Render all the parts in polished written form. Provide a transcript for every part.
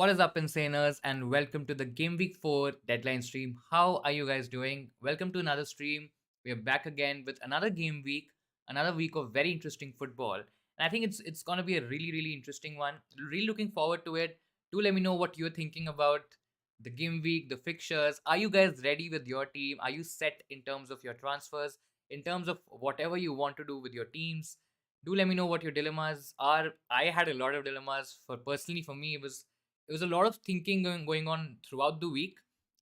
What is up, Insaners, and welcome to the Game Week 4 deadline stream. How are you guys doing? Welcome to another stream. We are back again with another game week, another week of very interesting football. And I think it's gonna be a really interesting one. Really looking forward to it. Do let me know what you're thinking about the game week, the fixtures. Are you guys ready with your team? Are you set in terms of your transfers, in terms of whatever you want to do with your teams? Do let me know what your dilemmas are. I had a lot of dilemmas. For me, it was a lot of thinking going on throughout the week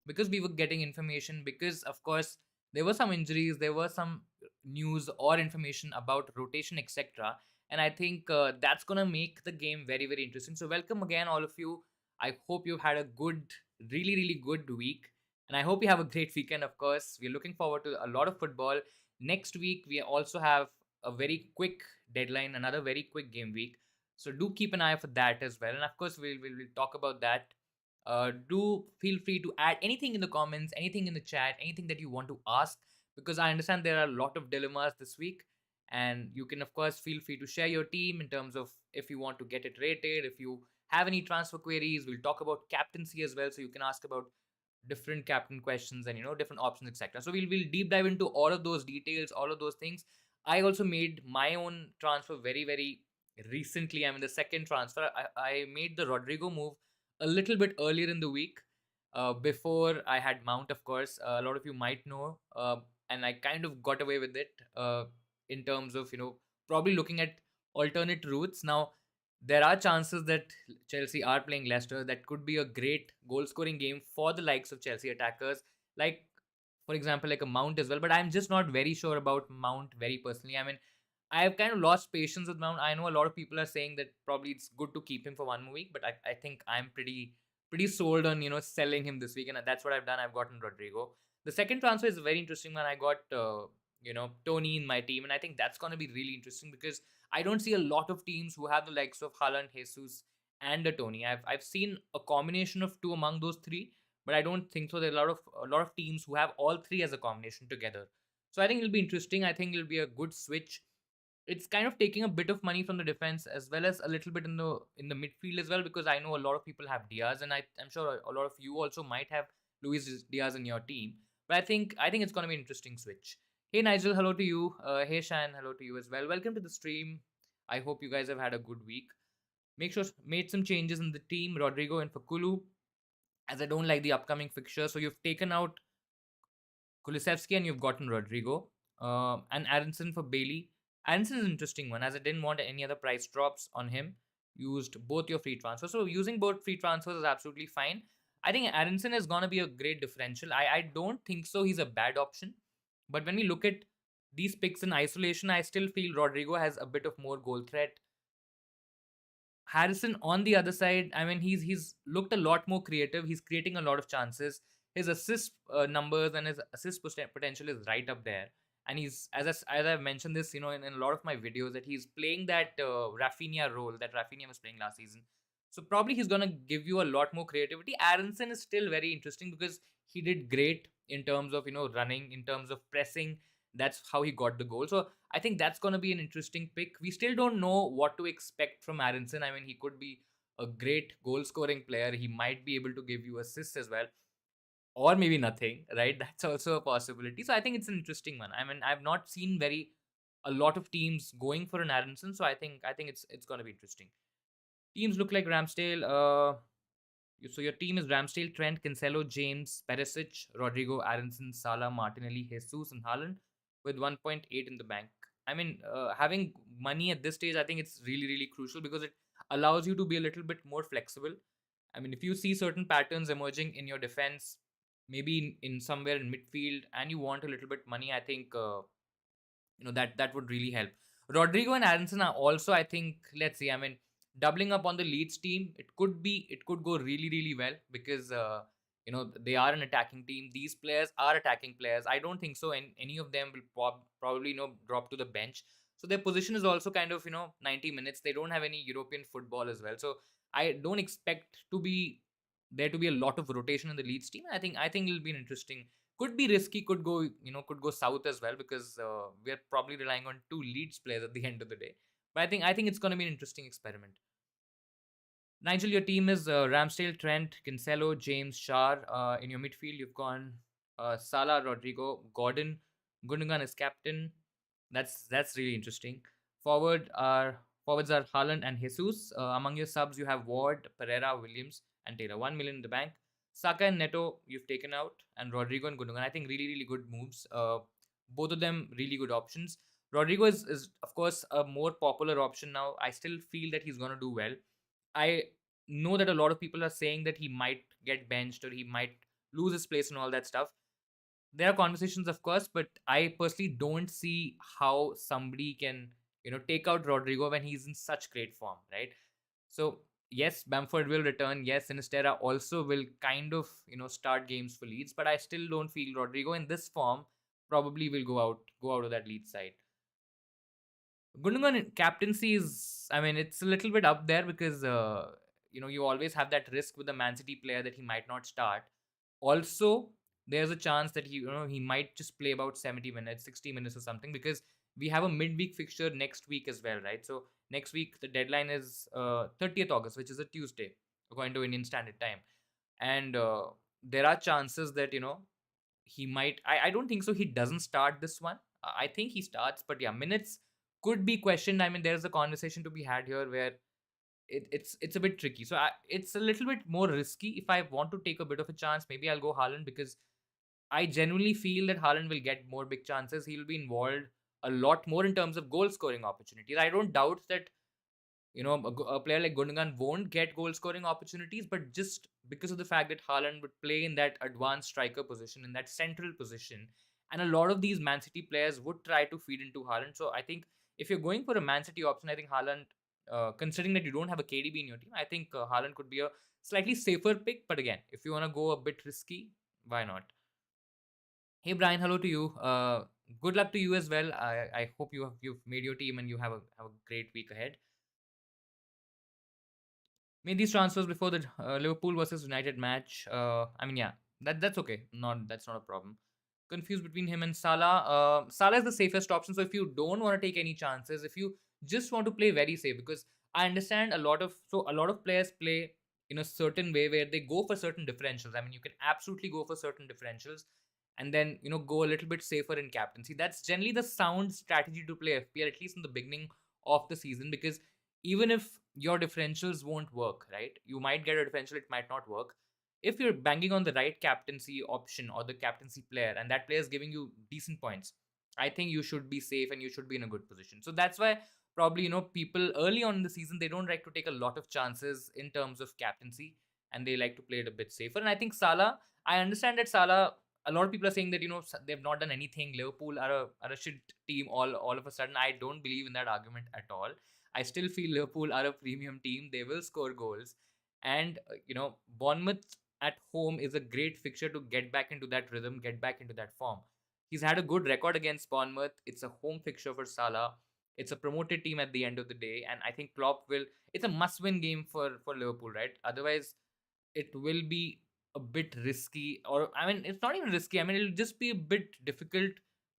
because we were getting information, because of course there were some injuries, there were some news or information about rotation, etc. And I think that's gonna make the game very interesting. So welcome again, all of you. I hope you had a good, really good week, and I hope you have a great weekend. Of course, we're looking forward to a lot of football. Next week we also have a very quick deadline, another very quick game week, so do keep an eye for that as well. And of course, we'll talk about that. Do feel free to add anything in the comments, anything in the chat, anything that you want to ask, because I understand there are a lot of dilemmas this week. And you can, of course, feel free to share your team in terms of if you want to get it rated, if you have any transfer queries. We'll talk about captaincy as well. So you can ask about different captain questions and different options, etc. So we'll deep dive into all of those details, all of those things. I also made my own transfer very recently. I mean, the second transfer, I made the Rodrigo move a little bit earlier in the week, before I had Mount, of course. A lot of you might know, and I kind of got away with it, in terms of, probably looking at alternate routes. Now, there are chances that Chelsea are playing Leicester. That could be a great goal scoring game for the likes of Chelsea attackers, like, for example, like a Mount as well. But I'm just not very sure about Mount very personally. I mean, I've kind of lost patience with Mount. I know a lot of people are saying that probably it's good to keep him for one more week, but I think I'm pretty sold on selling him this week, and that's what I've done. I've gotten Rodrigo. The second transfer is a very interesting one. I got Tony in my team, and I think that's going to be really interesting because I don't see a lot of teams who have the likes of Haaland, Jesus, and a Tony. I've seen a combination of two among those three, but I don't think so. There are a lot of teams who have all three as a combination together. So I think it'll be interesting. I think it'll be a good switch. It's kind of taking a bit of money from the defense as well as a little bit in the midfield as well, because I know a lot of people have Diaz, and I'm sure a lot of you also might have Luis Diaz in your team. But I think it's going to be an interesting switch. Hey Nigel, hello to you. Hey Shan, hello to you as well. Welcome to the stream. I hope you guys have had a good week. Make sure made some changes in the team, Rodrigo and Fakulu, as I don't like the upcoming fixture. So you've taken out Kulisevsky and you've gotten Rodrigo, and Aronson for Bailey. Aronson is an interesting one, as I didn't want any other price drops on him. Used both your free transfers, so using both free transfers is absolutely fine. I think Aronson is gonna be a great differential. I don't think so. He's a bad option, but when we look at these picks in isolation, I still feel Rodrigo has a bit of more goal threat. Harrison on the other side, I mean, he's looked a lot more creative. He's creating a lot of chances. His assist numbers and his potential is right up there. And he's, as I've mentioned this, in a lot of my videos, that he's playing that Rafinha role that Rafinha was playing last season. So probably he's gonna give you a lot more creativity. Aronson is still very interesting because he did great in terms of running, in terms of pressing. That's how he got the goal. So I think that's going to be an interesting pick. We still don't know what to expect from Aronson. I mean, he could be a great goal scoring player. He might be able to give you assists as well, or maybe nothing, right? That's also a possibility. So I think it's an interesting one. I mean, I've not seen a lot of teams going for an Aronson, so I think it's going to be interesting. Teams look like Ramsdale. So your team is Ramsdale, Trent, Cancelo, James, Perisic, Rodrigo, Aronson, Salah, Martinelli, Jesus, and Haaland with 1.8 in the bank. I mean, having money at this stage, I think it's really crucial because it allows you to be a little bit more flexible. I mean, if you see certain patterns emerging in your defense, maybe in somewhere in midfield, and you want a little bit money, I think that would really help. Rodrigo and Aronson are also, I think, let's see. I mean, doubling up on the Leeds team, it could go really well because they are an attacking team. These players are attacking players. I don't think so, and any of them will probably drop to the bench. So their position is also kind of 90 minutes. They don't have any European football as well. So I don't expect to be there to be a lot of rotation in the Leeds team. I think it'll be an interesting, could be risky, could go south as well, because we're probably relying on two Leeds players at the end of the day. But I think it's going to be an interesting experiment. Nigel, your team is Ramsdale, Trent, Cancelo, James, Shar. In your midfield, you've gone Salah, Rodrigo, Gordon, Gundogan is captain. That's really interesting. Forwards are Haaland and Jesus. Among your subs, you have Ward, Pereira, Williams, and Taylor. 1 million in the bank. Saka and Neto you've taken out, and Rodrigo and Gundogan. I think really good moves. Both of them really good options. Rodrigo is of course a more popular option now. I still feel that he's gonna do well. I know that a lot of people are saying that he might get benched or he might lose his place and all that stuff. There are conversations, of course, but I personally don't see how somebody can, take out Rodrigo when he's in such great form, right? So yes, Bamford will return. Yes, Sinisterra also will kind of, start games for Leeds, but I still don't feel Rodrigo in this form probably will go out of that Leeds side. Gundogan captaincy is, I mean, it's a little bit up there because, you always have that risk with the Man City player that he might not start. Also, there's a chance that he might just play about 70 minutes, 60 minutes or something because we have a midweek fixture next week as well, right? So next week, the deadline is 30th August, which is a Tuesday, according to Indian Standard Time. And there are chances that, he might. I don't think so. He doesn't start this one. I think he starts, but yeah, minutes could be questioned. I mean, there's a conversation to be had here where it's a bit tricky. So it's a little bit more risky. If I want to take a bit of a chance, maybe I'll go Haaland because I genuinely feel that Haaland will get more big chances. He'll be involved a lot more in terms of goal scoring opportunities. I don't doubt that a player like Gundogan won't get goal scoring opportunities, but just because of the fact that Haaland would play in that advanced striker position, in that central position, and a lot of these Man City players would try to feed into Haaland. So I think if you're going for a Man City option, I think Haaland, considering that you don't have a KDB in your team, I think Haaland could be a slightly safer pick. But again, if you want to go a bit risky, why not? Hey Brian, hello to you. Good luck to you as well. I hope you've made your team and you have a great week ahead. Made these transfers before the Liverpool versus United match. I mean, yeah, that's okay. That's not a problem. Confused between him and Salah. Salah is the safest option. So if you don't want to take any chances, if you just want to play very safe, because I understand a lot of players play in a certain way where they go for certain differentials. I mean, you can absolutely go for certain differentials, and then go a little bit safer in captaincy. That's generally the sound strategy to play FPL, at least in the beginning of the season, because even if your differentials won't work, right? You might get a differential, it might not work. If you're banking on the right captaincy option or the captaincy player, and that player is giving you decent points, I think you should be safe and you should be in a good position. So that's why probably people early on in the season they don't like to take a lot of chances in terms of captaincy, and they like to play it a bit safer. And I think Salah, I understand that Salah. A lot of people are saying that they've not done anything. Liverpool are a shit team all of a sudden. I don't believe in that argument at all. I still feel Liverpool are a premium team. They will score goals. And, Bournemouth at home is a great fixture to get back into that rhythm, get back into that form. He's had a good record against Bournemouth. It's a home fixture for Salah. It's a promoted team at the end of the day. And I think Klopp will. It's a must win game for Liverpool, right? Otherwise, it will be a bit risky. Or, I mean, it's not even risky. I mean, it'll just be a bit difficult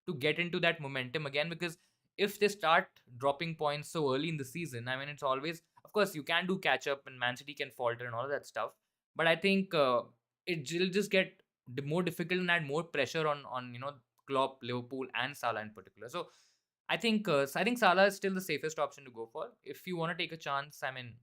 to get into that momentum again because if they start dropping points so early in the season, I mean, it's always, of course, you can do catch up and Man City can falter and all of that stuff. But I think it will just get more difficult and add more pressure on Klopp, Liverpool, and Salah in particular. So I think Salah is still the safest option to go for. If you want to take a chance, I mean,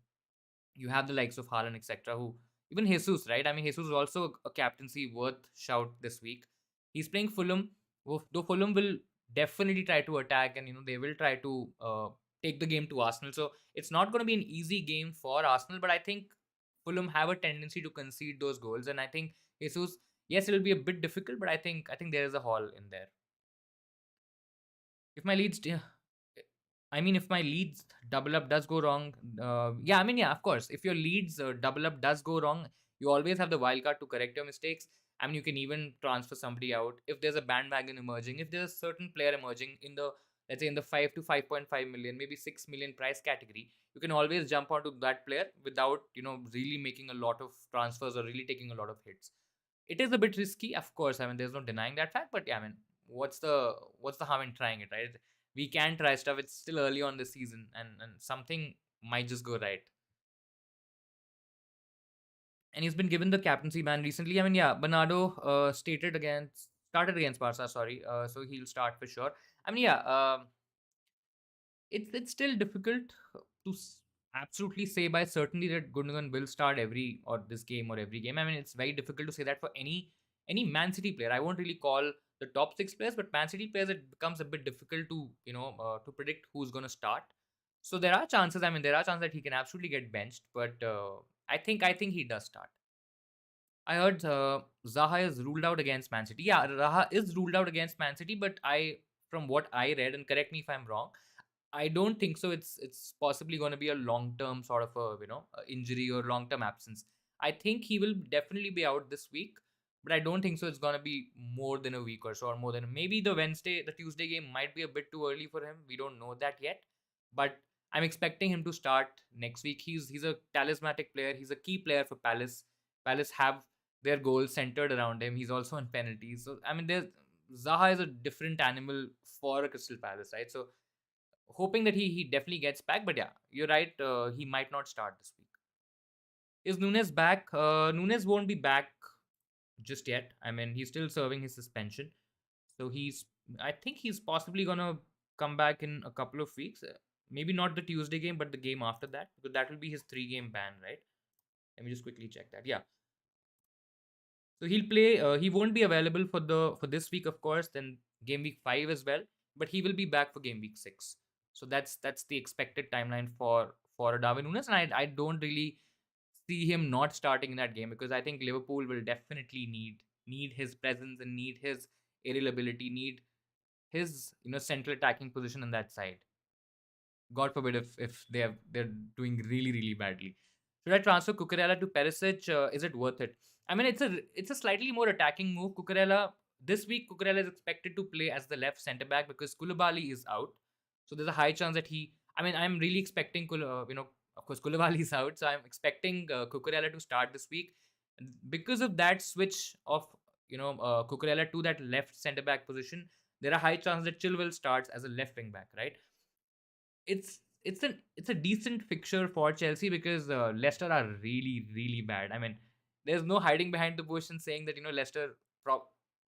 you have the likes of Haaland, etc. Who even Jesus, right? I mean, Jesus is also a captaincy worth shout this week. He's playing Fulham. Though Fulham will definitely try to attack, and they will try to take the game to Arsenal. So it's not going to be an easy game for Arsenal, but I think Fulham have a tendency to concede those goals, and I think Jesus, yes, it'll be a bit difficult, but I think there is a haul in there. If my Leeds, yeah, I mean, if my Leeds double up does go wrong, yeah, I mean, yeah, of course. If your Leeds double up does go wrong, you always have the wild card to correct your mistakes. I mean, you can even transfer somebody out if there's a bandwagon emerging. If there's a certain player emerging in the, let's say, in the 5 to 5.5 million, maybe 6 million price category, you can always jump onto that player without really making a lot of transfers or really taking a lot of hits. It is a bit risky, of course. I mean, there's no denying that fact, but yeah, I mean, what's the harm in trying it, right? We can try stuff. It's still early on the season, and something might just go right. and he's been given the captaincy ban recently. I mean, yeah, Bernardo started against Barca. Sorry, so he'll start for sure. I mean, yeah, it's still difficult to absolutely say by certainty that Gundogan will start every or this game or every game. I mean, it's very difficult to say that for any Man City player. I won't really call the top six players, but Man City players, it becomes a bit difficult to to predict who's going to start. So there are chances. I mean, there are chances that he can absolutely get benched, but I think he does start. I heard Zaha is ruled out against Man City. Yeah, Zaha is ruled out against Man City, but from what I read, and correct me if I'm wrong, I don't think so. It's possibly going to be a long term sort of a injury or long term absence. I think he will definitely be out this week, but I don't think so. It's going to be more than a week or so, or more than maybe the Tuesday game might be a bit too early for him. We don't know that yet, but I'm expecting him to start next week. He's a talismanic player. He's a key player for Palace. Palace have their goals centered around him. He's also on penalties. So I mean, there's Zaha is a different animal for a Crystal Palace, right? So hoping that he definitely gets back. But yeah, you're right. He might not start this week. Is Nunes back? Nunes won't be back just yet. I mean, he's still serving his suspension, so I think he's possibly gonna come back in a couple of weeks. Maybe not the Tuesday game, but the game after that, because that will be his 3 game ban, right? Let me just quickly check that. Yeah, so he'll play. He won't be available for this week, of course. Then game week 5 as well, but he will be back for game week 6. So that's the expected timeline for Darwin Nunes, and I don't really see him not starting in that game because I think Liverpool will definitely need his presence and need his aerial ability, need his central attacking position on that side. God forbid if they're doing really badly. Should I transfer Cucurella to Perisic? Is it worth it? I mean, it's a slightly more attacking move. Cucurella this week, Cucurella is expected to play as the left centre back because Koulibaly is out. So there's a high chance that he. I mean, I'm really expecting of course Koulibaly is out, so I'm expecting Cucurella to start this week. And because of that switch of Cucurella to that left centre back position, there are high chances that Chilwell starts as a left wing back, right? It's a decent fixture for Chelsea because Leicester are really bad. I mean, there's no hiding behind the bush and saying that Leicester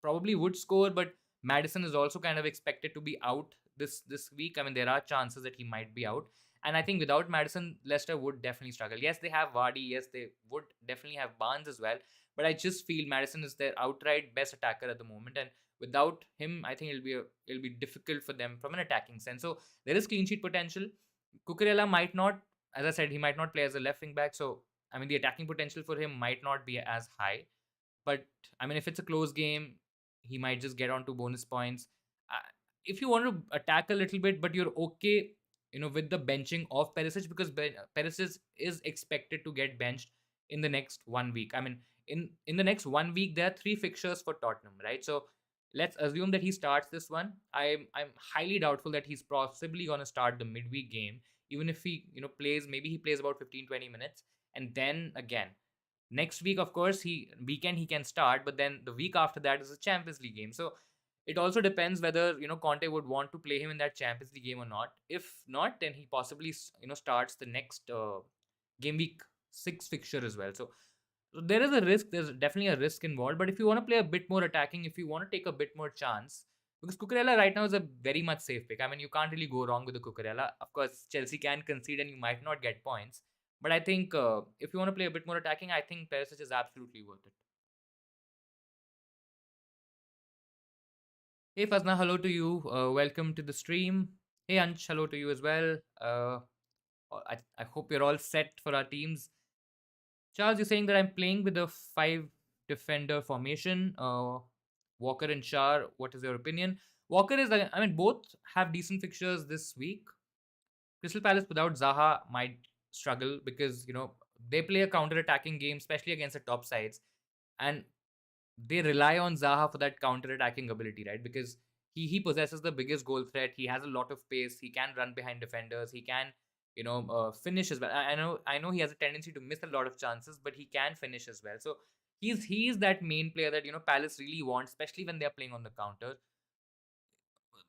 probably would score, but Madison is also kind of expected to be out this week. I mean, there are chances that he might be out, and I think without Madison, Leicester would definitely struggle. Yes, they have Vardy. Yes, they would definitely have Barnes as well, but I just feel Madison is their outright best attacker at the moment, and without him, I think it'll be difficult for them from an attacking sense. So there is clean sheet potential. Cucurella might not, as I said, he might not play as a left wing back. So, I mean, the attacking potential for him might not be as high. But, I mean, if it's a close game, he might just get onto bonus points. Uh, if you want to attack a little bit, but you're okay, with the benching of Perisic because Perisic is expected to get benched in the next 1 week. I mean, in the next 1 week, there are 3 fixtures for Tottenham, right? So let's assume that he starts this one. I'm highly doubtful that he's possibly going to start the midweek game, even if he plays. Maybe he plays about 15-20 minutes, and then again next week, of course, he can start, but then the week after that is a Champions League game. So it also depends whether Conte would want to play him in that Champions League game or not. If not, then he possibly starts the next game week 6 fixture as well. So there is a risk. There's definitely a risk involved. But if you want to play a bit more attacking, if you want to take a bit more chance, because Cucurella right now is a very much safe pick. I mean, you can't really go wrong with the Cucurella. Of course, Chelsea can concede and you might not get points. But I think if you want to play a bit more attacking, I think Perisic is absolutely worth it. Hey Fazna, hello to you. Welcome to the stream. Hey Ansh, hello to you as well. I hope you're all set for our teams. Charles, you're saying that I'm playing with a 5 defender formation. Walker and Shar, what is your opinion? Walker is, I mean, both have decent fixtures this week. Crystal Palace without Zaha might struggle because, they play a counter attacking game, especially against the top sides. And they rely on Zaha for that counter attacking ability, right? Because he possesses the biggest goal threat. He has a lot of pace. He can run behind defenders. He can finish as well. I know he has a tendency to miss a lot of chances, but he can finish as well. So he's that main player that Palace really wants, especially when they're playing on the counter.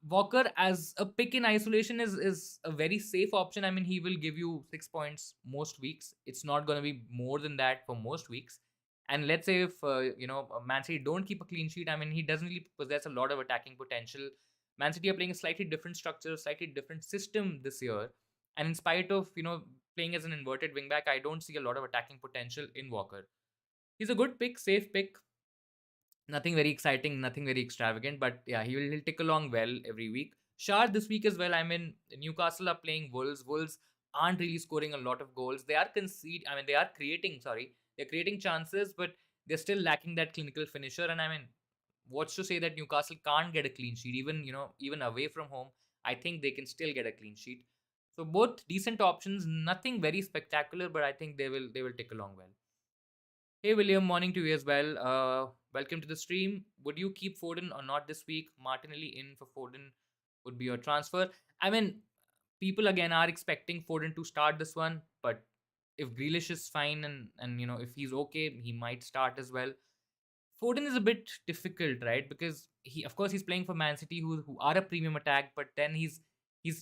Walker as a pick in isolation is a very safe option. I mean, he will give you 6 points most weeks. It's not going to be more than that for most weeks. And let's say if Man City don't keep a clean sheet, I mean he doesn't really possess a lot of attacking potential. Man City are playing a slightly different structure, slightly different system this year, and in spite of playing as an inverted wingback, I don't see a lot of attacking potential in Walker. He's a good pick, safe pick. Nothing very exciting, nothing very extravagant, but yeah, he'll tick along well every week. Shard this week as well. I mean, Newcastle are playing Wolves. Wolves aren't really scoring a lot of goals. They are they are creating. Sorry, they're creating chances, but they're still lacking that clinical finisher. And I mean, what's to say that Newcastle can't get a clean sheet, even even away from home? I think they can still get a clean sheet. So both decent options. Nothing very spectacular, but I think they will tick along well. Hey William, morning to you as well. Welcome to the stream. Would you keep Foden or not this week? Martinelli in for Foden would be your transfer. I mean, people again are expecting Foden to start this one, but if Grealish is fine and if he's okay, he might start as well. Foden is a bit difficult, right? Because he, of course, he's playing for Man City, who are a premium attack, but then he's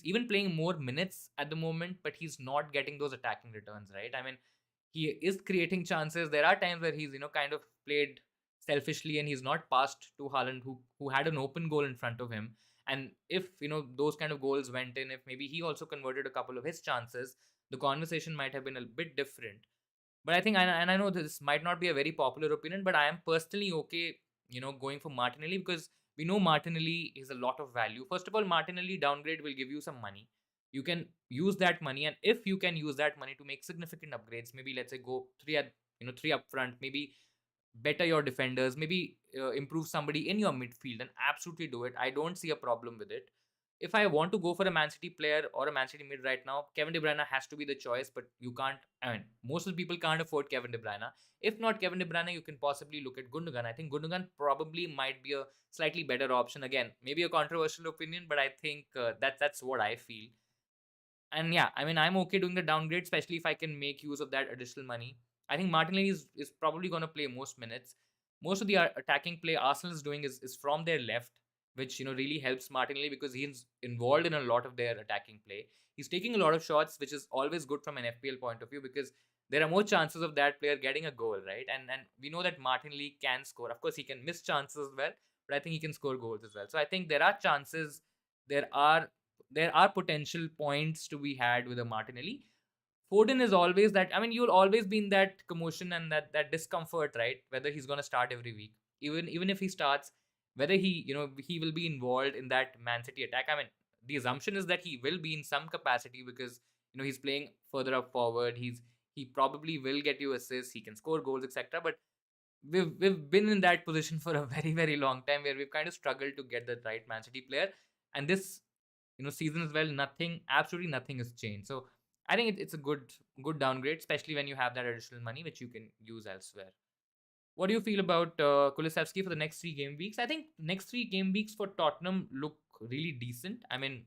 even playing more minutes at the moment, but he's not getting those attacking returns, right? I mean, he is creating chances. There are times where he's kind of played selfishly and he's not passed to Haaland, who had an open goal in front of him. And if those kind of goals went in, if maybe he also converted a couple of his chances, the conversation might have been a bit different. But I think, and I know this might not be a very popular opinion, but I am personally okay, going for Martinelli because we know Martinelli is a lot of value. First of all, Martinelli downgrade will give you some money. You can use that money, and if you can use that money to make significant upgrades, maybe let's say go three up front, maybe better your defenders, maybe improve somebody in your midfield, and absolutely do it. I don't see a problem with it. If I want to go for a Man City player or a Man City mid right now, Kevin De Bruyne has to be the choice, but you can't. I mean, most of the people can't afford Kevin De Bruyne. If not Kevin De Bruyne, you can possibly look at Gundogan. I think Gundogan probably might be a slightly better option. Again, maybe a controversial opinion, but I think that's what I feel. And yeah, I mean, I'm okay doing the downgrade, especially if I can make use of that additional money. I think Martinelli is probably going to play most minutes. Most of the attacking play Arsenal is doing is from their left, which really helps Martinelli because he's involved in a lot of their attacking play. He's taking a lot of shots, which is always good from an FPL point of view because there are more chances of that player getting a goal, right? And we know that Martinelli can score. Of course, he can miss chances as well, but I think he can score goals as well. So I think there are chances. There are there are potential points to be had with a Martinelli. Foden is always that. I mean, you'll always be in that commotion and that discomfort, right? Whether he's going to start every week, even if he starts, whether he will be involved in that Man City attack. I mean, the assumption is that he will be in some capacity because he's playing further up forward. He probably will get you assists. He can score goals, etc. But we've been in that position for a very very long time where we've kind of struggled to get the right Man City player, and this season as well, nothing, absolutely nothing has changed. So I think it's a good downgrade, especially when you have that additional money which you can use elsewhere. What do you feel about Kulusevski for the next 3 game weeks? I think next 3 game weeks for Tottenham look really decent. I mean,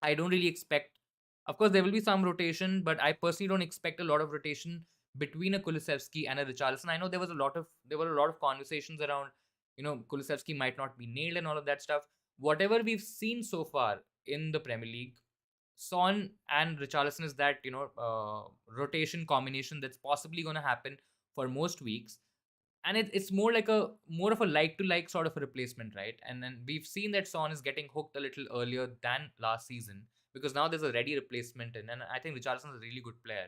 I don't really expect. Of course, there will be some rotation, but I personally don't expect a lot of rotation between a Kulusevski and a Richarlison. I know there were a lot of conversations around, Kulusevski might not be nailed and all of that stuff. Whatever we've seen so far in the Premier League, Son and Richarlison is that rotation combination that's possibly going to happen for most weeks, and it's more of a like to like sort of a replacement, right? And then we've seen that Son is getting hooked a little earlier than last season because now there's a ready replacement in, and I think Richarlison is a really good player.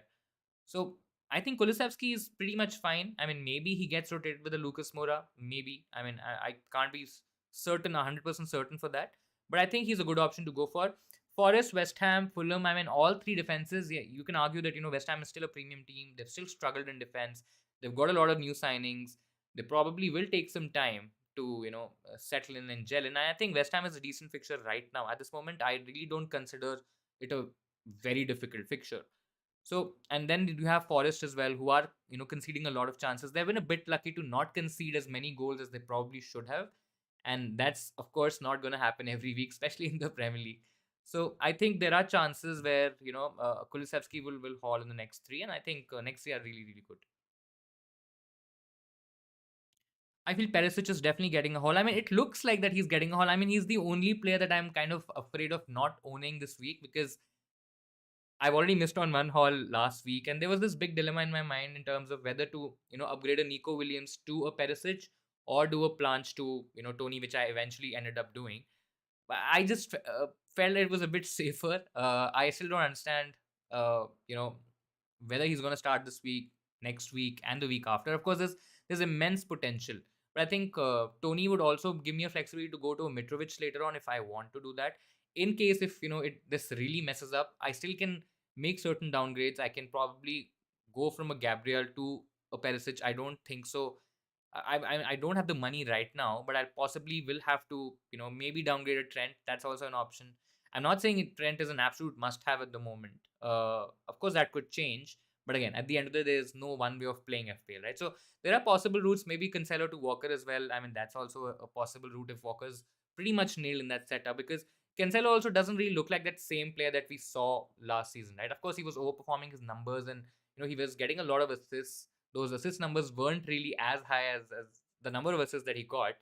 So I think Kulusevski is pretty much fine. I mean, maybe he gets rotated with a Lucas Moura. Maybe. I mean, I can't be certain, 100% certain for that. But I think he's a good option to go for. Forest, West Ham, Fulham, I mean, all three defenses, yeah, you can argue that, West Ham is still a premium team. They've still struggled in defense. They've got a lot of new signings. They probably will take some time to, settle in and gel. And I think West Ham is a decent fixture right now. At this moment, I really don't consider it a very difficult fixture. So, and then you have Forest as well, who are, conceding a lot of chances. They've been a bit lucky to not concede as many goals as they probably should have. And that's, of course, not going to happen every week, especially in the Premier League. So I think there are chances where, Kulusevski will haul in the next 3. And I think next year are really, really good. I feel Perisic is definitely getting a haul. I mean, it looks like that he's getting a haul. I mean, he's the only player that I'm kind of afraid of not owning this week because I've already missed on one haul last week, and there was this big dilemma in my mind in terms of whether to, upgrade a Nico Williams to a Perisic or do a planche to, Tony, which I eventually ended up doing. But I just felt it was a bit safer. I still don't understand, whether he's going to start this week, next week, and the week after. Of course, there's immense potential. But I think Tony would also give me a flexibility to go to a Mitrovic later on if I want to do that. In case if this really messes up, I still can make certain downgrades. I can probably go from a Gabriel to a Perisic. I don't think so. I don't have the money right now, but I possibly will have to, maybe downgrade a Trent. That's also an option. I'm not saying Trent is an absolute must-have at the moment. Of course, that could change. But again, at the end of the day, there's no one way of playing FPL, right? So there are possible routes, maybe Cancelo to Walker as well. I mean, that's also a possible route if Walker's pretty much nailed in that setup, because Cancelo also doesn't really look like that same player that we saw last season, right? Of course, he was overperforming his numbers, and he was getting a lot of assists. Those assist numbers weren't really as high as the number of assists that he got.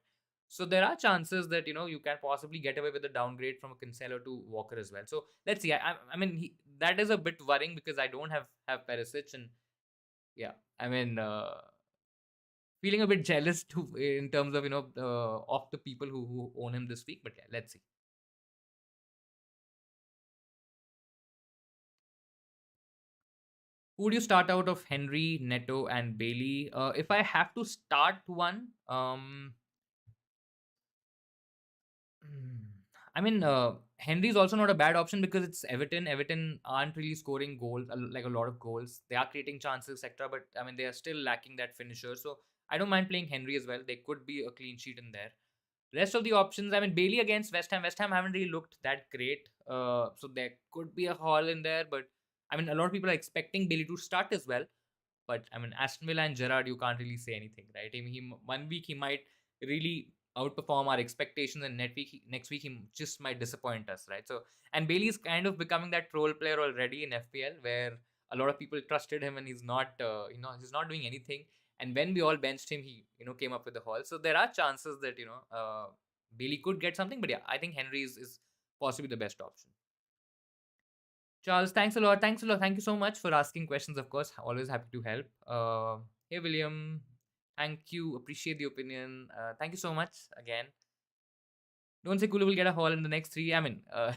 So there are chances that you can possibly get away with a downgrade from a Cancelo to Walker as well. So let's see. I mean that is a bit worrying because I don't have Perisic, and yeah, I mean feeling a bit jealous too in terms of of the people who own him this week. But yeah, let's see. Who do you start out of Henry, Neto, and Bailey? If I have to start one, Mm. I mean, Henry's also not a bad option because it's Everton. Everton aren't really scoring goals, like a lot of goals. They are creating chances, etc. But I mean, they are still lacking that finisher. So I don't mind playing Henry as well. There could be a clean sheet in there. Rest of the options, I mean, Bailey against West Ham. West Ham haven't really looked that great. So there could be a haul in there. But I mean, a lot of people are expecting Bailey to start as well. But I mean, Aston Villa and Gerrard, you can't really say anything, right? I mean, one week he might really outperform our expectations, and next week he just might disappoint us, right? So, and Bailey is kind of becoming that role player already in FPL, where a lot of people trusted him, and he's not, he's not doing anything. And when we all benched him, he came up with the haul. So there are chances that Bailey could get something, but yeah, I think Henry is possibly the best option. Charles, thanks a lot. Thanks a lot. Thank you so much for asking questions. Of course, always happy to help. Hey, William. Thank you. Appreciate the opinion. Thank you so much again. Don't say Kulu will get a haul in the next three. I mean, I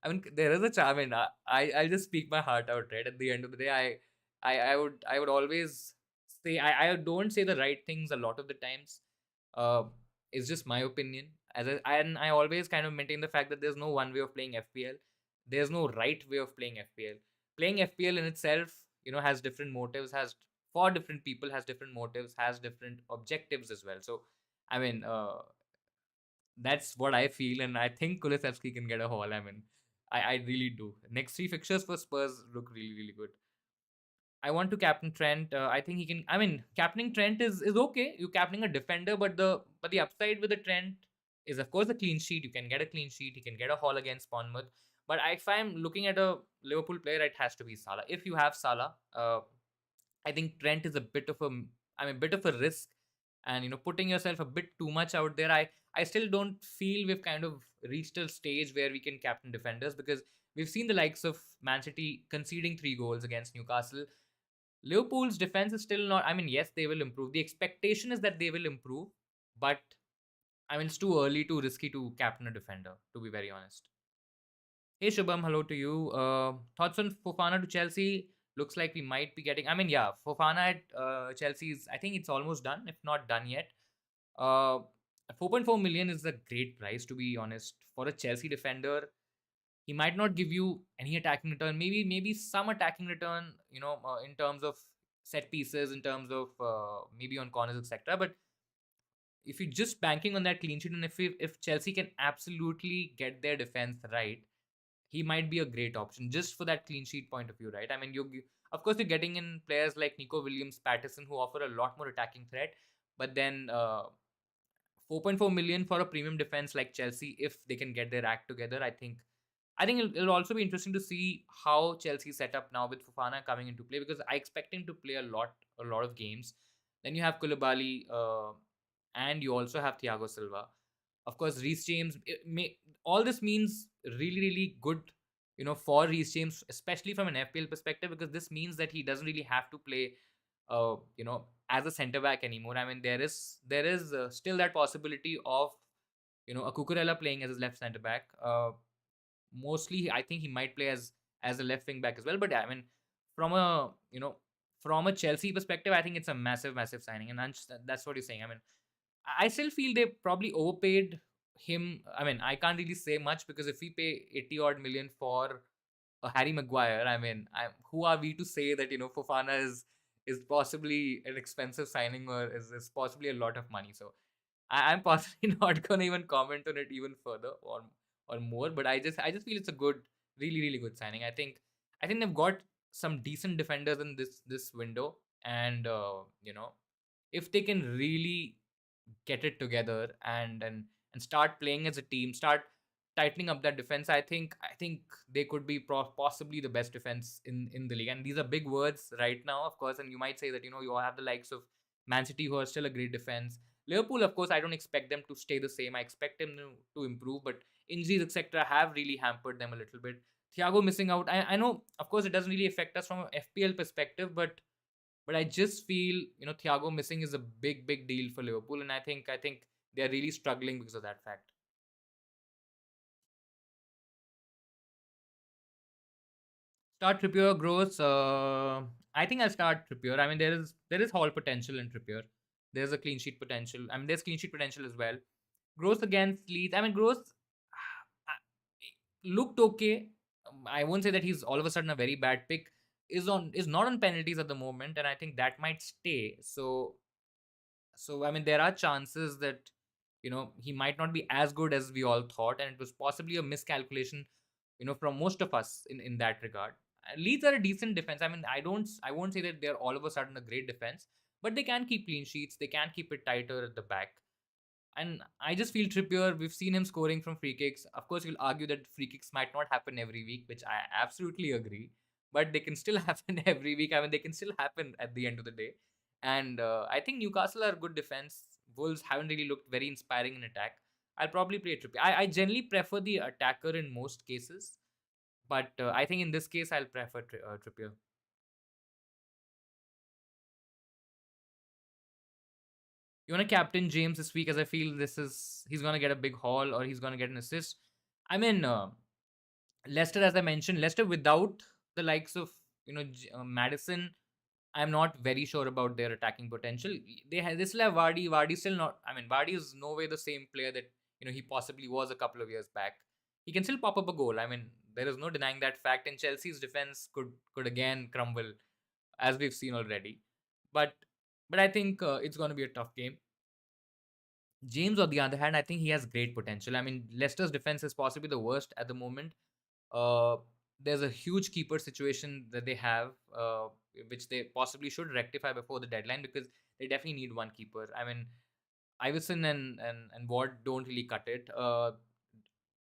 mean, there is a charm. I mean, I'll just speak my heart out. Right at the end of the day, I would always say I don't say the right things a lot of the times. Uh, it's just my opinion. And I always kind of maintain the fact that there's no one way of playing FPL. There's no right way of playing FPL. Playing FPL in itself, has different motives. Has for different people has different motives. Has different objectives as well. So, I mean, that's what I feel, and I think Kulusevski can get a haul. I mean, I really do. Next three fixtures for Spurs look really, really good. I want to captain Trent. I think he can. I mean, captaining Trent is okay. You captaining a defender, but the upside with the Trent is of course a clean sheet. You can get a clean sheet. He can get a haul against Bournemouth. But if I'm looking at a Liverpool player, it has to be Salah. If you have Salah, I think Trent is a bit of a bit of a risk, and putting yourself a bit too much out there. I still don't feel we've kind of reached a stage where we can captain defenders, because we've seen the likes of Man City conceding 3 goals against Newcastle. Liverpool's defense is still not. I mean, yes, they will improve. The expectation is that they will improve, but I mean, it's too early, too risky to captain a defender, to be very honest. Hey Shubham, hello to you. Thoughts on Fofana to Chelsea? Looks like we might be getting. I mean, yeah, Fofana at Chelsea's. I think it's almost done, if not done yet. Uh, 4.4 million is a great price, to be honest, for a Chelsea defender. He might not give you any attacking return. Maybe some attacking return. In terms of set pieces, in terms of maybe on corners, etc. But if you're just banking on that clean sheet, and if Chelsea can absolutely get their defense right, he might be a great option just for that clean sheet point of view, right? I mean, of course you're getting in players like Nico Williams, Patterson, who offer a lot more attacking threat, but then 4.4 million for a premium defense like Chelsea, if they can get their act together, I think it'll also be interesting to see how Chelsea set up now with Fofana coming into play, because I expect him to play a lot of games. Then you have Koulibaly, and you also have Thiago Silva. Of course, Reece James. All this means really, really good, for Reece James, especially from an FPL perspective, because this means that he doesn't really have to play, as a centre back anymore. I mean, there is still that possibility of a Cucurella playing as his left centre back. Mostly, I think he might play as a left wing back as well. But yeah, I mean, from a from a Chelsea perspective, I think it's a massive, massive signing, and that's what you're saying. I mean, I still feel they probably overpaid him. I mean, I can't really say much because if we pay 80 odd million for a Harry Maguire, I mean, who are we to say that Fofana is possibly an expensive signing or is possibly a lot of money? So I'm possibly not gonna even comment on it even further or more. But I just feel it's a good, really really good signing. I think they've got some decent defenders in this window, and if they can really get it together and start playing as a team, start tightening up that defense, I think they could be possibly the best defense in the league. And these are big words right now, of course. And you might say that you have the likes of Man City, who are still a great defense. Liverpool, of course, I don't expect them to stay the same. I expect them to improve, but injuries, etc., have really hampered them a little bit. Thiago missing out. I know, of course, it doesn't really affect us from an FPL perspective, but I just feel Thiago missing is a big big deal for Liverpool, and I think they are really struggling because of that fact. Start Trippier, Gross. I think I'll start Trippier. I mean, there is Hall potential in Trippier. There's a clean sheet potential. I mean, there's clean sheet potential as well. Gross against Leeds. I mean, Gross looked okay. I won't say that he's all of a sudden a very bad pick. Is not on penalties at the moment, and I think that might stay. So I mean, there are chances that he might not be as good as we all thought, and it was possibly a miscalculation, from most of us in that regard. Leeds are a decent defense. I mean, I won't say that they're all of a sudden a great defense, but they can keep clean sheets. They can keep it tighter at the back. And I just feel Trippier, we've seen him scoring from free kicks. Of course, you'll argue that free kicks might not happen every week, which I absolutely agree. But they can still happen every week. I mean, they can still happen at the end of the day. And I think Newcastle are good defense. Wolves haven't really looked very inspiring in attack. I'll probably play Trippier. I generally prefer the attacker in most cases. But I think in this case, I'll prefer Trippier. You want to captain James this week, as I feel he's gonna get a big haul or he's gonna get an assist. I mean, Leicester, as I mentioned, Leicester without the likes of Madison, I'm not very sure about their attacking potential. They still have Vardy. Vardy still not. I mean, Vardy is no way the same player that he possibly was a couple of years back. He can still pop up a goal. I mean, there is no denying that fact. And Chelsea's defense could again crumble, as we've seen already. But I think it's going to be a tough game. James, on the other hand, I think he has great potential. I mean, Leicester's defense is possibly the worst at the moment. Uh, there's a huge keeper situation that they have, which they possibly should rectify before the deadline, because they definitely need one keeper. I mean, Iverson and Ward don't really cut it.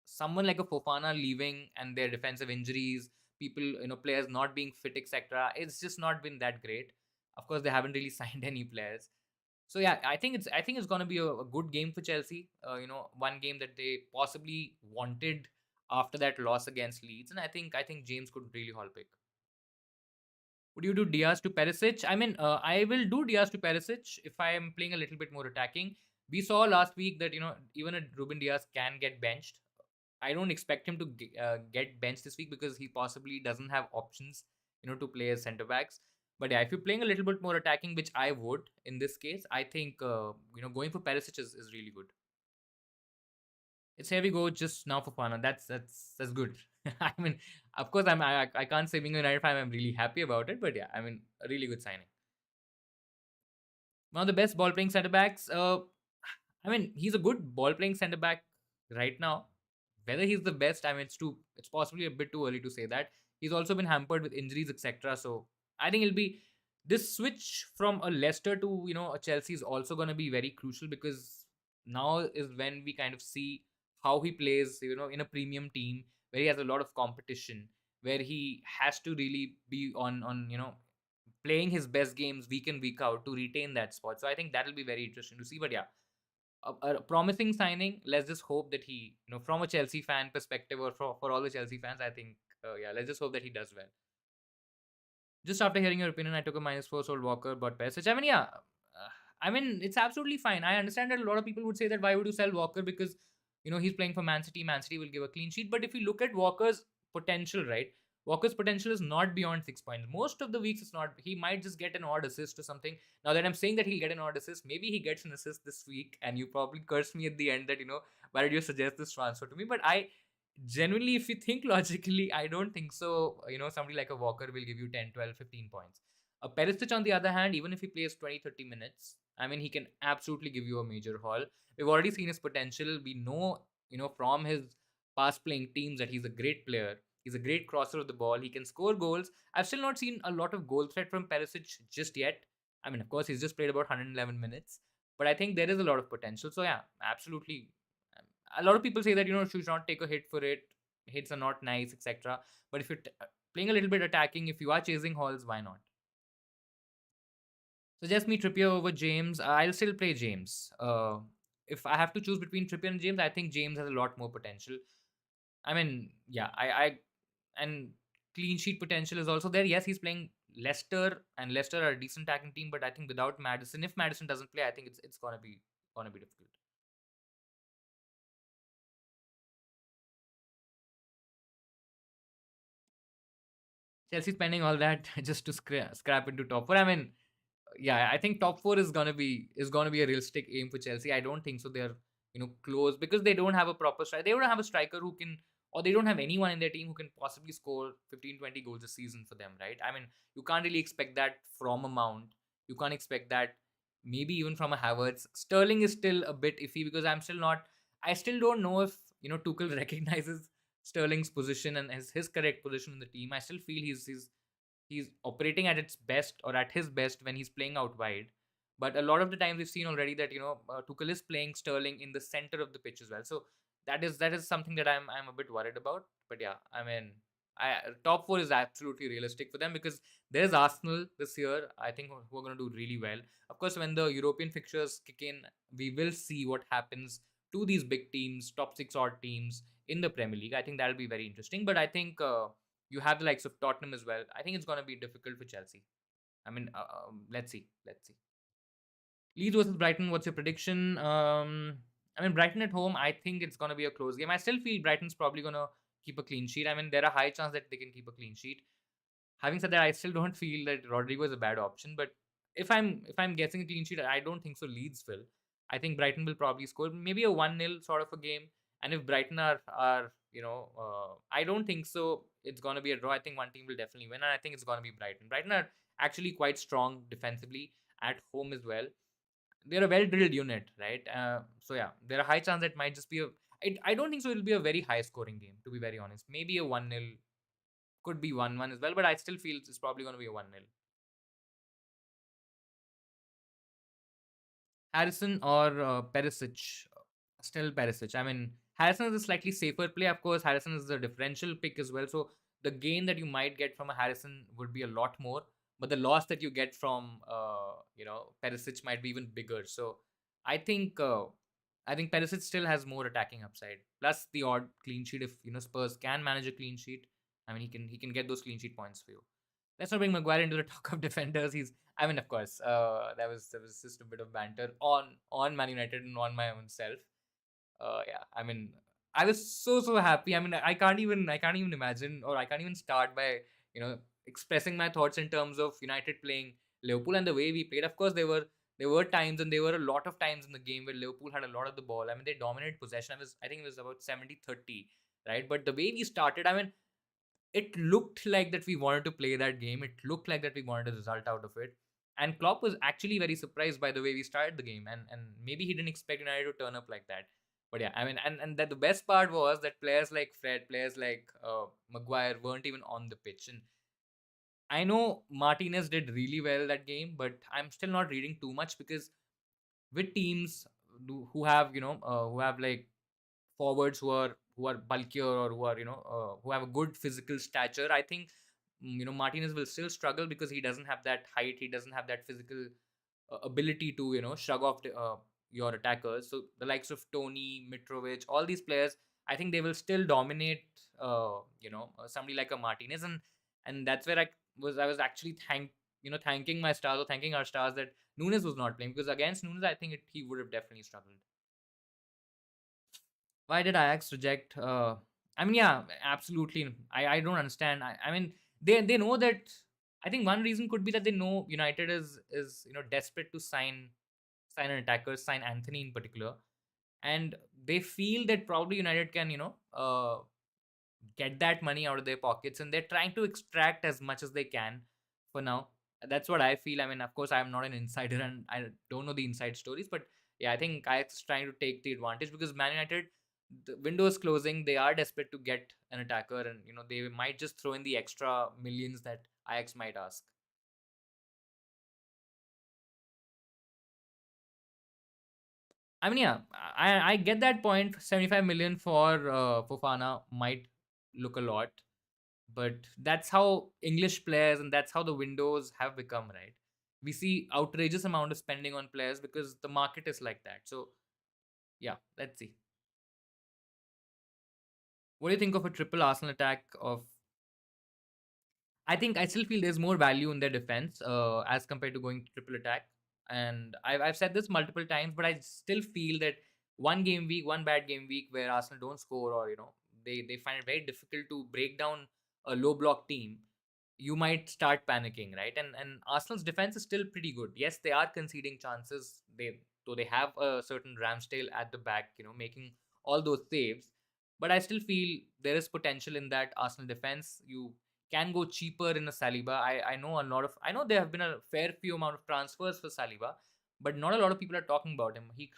Someone like a Fofana leaving and their defensive injuries, people, players not being fit, etc. It's just not been that great. Of course, they haven't really signed any players. So yeah, I think it's going to be a good game for Chelsea. One game that they possibly wanted after that loss against Leeds, and I think James could really haul pick. Would you do Diaz to Perisic? I mean, I will do Diaz to Perisic if I am playing a little bit more attacking. We saw last week that even a Ruben Diaz can get benched. I don't expect him to get benched this week because he possibly doesn't have options, to play as centre backs. But yeah, if you're playing a little bit more attacking, which I would in this case, I think going for Perisic is really good. It's here we go just now for Fana. That's good. I mean, of course, I can't say being a United fan, I'm really happy about it, but yeah, I mean, a really good signing. One of the best ball playing centre backs. I mean, he's a good ball playing centre back right now. Whether he's the best, I mean, it's possibly a bit too early to say that. He's also been hampered with injuries, etc. So I think it'll be this switch from a Leicester to a Chelsea is also going to be very crucial, because now is when we kind of see how he plays, in a premium team where he has a lot of competition, where he has to really be on playing his best games week in week out to retain that spot. So I think that'll be very interesting to see. But yeah, a promising signing. Let's just hope that he, from a Chelsea fan perspective, or for all the Chelsea fans, I think Yeah, let's just hope that he does well. Just after hearing your opinion, I took a -4 sold Walker, bought Perisic. I mean, yeah, I mean, it's absolutely fine. I understand that a lot of people would say that why would you sell Walker because he's playing for Man City. Man City will give a clean sheet. But if you look at Walker's potential, right? Walker's potential is not beyond 6 points. Most of the weeks, it's not. He might just get an odd assist or something. Now that I'm saying that he'll get an odd assist, maybe he gets an assist this week, and you probably curse me at the end that why did you suggest this transfer to me? But I genuinely, if you think logically, I don't think so. Somebody like a Walker will give you 10, 12, 15 points. A Perisic, on the other hand, even if he plays 20, 30 minutes, I mean, he can absolutely give you a major haul. We've already seen his potential. We know, from his past playing teams that he's a great player. He's a great crosser of the ball. He can score goals. I've still not seen a lot of goal threat from Perisic just yet. I mean, of course, he's just played about 111 minutes, but I think there is a lot of potential. So, yeah, absolutely. A lot of people say that you should not take a hit for it. Hits are not nice, etc. But if you're playing a little bit attacking, if you are chasing hauls, why not? Suggest me Trippier over James. I'll still play James. If I have to choose between Trippier and James, I think James has a lot more potential. I mean, yeah, and clean sheet potential is also there. Yes, he's playing Leicester, and Leicester are a decent attacking team, but I think without Madison, if Madison doesn't play, I think it's gonna be difficult. Chelsea spending all that just to scrap into top four. I mean, yeah, I think top four is gonna be a realistic aim for Chelsea. I don't think so. They're close because they don't have a proper striker. They don't have a striker who can, or they don't have anyone in their team who can possibly score 15, 20 goals a season for them, right? I mean, you can't really expect that from a Mount. You can't expect that maybe even from a Havertz. Sterling is still a bit iffy because I still don't know if Tuchel recognizes Sterling's position and his correct position in the team. I still feel he's operating at its best or at his best when he's playing out wide. But a lot of the times we've seen already that Tuchel is playing Sterling in the center of the pitch as well. So that is something that I'm a bit worried about. But yeah, I mean, top four is absolutely realistic for them because there's Arsenal this year. I think who are going to do really well. Of course, when the European fixtures kick in, we will see what happens to these big teams, top six odd teams in the Premier League. I think that'll be very interesting. But I think you have the likes of Tottenham as well. I think it's going to be difficult for Chelsea. I mean, let's see. Let's see. Leeds versus Brighton. What's your prediction? I mean, Brighton at home. I think it's going to be a close game. I still feel Brighton's probably going to keep a clean sheet. I mean, there are high chance that they can keep a clean sheet. Having said that, I still don't feel that Rodrigo is a bad option. But if I'm guessing a clean sheet, I don't think so. Leeds will. I think Brighton will probably score maybe a 1-0 sort of a game. And if Brighton are I don't think so. It's gonna be a draw. I think one team will definitely win, and I think it's gonna be Brighton. Brighton are actually quite strong defensively at home as well. They're a well drilled unit, right? So yeah, there are high chance that might just be a. I don't think so. It'll be a very high scoring game, to be very honest. Maybe a 1-0, could be 1-1 as well, but I still feel it's probably gonna be a 1-0. Harrison or Perisic? Still Perisic. I mean, Harrison is a slightly safer play. Of course, Harrison is a differential pick as well. So the gain that you might get from a Harrison would be a lot more, but the loss that you get from Perisic might be even bigger. So I think uh, I think Perisic still has more attacking upside. Plus the odd clean sheet if Spurs can manage a clean sheet. I mean, he can get those clean sheet points for you. Let's not bring Maguire into the talk of defenders. I mean, of course, that was just a bit of banter on Man United and on my own self. Yeah, I mean, I was so happy. I mean, I can't even imagine, or I can't even start by expressing my thoughts in terms of United playing Liverpool and the way we played. Of course, there were times, and there were a lot of times in the game where Liverpool had a lot of the ball. I mean, they dominated possession. I think it was about 70-30, right? But the way we started, I mean, it looked like that we wanted to play that game. It looked like that we wanted a result out of it. And Klopp was actually very surprised by the way we started the game, and maybe he didn't expect United to turn up like that. But yeah, I mean, and that the best part was that players like Fred, players like Maguire weren't even on the pitch. And I know Martinez did really well that game, but I'm still not reading too much because with teams who have like forwards who are bulkier or who have a good physical stature, I think Martinez will still struggle because he doesn't have that height, he doesn't have that physical ability to shrug off your attackers. So the likes of Tony, Mitrovic, all these players, I think they will still dominate. Somebody like a Martinez, and that's where I was actually thanking my stars or thanking our stars that Nunes was not playing, because against Nunes, I think he would have definitely struggled. Why did Ajax reject? I mean, yeah, absolutely. I don't understand. I mean, they know that. I think one reason could be that they know United is desperate to sign an attacker, sign Anthony in particular, and they feel that probably United can get that money out of their pockets, and they're trying to extract as much as they can for now. That's what I feel. I mean, of course, I'm not an insider and I don't know the inside stories, but yeah, I think Ajax trying to take the advantage because Man United, the window is closing. They are desperate to get an attacker, and they might just throw in the extra millions that Ajax might ask. I mean, yeah, I get that point. 75 million for Fofana might look a lot, but that's how English players and that's how the windows have become, right? We see outrageous amount of spending on players because the market is like that. So yeah, let's see. What do you think of a triple Arsenal attack of? I think I still feel there's more value in their defense as compared to going triple attack. And I've said this multiple times, but I still feel that one game week, one bad game week where Arsenal don't score, or they find it very difficult to break down a low block team, you might start panicking, right? And Arsenal's defense is still pretty good. Yes, they are conceding chances. They have a certain Ramsdale at the back, making all those saves. But I still feel there is potential in that Arsenal defense. You can go cheaper in a Saliba. I know there have been a fair few amount of transfers for Saliba, but not a lot of people are talking about him. He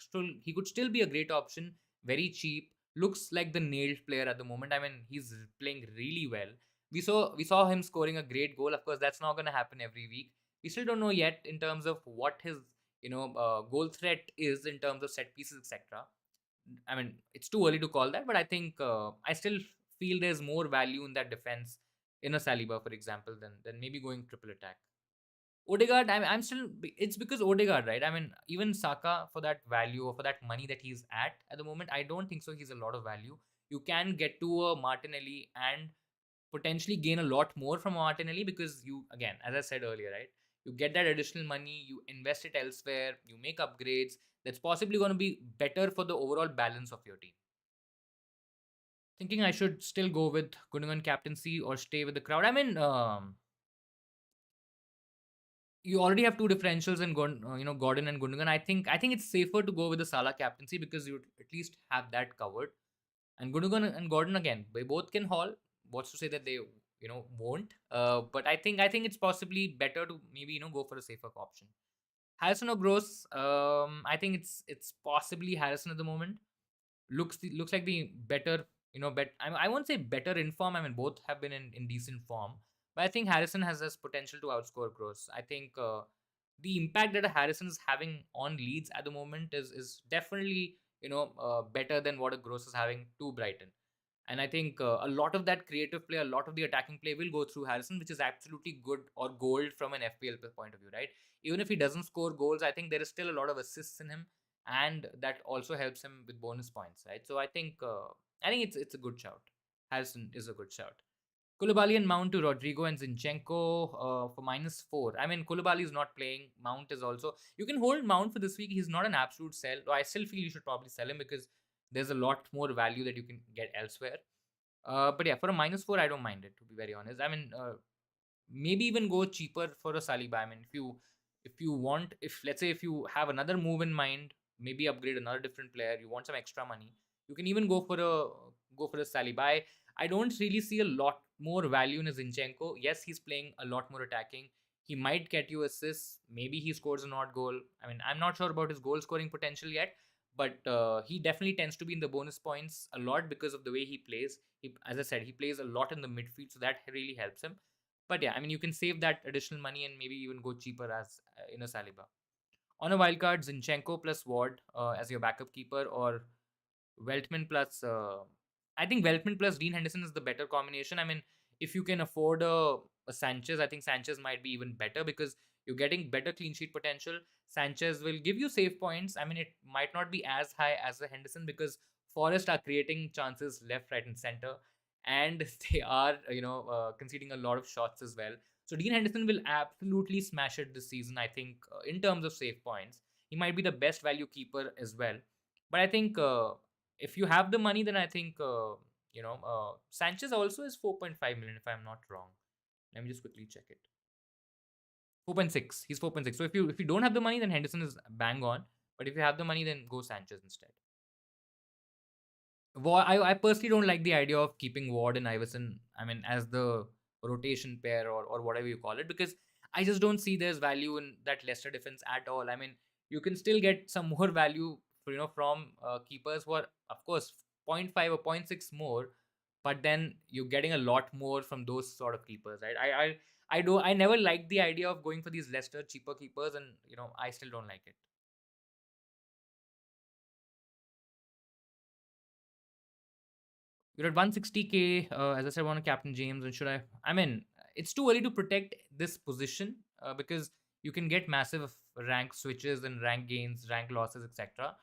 could still be a great option, very cheap. Looks like the nailed player at the moment. I mean, he's playing really well. We saw him scoring a great goal. Of course, that's not going to happen every week. We still don't know yet in terms of what his goal threat is in terms of set pieces, etc. I mean, it's too early to call that, but I think I still feel there's more value in that defense in a Saliba, for example, than maybe going triple attack. Odegaard, I'm still. It's because Odegaard, right? I mean, even Saka for that value or for that money that he's at the moment, I don't think so. He's a lot of value. You can get to a Martinelli and potentially gain a lot more from Martinelli because you, again, as I said earlier, right? You get that additional money, you invest it elsewhere, you make upgrades. That's possibly going to be better for the overall balance of your team. Thinking I should still go with Gundogan captaincy or stay with the crowd. I mean, you already have two differentials in Gordon and Gundogan. I think it's safer to go with the Salah captaincy because you at least have that covered. And Gundogan and Gordon again, they both can haul. What's to say that they won't? But I think it's possibly better to maybe go for a safer option. Harrison or Gross? I think it's possibly Harrison at the moment. Looks like the better, I won't say better in form. I mean, both have been in decent form, but I think Harrison has this potential to outscore Gross. I think the impact that Harrison is having on Leeds at the moment is definitely better than what a Gross is having to Brighton. And I think a lot of that creative play, a lot of the attacking play will go through Harrison, which is absolutely good or gold from an FPL point of view, right? Even if he doesn't score goals, I think there is still a lot of assists in him, and that also helps him with bonus points, right? So I think it's a good shout. Harrison is a good shout. Koulibaly and Mount to Rodrigo and Zinchenko for -4. I mean, Koulibaly is not playing. Mount is also. You can hold Mount for this week. He's not an absolute sell. Though I still feel you should probably sell him because there's a lot more value that you can get elsewhere. But yeah, for a -4, I don't mind it, to be very honest. I mean, maybe even go cheaper for a Saliba. I mean, if you want, if let's say if you have another move in mind, maybe upgrade another different player, you want some extra money, you can even go for a Saliba. I don't really see a lot more value in a Zinchenko. Yes, he's playing a lot more attacking. He might get you assists. Maybe he scores an odd goal. I mean, I'm not sure about his goal scoring potential yet, but he definitely tends to be in the bonus points a lot because of the way he plays. As I said, he plays a lot in the midfield, so that really helps him. But yeah, I mean, you can save that additional money and maybe even go cheaper as in a Saliba. On a wildcard, Zinchenko plus Ward as your backup keeper, or Veltman plus. I think Veltman plus Dean Henderson is the better combination. I mean, if you can afford a Sanchez, I think Sanchez might be even better because you're getting better clean sheet potential. Sanchez will give you save points. I mean, it might not be as high as the Henderson because Forest are creating chances left, right, and center, and they are conceding a lot of shots as well. So Dean Henderson will absolutely smash it this season. I think in terms of save points, he might be the best value keeper as well. But I think if you have the money, then I think Sanchez also is 4.5 million if I'm not wrong. Let me just quickly check it. 4.6. He's 4.6. So if you don't have the money, then Henderson is bang on. But if you have the money, then go Sanchez instead. I personally don't like the idea of keeping Ward and Iverson, I mean, as the rotation pair or whatever you call it, because I just don't see there's value in that Leicester defense at all. I mean, you can still get some more value from keepers who are, of course, zero point 0.5 or zero point 0.6 more, but then you're getting a lot more from those sort of keepers, right? I never liked the idea of going for these Leicester cheaper keepers, and I still don't like it. You're at 160K. As I said, I want to captain James. And should I? I mean, it's too early to protect this position because you can get massive rank switches and rank gains, rank losses, etc.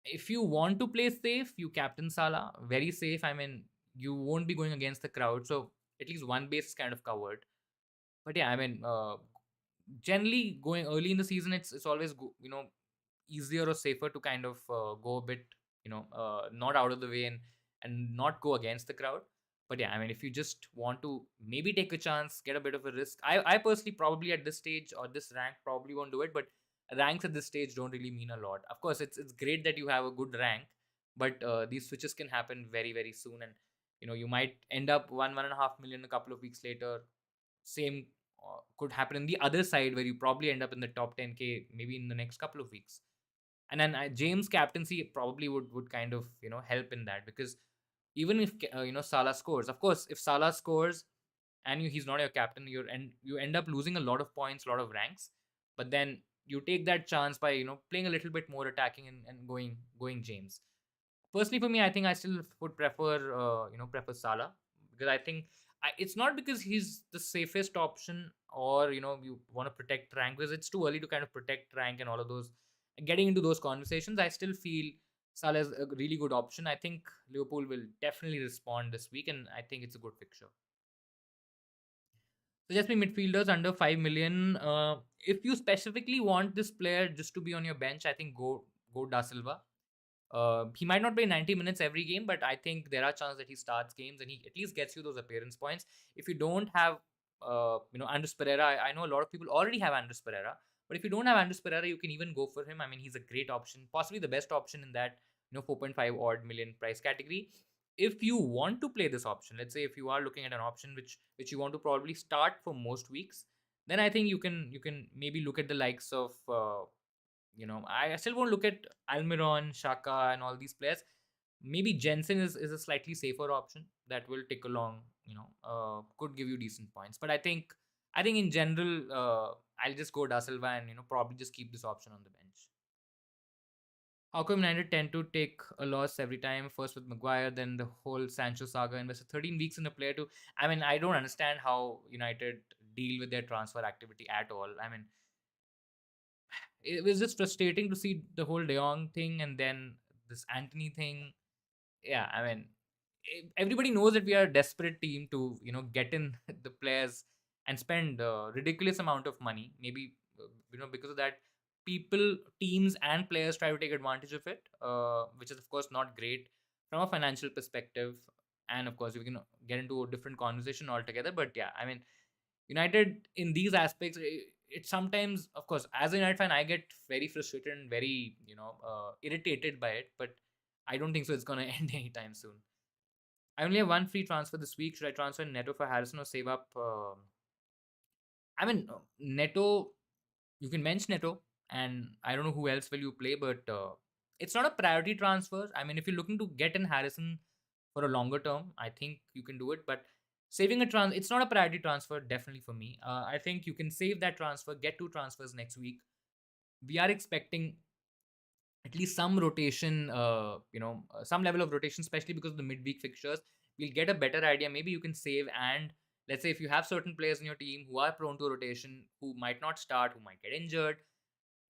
If you want to play safe, you captain Salah. Very safe. I mean, you won't be going against the crowd. So at least one base is kind of covered. But yeah, I mean, generally going early in the season, it's always easier or safer to kind of go a bit not out of the way and not go against the crowd. But yeah, I mean, if you just want to maybe take a chance, get a bit of a risk, I personally probably at this stage or this rank probably won't do it. But ranks at this stage don't really mean a lot. Of course, it's great that you have a good rank, but these switches can happen very very soon, and you might end up 1.5 million a couple of weeks later. Same could happen in the other side where you probably end up in the top 10K maybe in the next couple of weeks. And then James captaincy probably would kind of help in that, because even if Salah scores, of course, if Salah scores and he's not your captain, you end up losing a lot of points, a lot of ranks. But then you take that chance by playing a little bit more attacking and going James. Personally, for me, I think I still would prefer Salah, because I think it's not because he's the safest option, or you want to protect rank, because it's too early to kind of protect rank and all of those. Getting into those conversations, I still feel Salah is a really good option. I think Liverpool will definitely respond this week, and I think it's a good fixture. So just me midfielders under 5 million. If you specifically want this player just to be on your bench, I think go Da Silva. He might not play 90 minutes every game, but I think there are chances that he starts games and he at least gets you those appearance points. If you don't have, Andres Pereira, I know a lot of people already have Andres Pereira, but if you don't have Andres Pereira, you can even go for him. I mean, he's a great option, possibly the best option in that 4.5 odd million price category. If you want to play this option, let's say if you are looking at an option which you want to probably start for most weeks, then I think you can maybe look at the likes of I still won't look at Almiron, Shaka, and all these players. Maybe Jensen is a slightly safer option that will tick along. Could give you decent points. But I think in general, I'll just go Da Silva and probably just keep this option on the bench. How come United tend to take a loss every time? First with Maguire, then the whole Sancho saga, invested 13 weeks in a player to. I mean, I don't understand how United deal with their transfer activity at all. I mean, it was just frustrating to see the whole De Jong thing and then this Anthony thing. Yeah, I mean, everybody knows that we are a desperate team to get in the players and spend a ridiculous amount of money. Maybe because of that, people, teams, and players try to take advantage of it, which is of course not great from a financial perspective. And of course, we can get into a different conversation altogether. But yeah, I mean, United in these aspects, it sometimes, of course, as a United fan, I get very frustrated and very irritated by it. But I don't think so. It's gonna end anytime soon. I only have one free transfer this week. Should I transfer Neto for Harrison or save up? I mean, Neto. You can bench Neto, and I don't know who else will you play, but it's not a priority transfer. I mean, if you're looking to get in Harrison for a longer term, I think you can do it. But saving it's not a priority transfer, definitely for me. I think you can save that transfer, get two transfers next week. We are expecting at least some rotation, some level of rotation, especially because of the midweek fixtures. We'll get a better idea. Maybe you can save, and let's say if you have certain players in your team who are prone to rotation, who might not start, who might get injured,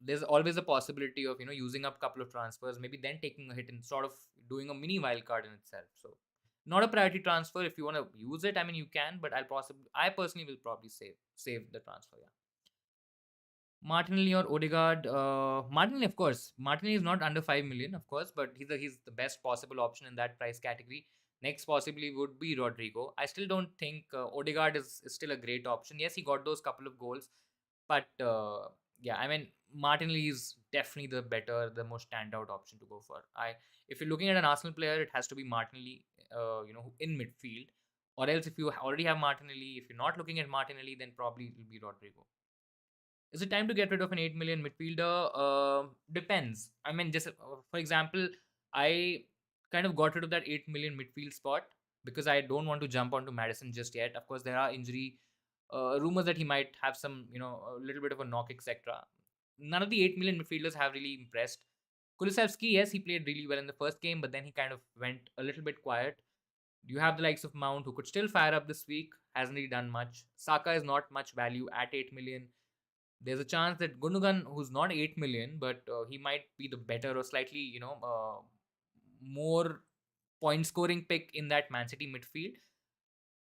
there's always a possibility of using up a couple of transfers, maybe then taking a hit and sort of doing a mini wild card in itself. So not a priority transfer. If you want to use it, I mean you can, but I personally will probably save the transfer. Yeah. Martinelli or Odegaard? Martinelli, of course. Martinelli is not under 5 million, of course, but he's the best possible option in that price category. Next, possibly would be Rodrigo. I still don't think Odegaard is still a great option. Yes, he got those couple of goals, but yeah, I mean Martinelli is definitely the most standout option to go for. If you're looking at an Arsenal player, it has to be Martinelli, in midfield, or else if you already have Martinelli, if you're not looking at Martinelli, then probably it will be Rodrigo. Is it time to get rid of an 8 million midfielder? Depends. I mean, just for example, I kind of got rid of that 8 million midfield spot because I don't want to jump onto Madison just yet. Of course, there are injury rumors that he might have some, a little bit of a knock, etc. None of the 8 million midfielders have really impressed. Kulusevski, yes, he played really well in the first game, but then he kind of went a little bit quiet. You have the likes of Mount, who could still fire up this week, hasn't really done much. Saka is not much value at 8 million. There's a chance that Gundogan, who's not 8 million, but he might be the better or slightly, more point scoring pick in that Man City midfield.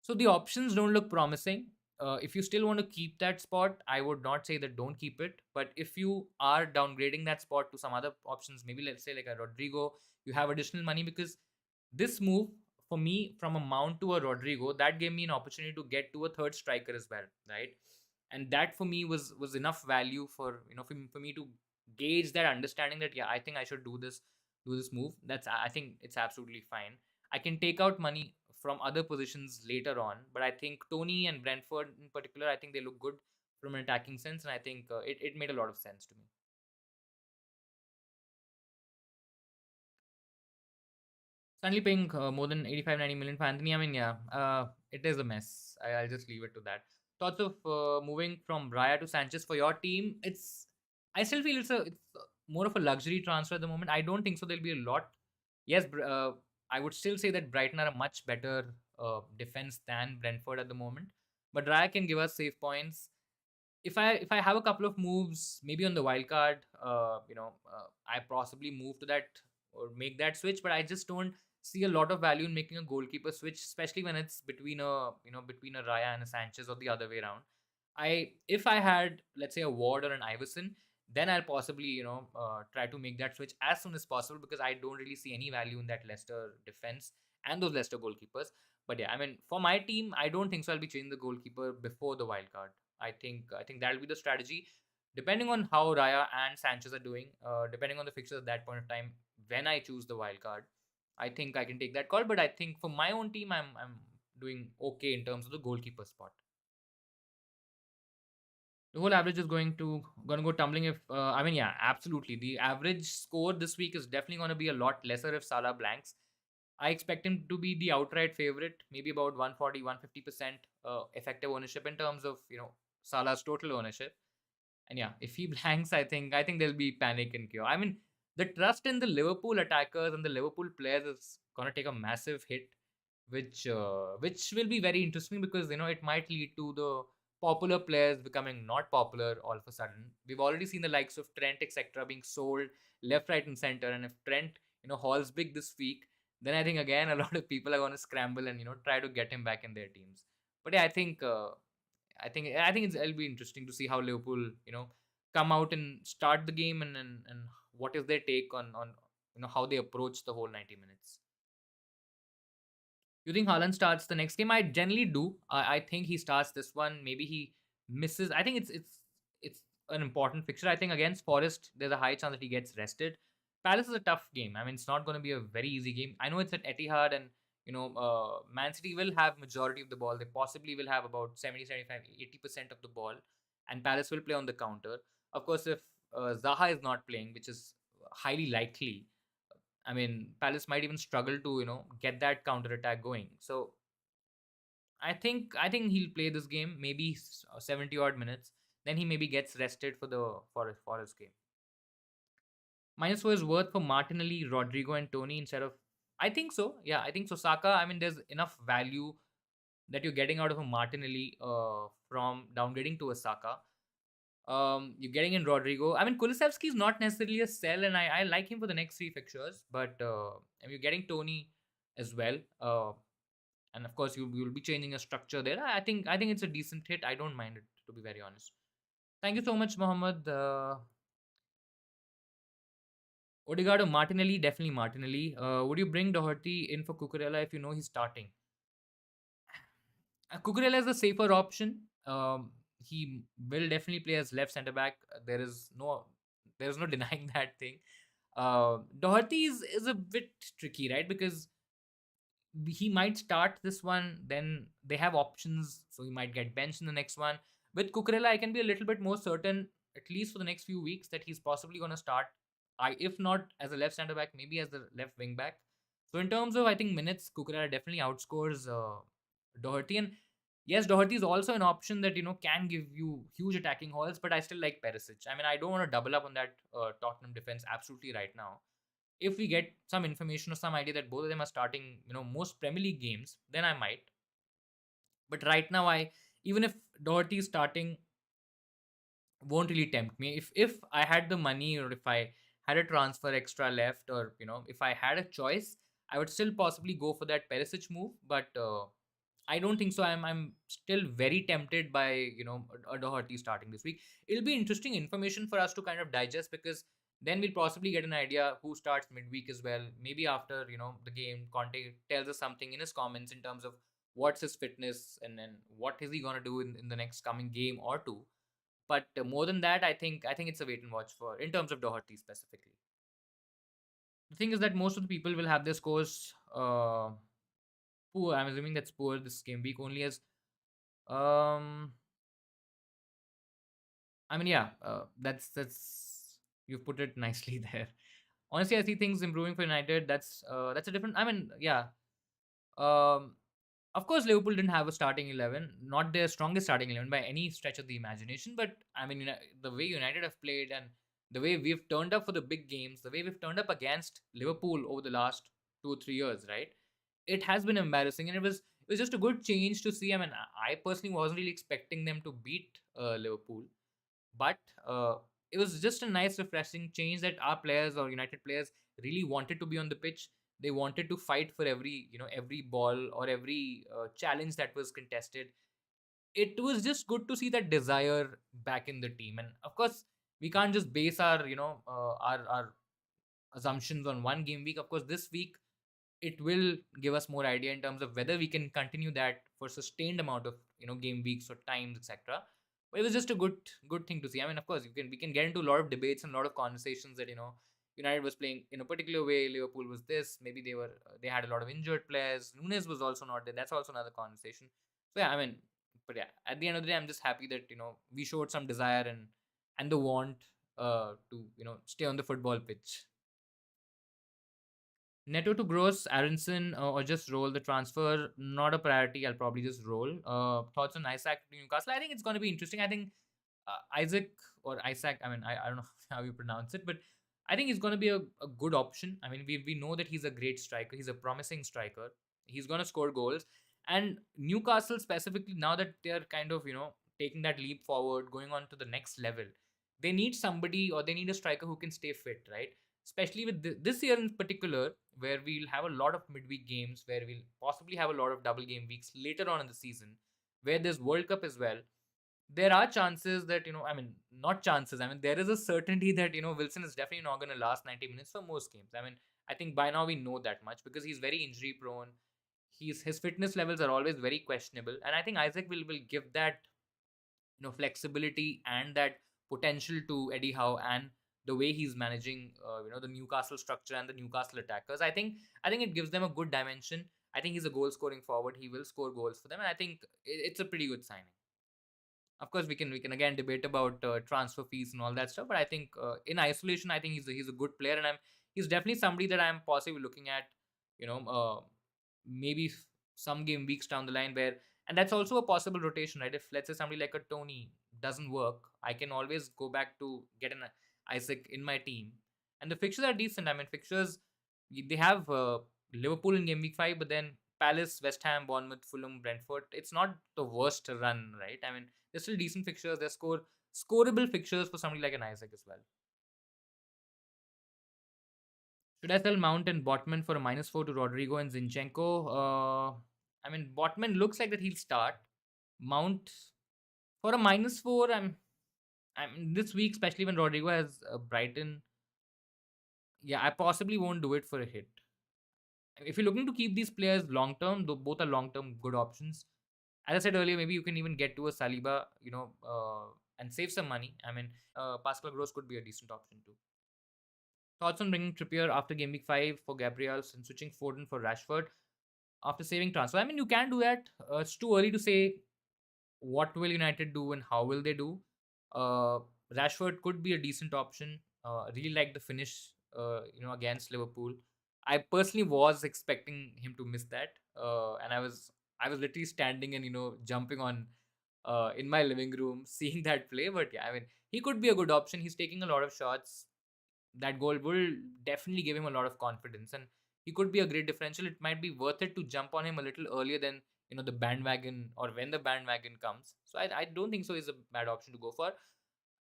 So the options don't look promising. If you still want to keep that spot, I would not say that don't keep it. But if you are downgrading that spot to some other options, maybe let's say like a Rodrigo, you have additional money because this move for me from a Mount to a Rodrigo, that gave me an opportunity to get to a third striker as well, right? And that for me was enough value for for me to gauge that understanding that yeah, I think I should do this move. I think it's absolutely fine. I can take out money from other positions later on, but I think Tony and Brentford in particular, I think they look good from an attacking sense, and I think it made a lot of sense to me. Suddenly paying more than 85, 90 million for Anthony, I mean, yeah, it is a mess. I'll just leave it to that. Thoughts of moving from Raya to Sanchez for your team? I still feel it's more of a luxury transfer at the moment. I don't think so. There'll be a lot. Yes, I would still say that Brighton are a much better defense than Brentford at the moment. But Raya can give us save points. If I have a couple of moves, maybe on the wild card, I possibly move to that or make that switch. But I just don't see a lot of value in making a goalkeeper switch, especially when it's between a Raya and a Sanchez or the other way around. If I had, let's say, a Ward or an Iverson, then I'll possibly try to make that switch as soon as possible because I don't really see any value in that Leicester defense and those Leicester goalkeepers. But yeah, I mean, for my team, I don't think so. I'll be changing the goalkeeper before the wild card. I think that'll be the strategy. Depending on how Raya and Sanchez are doing, depending on the fixtures at that point of time, when I choose the wild card, I think I can take that call. But I think for my own team, I'm doing okay in terms of the goalkeeper spot. The whole average is gonna go tumbling if I mean yeah, absolutely. The average score this week is definitely gonna be a lot lesser if Salah blanks. I expect him to be the outright favorite, maybe about 140, 150% effective ownership in terms of Salah's total ownership. And yeah, if he blanks, I think there'll be panic and chaos. I mean, the trust in the Liverpool attackers and the Liverpool players is gonna take a massive hit, which will be very interesting because it might lead to the popular players becoming not popular all of a sudden. We've already seen the likes of Trent, etc., being sold left, right, and center. And if Trent hauls big this week, then I think again a lot of people are going to scramble and try to get him back in their teams. But yeah, I think it'll be interesting to see how Liverpool come out and start the game and what is their take on how they approach the whole 90 minutes. You think Haaland starts the next game? I generally do. I think he starts this one. Maybe he misses. I think it's an important fixture. I think against Forest, there's a high chance that he gets rested. Palace is a tough game. I mean, it's not going to be a very easy game. I know it's at Etihad, and Man City will have majority of the ball. They possibly will have about 70, 75, 80% of the ball, and Palace will play on the counter. Of course, if Zaha is not playing, which is highly likely, I mean, Palace might even struggle to get that counter attack going. So I think he'll play this game maybe 70 odd minutes. Then he maybe gets rested for the Forest game. -4 is worth for Martinelli, Rodrigo, and Tony instead of. I think so. Yeah, I think so. Saka. I mean, there's enough value that you're getting out of a Martinelli from downgrading to a Saka. You're getting in Rodrigo. I mean, Kulusevski is not necessarily a sell, and I like him for the next three fixtures. But and you're getting Tony as well. And of course, you'll be changing a structure there. I think it's a decent hit. I don't mind it, to be very honest. Thank you so much, Mohammed. Odegaard or Martinelli, definitely Martinelli. Would you bring Doherty in for Cucurella if you know he's starting? Cucurella is the safer option. He will definitely play as left centre back. There is no denying that thing. Doherty is a bit tricky, right? Because he might start this one, then they have options, so he might get benched in the next one. With Cucurella, I can be a little bit more certain, at least for the next few weeks, that he's possibly going to start. If not as a left centre back, maybe as the left wing back. So in terms of, I think, minutes, Cucurella definitely outscores Doherty. And yes, Doherty is also an option that can give you huge attacking hauls, but I still like Perisic. I mean, I don't want to double up on that Tottenham defense absolutely right now. If we get some information or some idea that both of them are starting, most Premier League games, then I might. But right now, even if Doherty is starting, won't really tempt me. If I had the money, or if I had a transfer extra left, or if I had a choice, I would still possibly go for that Perisic move. But I don't think so. I'm still very tempted by a Doherty starting this week. It'll be interesting information for us to kind of digest, because then we'll possibly get an idea who starts midweek as well. Maybe after the game, Conte tells us something in his comments in terms of what's his fitness, and then what is he gonna do in the next coming game or two. But more than that, I think it's a wait and watch for in terms of Doherty specifically. The thing is that most of the people will have their scores poor. I'm assuming that's poor this game week only as um I mean, yeah, that's you've put it nicely there. Honestly, I see things improving for United. That's a different. I mean, yeah. Um, of course, Liverpool didn't have a starting 11, not their strongest starting 11 by any stretch of the imagination. But I mean, the way United have played, and the way we've turned up for the big games, the way we've turned up against Liverpool over the last 2 or 3 years, right? It has been embarrassing, and it was just a good change to see. I mean, I personally wasn't really expecting them to beat Liverpool, but it was just a nice, refreshing change that our players, or United players, really wanted to be on the pitch. They wanted to fight for every ball, or every challenge that was contested. It was just good to see that desire back in the team. And of course, we can't just base our assumptions on one game week. Of course, this week it will give us more idea in terms of whether we can continue that for sustained amount of game weeks or times, etc. But it was just a good thing to see. I mean, of course, we can get into a lot of debates and a lot of conversations that United was playing in a particular way, Liverpool was this, maybe they had a lot of injured players, Nunes was also not there. That's also another conversation. So yeah, I mean, but yeah, at the end of the day, I'm just happy that we showed some desire and the want to stay on the football pitch. Neto to Gross, Aronson, or just roll the transfer. Not a priority. I'll probably just roll. Thoughts on Isaac to Newcastle? I think it's going to be interesting. I think Isaac or Isaac. I mean, I don't know how you pronounce it, but I think he's going to be a good option. I mean, we know that he's a great striker. He's a promising striker. He's going to score goals. And Newcastle specifically, now that they're kind of taking that leap forward, going on to the next level, they need somebody, or they need a striker who can stay fit, right? Especially with this year in particular, where we'll have a lot of midweek games, where we'll possibly have a lot of double game weeks later on in the season, where there's World Cup as well. There are chances that, I mean, not chances, I mean, there is a certainty that, Wilson is definitely not going to last 90 minutes for most games. I mean, I think by now we know that much, because he's very injury prone. His fitness levels are always very questionable. And I think Isaac will give that flexibility and that potential to Eddie Howe, and the way he's managing the Newcastle structure and the Newcastle attackers. I think it gives them a good dimension. I think he's a goal scoring forward. He will score goals for them, and I think it's a pretty good signing. Of course, we can again debate about transfer fees and all that stuff, but I think in isolation, I think he's a good player, and he's definitely somebody that I'm possibly looking at, maybe some game weeks down the line, where, and that's also a possible rotation, right? If let's say somebody like a Tony doesn't work, I can always go back to get an Isaac in my team, and the fixtures are decent. I mean, fixtures, they have Liverpool in game week 5, but then Palace, West Ham, Bournemouth, Fulham, Brentford. It's not the worst run, right? I mean, they're still decent fixtures. They score scoreable fixtures for somebody like an Isaac as well. Should I sell Mount and Botman for a -4 to Rodrigo and Zinchenko? I mean, Botman looks like that he'll start. Mount for a -4. I'm this week, especially when Rodrigo has Brighton. Yeah, I possibly won't do it for a hit. If you're looking to keep these players long term, though both are long term good options. As I said earlier, maybe you can even get to a Saliba, and save some money. I mean, Pascal Gross could be a decent option too. Thoughts on bringing Trippier after game week 5 for Gabriel and switching Foden for Rashford after saving transfer? I mean, you can do that. It's too early to say what will United do and how will they do. Uh, Rashford could be a decent option. Really like the finish, against Liverpool. I personally was expecting him to miss that, and I was literally standing and jumping on in my living room seeing that play. But yeah, I mean, he could be a good option. He's taking a lot of shots. That goal will definitely give him a lot of confidence, and he could be a great differential. It might be worth it to jump on him a little earlier than the bandwagon, or when the bandwagon comes. So I don't think so is a bad option to go for.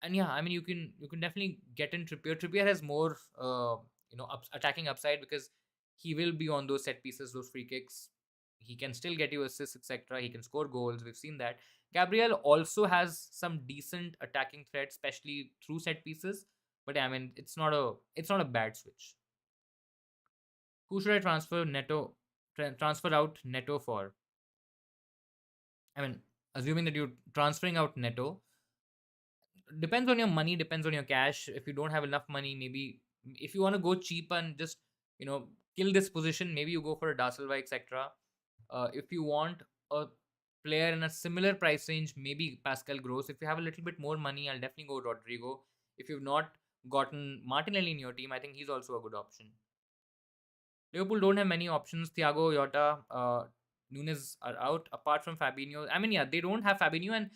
And yeah, I mean, you can definitely get in Trippier. Trippier has more attacking upside, because he will be on those set pieces, those free kicks. He can still get you assists, etc. He can score goals. We've seen that. Gabriel also has some decent attacking threat, especially through set pieces. But yeah, I mean, it's not a bad switch. Who should I transfer out Neto for? I mean, assuming that you're transferring out Neto, depends on your money, depends on your cash. If you don't have enough money, maybe if you want to go cheap and just kill this position, maybe you go for a Dasselva, etc. If you want a player in a similar price range, maybe Pascal Gross. If you have a little bit more money, I'll definitely go Rodrigo. If you've not gotten Martinelli in your team, I think he's also a good option. Liverpool don't have many options. Thiago, Jota, Nunes are out. Apart from Fabinho, I mean, yeah, they don't have Fabinho, and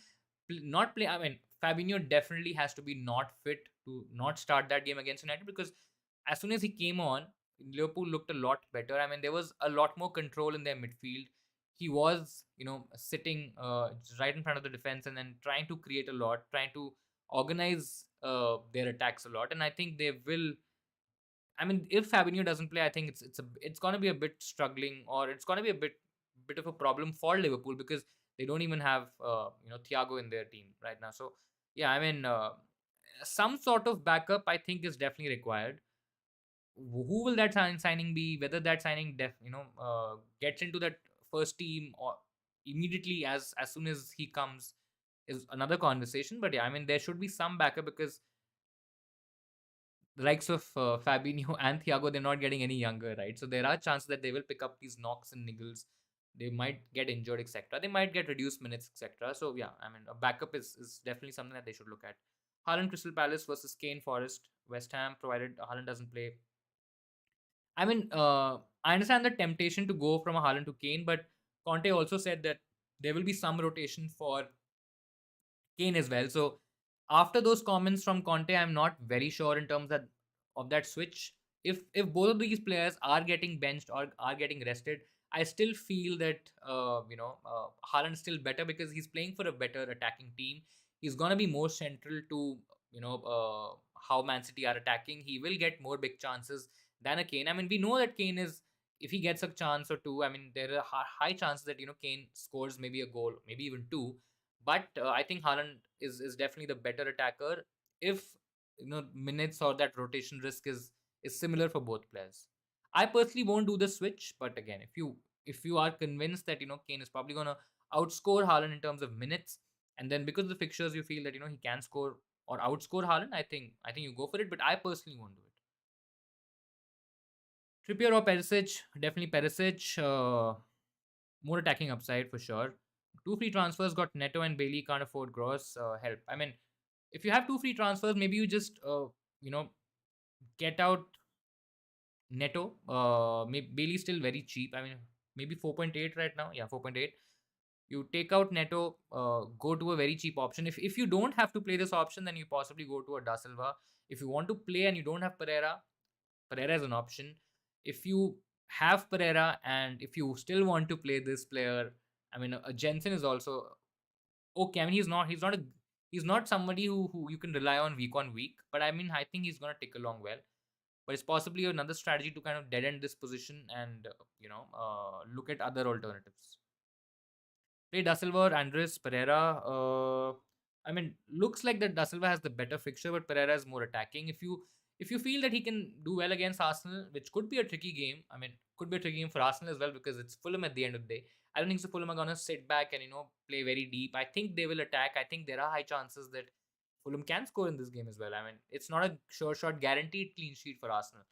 not play. I mean, Fabinho definitely has to be not fit to not start that game against United, because as soon as he came on, Liverpool looked a lot better. I mean, there was a lot more control in their midfield. He was, sitting just right in front of the defense and then trying to create a lot, trying to organize their attacks a lot. And I think they will. I mean, if Fabinho doesn't play, I think it's gonna be a bit struggling, or it's gonna be a bit of a problem for Liverpool, because they don't even have Thiago in their team right now. So yeah, I mean, some sort of backup I think is definitely required. Who will that signing be? Whether that signing gets into that first team or immediately as soon as he comes is another conversation. But yeah, I mean, there should be some backup, because the likes of Fabinho and Thiago, they're not getting any younger, right? So there are chances that they will pick up these knocks and niggles. They might get injured, etc. They might get reduced minutes, etc. So yeah, I mean, a backup is definitely something that they should look at. Haaland Crystal Palace versus Kane Forest West Ham, provided Haaland doesn't play. I mean, I understand the temptation to go from a Haaland to Kane, but Conte also said that there will be some rotation for Kane as well. So after those comments from Conte, I'm not very sure in terms of that switch. If both of these players are getting benched or are getting rested, I still feel that Haaland's still better, because he's playing for a better attacking team. He's gonna be more central to how Man City are attacking. He will get more big chances than a Kane. I mean, we know that Kane is, if he gets a chance or two, I mean, there are high chances that Kane scores maybe a goal, maybe even two. But I think Haaland is definitely the better attacker, if minutes or that rotation risk is similar for both players. I personally won't do the switch, but again, if you are convinced that Kane is probably gonna outscore Haaland in terms of minutes, and then because of the fixtures you feel that he can score or outscore Haaland, I think you go for it. But I personally won't do it. Trippier or Perisic? Definitely Perisic. More attacking upside for sure. Two free transfers got Neto and Bailey, can't afford Gross. Help. I mean, if you have two free transfers, maybe you just you know get out Neto. Bailey's still very cheap. I mean, maybe 4.8 right now. Yeah, 4.8. You take out Neto, go to a very cheap option. If you don't have to play this option, then you possibly go to a Da Silva. If you want to play and you don't have Pereira, Pereira is an option. If you have Pereira and if you still want to play this player, I mean, Jensen is also okay. I mean, he's not a He's not somebody who you can rely on week, but I mean, I think he's going to tick along well. But it's possibly another strategy to kind of dead end this position and, look at other alternatives. Play Da Silva or Andres Pereira. I mean, looks like that Da Silva has the better fixture, but Pereira is more attacking. If you feel that he can do well against Arsenal, which could be a tricky game. I mean, could be a tricky game for Arsenal as well because it's Fulham at the end of the day. I don't think so. Fulham are gonna sit back and play very deep. I think they will attack. I think there are high chances that Fulham can score in this game as well. I mean, it's not a sure shot guaranteed clean sheet for Arsenal.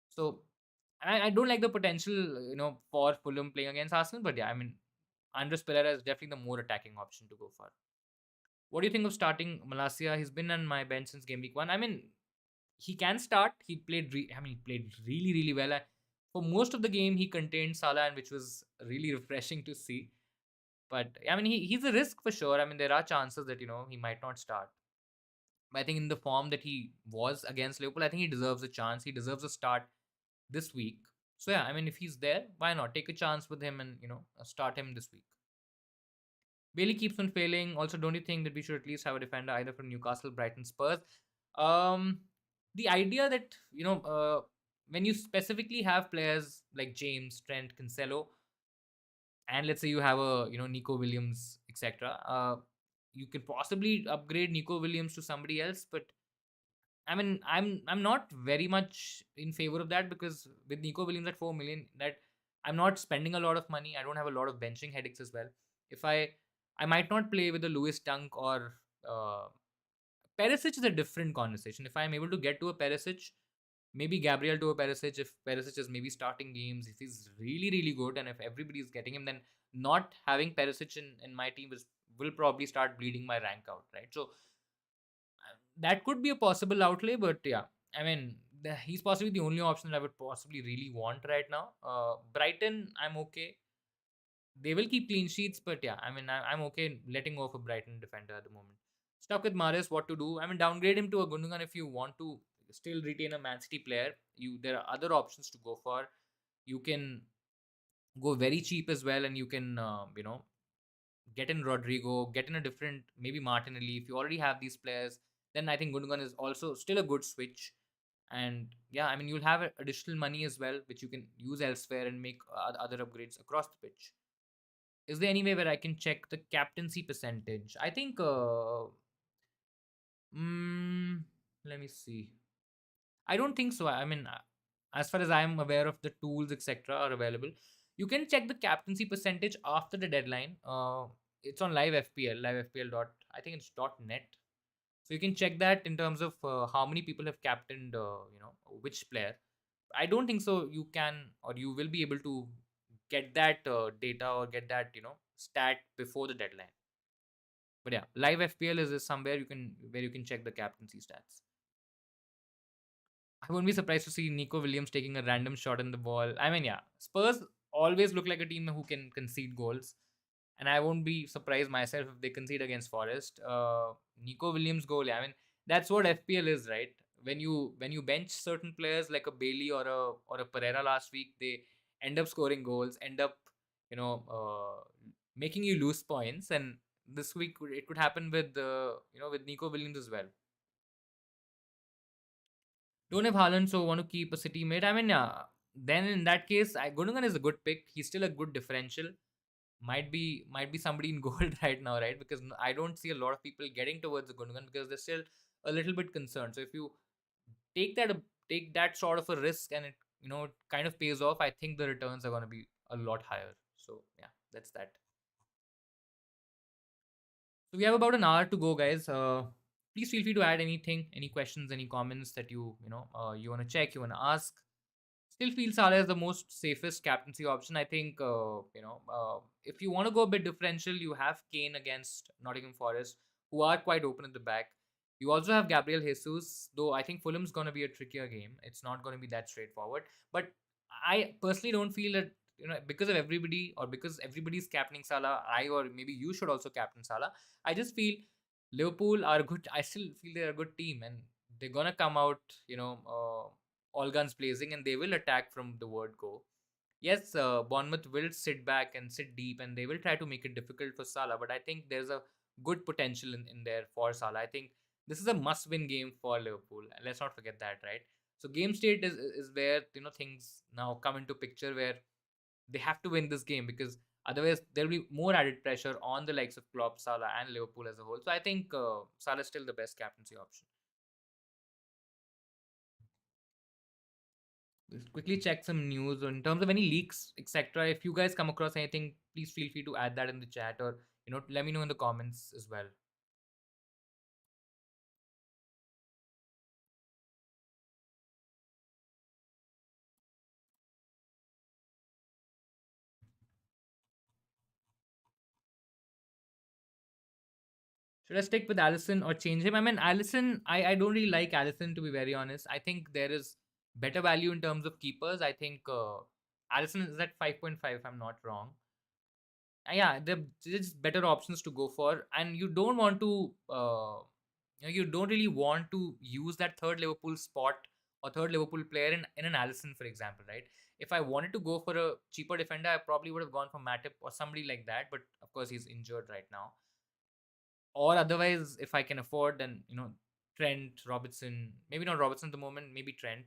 So I don't like the potential, for Fulham playing against Arsenal. But yeah, I mean, Andres Pereira is definitely the more attacking option to go for. What do you think of starting Malasia? He's been on my bench since game week one. I mean, he can start. He played really, really well. For most of the game, he contained Salah, and which was really refreshing to see. But I mean, he's a risk for sure. I mean, there are chances that he might not start. But I think in the form that he was against Liverpool, I think he deserves a chance. He deserves a start this week. So yeah, I mean, if he's there, why not take a chance with him and start him this week? Bailey keeps on failing. Also, don't you think that we should at least have a defender either from Newcastle, Brighton, Spurs? Um, the idea that when you specifically have players like James, Trent, Cancelo, and let's say you have a Nico Williams, etc. You can possibly upgrade Nico Williams to somebody else, but I mean, I'm not very much in favor of that because with Nico Williams at 4 million, that I'm not spending a lot of money. I don't have a lot of benching headaches as well. If I might not play with a Lewis Dunk or Perisic is a different conversation. If I'm able to get to a Perisic, maybe Gabriel to a Perisic, if Perisic is maybe starting games, if he's really, really good and if everybody is getting him, then not having Perisic in my team will probably start bleeding my rank out, right? So that could be a possible outlay, but yeah, I mean, he's possibly the only option that I would possibly really want right now. Brighton, I'm okay. They will keep clean sheets, but yeah, I mean, I'm okay letting go of a Brighton defender at the moment. Stuck with Maris, what to do? I mean, downgrade him to a Gundogan if you want to still retain a Man City player. There are other options to go for. You can go very cheap as well, and you can get in Rodrigo, get in a different maybe Martinelli. If you already have these players, then I think Gundogan is also still a good switch. And yeah, I mean, you'll have additional money as well, which you can use elsewhere and make other upgrades across the pitch. Is there any way where I can check the captaincy percentage? I think, mm, let me see. I don't think so. I mean, as far as I am aware of the tools, etc., are available. You can check the captaincy percentage after the deadline. It's on live FPL, live FPL dot. I think it's .net. So you can check that in terms of how many people have captained, which player. I don't think so. You can or you will be able to get that data or get that stat before the deadline. But yeah, live FPL is somewhere you can check the captaincy stats. I wouldn't be surprised to see Nico Williams taking a random shot in the ball. I mean, yeah, Spurs always look like a team who can concede goals, and I won't be surprised myself if they concede against Forest. Nico Williams goal, yeah, I mean that's what FPL is, right? When you bench certain players like a Bailey or a Pereira last week, they end up scoring goals, end up you know making you lose points, and this week it could happen with with Nico Williams as well. Don't have Haaland, so want to keep a City mate. I mean, yeah. Then in that case, Gundogan is a good pick. He's still a good differential. Might be somebody in gold right now, right? Because I don't see a lot of people getting towards the Gundogan because they're still a little bit concerned. So if you take that take that sort of a risk and it kind of pays off, I think the returns are going to be a lot higher. So yeah, that's that. So we have about an hour to go, guys. Please feel free to add anything, any questions, any comments that you want to check, you want to ask. Still feel Salah is the most safest captaincy option. I think if you want to go a bit differential, you have Kane against Nottingham Forest, who are quite open at the back. You also have Gabriel Jesus, though I think Fulham's going to be a trickier game. It's not going to be that straightforward. But I personally don't feel that because of everybody or because everybody's captaining Salah, I or maybe you should also captain Salah. I just feel Liverpool are good. I still feel they're a good team and they're gonna come out, all guns blazing, and they will attack from the word go. Yes, Bournemouth will sit back and sit deep, and they will try to make it difficult for Salah. But I think there's a good potential in there for Salah. I think this is a must-win game for Liverpool. Let's not forget that, right? So game state is where things now come into picture where they have to win this game because otherwise there'll be more added pressure on the likes of Klopp, Salah, and Liverpool as a whole. So I think Salah is still the best captaincy option. Let's quickly check some news in terms of any leaks, etc. If you guys come across anything, please feel free to add that in the chat or let me know in the comments as well. Should I stick with Allison or change him? I mean, Allison, I don't really like Allison to be very honest. I think there is better value in terms of keepers. I think Allison is at 5.5, if I'm not wrong. Yeah, there's better options to go for, and you don't want to, you don't really want to use that third Liverpool spot or third Liverpool player in an Allison, for example, right? If I wanted to go for a cheaper defender, I probably would have gone for Matip or somebody like that, but of course he's injured right now. Or otherwise, if I can afford, then Trent, Robertson, maybe not Robertson at the moment, maybe Trent.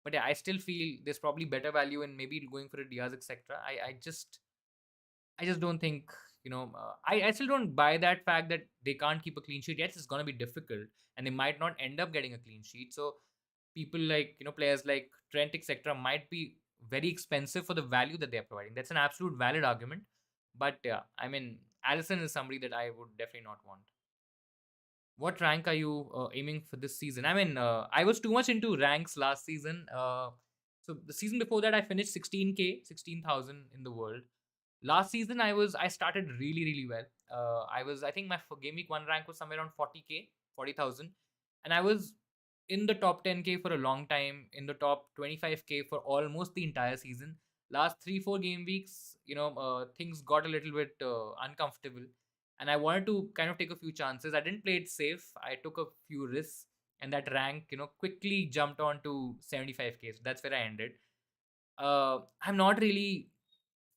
But yeah, I still feel there's probably better value in maybe going for a Diaz, etc. I just don't think I still don't buy that fact that they can't keep a clean sheet. Yes, it's gonna be difficult, and they might not end up getting a clean sheet. So people like players like Trent, etc., might be very expensive for the value that they're providing. That's an absolute valid argument. But yeah, I mean, Allison is somebody that I would definitely not want. What rank are you aiming for this season? I mean, I was too much into ranks last season. So the season before that, I finished 16K, 16,000 in the world. Last season, I started really well. I think my game week one rank was somewhere around 40K, 40,000, and I was in the top 10K for a long time, in the top 25K for almost the entire season. Last 3 4 game weeks, things got a little bit uncomfortable, and I wanted to kind of take a few chances. I didn't play it safe. I took a few risks, and that rank, quickly jumped on to 75K. So that's where I ended. I'm not really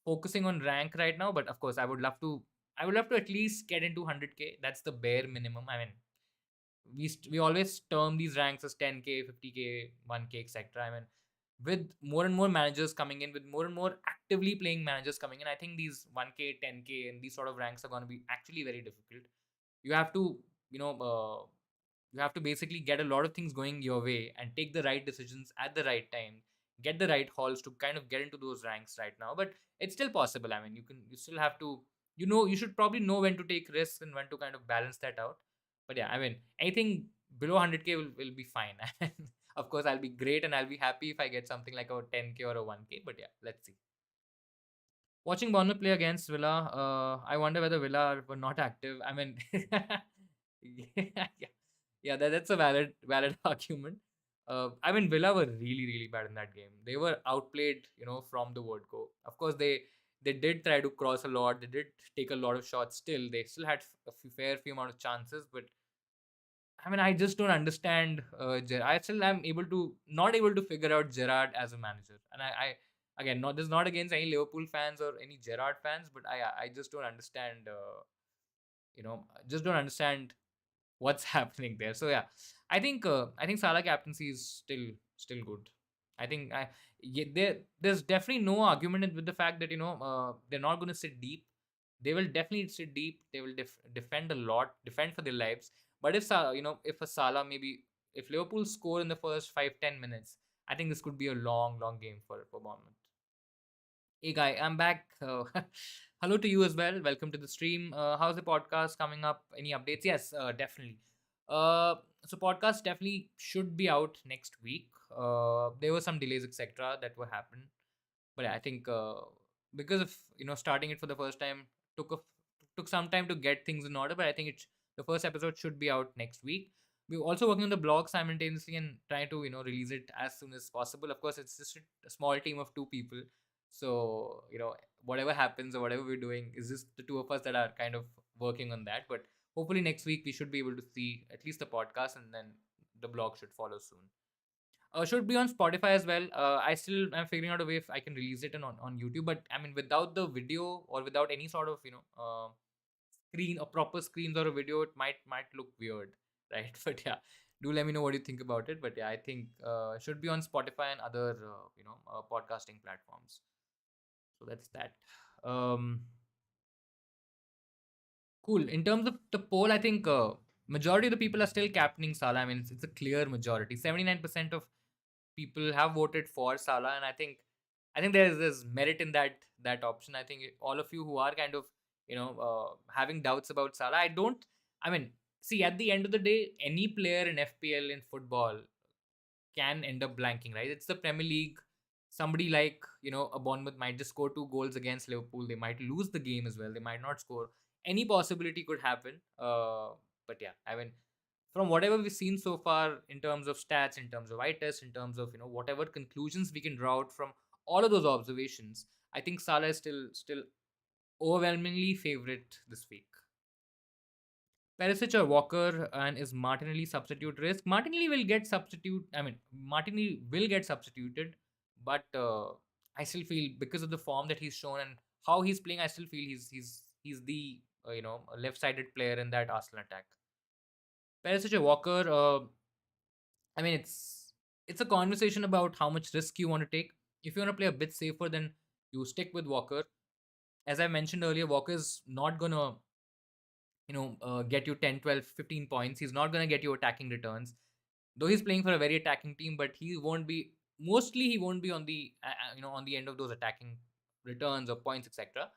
focusing on rank right now, but of course, I would love to at least get into 100K. That's the bare minimum. I mean, we always term these ranks as 10K, 50K, 1K, etc. I mean, with more and more managers coming in, with more and more actively playing managers coming in, I think these 1K, 10K, and these sort of ranks are going to be actually very difficult. You have to, you know, you have to basically get a lot of things going your way and take the right decisions at the right time, get the right hauls to kind of get into those ranks right now. But it's still possible. I mean, you still have to, you should probably know when to take risks and when to kind of balance that out. But yeah, I mean, anything below 100K will be fine. Of course, I'll be great and I'll be happy if I get something like a 10K or a 1K. But yeah, let's see. Watching Bournemouth play against Villa, I wonder whether Villa were not active. I mean, yeah, yeah, that's a valid argument. I mean, Villa were really bad in that game. They were outplayed, from the word go. Of course, they did try to cross a lot. They did take a lot of shots. Still, they still had fair few amount of chances. But I mean, I just don't understand. I still am not able to figure out Gerrard as a manager. And I again, not this is not against any Liverpool fans or any Gerrard fans, but I just don't understand. Just don't understand what's happening there. So yeah, I think Salah captaincy is still good. I think there's definitely no argument with the fact that they're not going to sit deep. They will definitely sit deep. They will defend a lot, defend for their lives. But if a Salah, maybe if Liverpool score in the first 5 10 minutes, I think this could be a long game for Bournemouth. Hey guy, I'm back. Hello to you as well. Welcome to the stream. How's the podcast coming up? Any updates? Yes, definitely. So podcast definitely should be out next week. There were some delays, etc., that were happened, but yeah, I think because of starting it for the first time took a took some time to get things in order. But I think the first episode should be out next week. We're also working on the blog simultaneously and trying to release it as soon as possible. Of course, it's just a small team of two people, so whatever happens or whatever we're doing is just the two of us that are kind of working on that. But hopefully next week we should be able to see at least the podcast, and then the blog should follow soon. Should be on Spotify as well. I still am figuring out a way if I can release it on YouTube. But I mean, without the video or without any sort of screen or proper screens or a video, it might look weird, right? But yeah, do let me know what you think about it. But yeah, I think should be on Spotify and other podcasting platforms. So that's that. Um, cool. In terms of the poll, I think majority of the people are still captaining Salah. I mean, it's a clear majority. 79% of people have voted for Salah, and I think there's merit in that option. I think all of you who are kind of having doubts about Salah, I don't. I mean, see, at the end of the day, any player in FPL in football can end up blanking, right? It's the Premier League. Somebody like, a Bournemouth might just score 2 goals against Liverpool. They might lose the game as well. They might not score. Any possibility could happen. But yeah, I mean, from whatever we've seen so far in terms of stats, in terms of eye test, in terms of whatever conclusions we can draw out from all of those observations, I think Salah is still overwhelmingly favorite this week. Perisic or Walker, and is Martinelli substitute risk? Martinelli will get substitute. I mean, Martinelli will get substituted, but I still feel because of the form that he's shown and how he's playing, I still feel he's the left-sided player in that Arsenal attack. Perisic or Walker. I mean, it's a conversation about how much risk you want to take. If you want to play a bit safer, then you stick with Walker. As I mentioned earlier, Walker is not gonna get you 10, 12, 15 points. He's not going to get you attacking returns, though he's playing for a very attacking team, but he won't be on the on the end of those attacking returns or points, etc.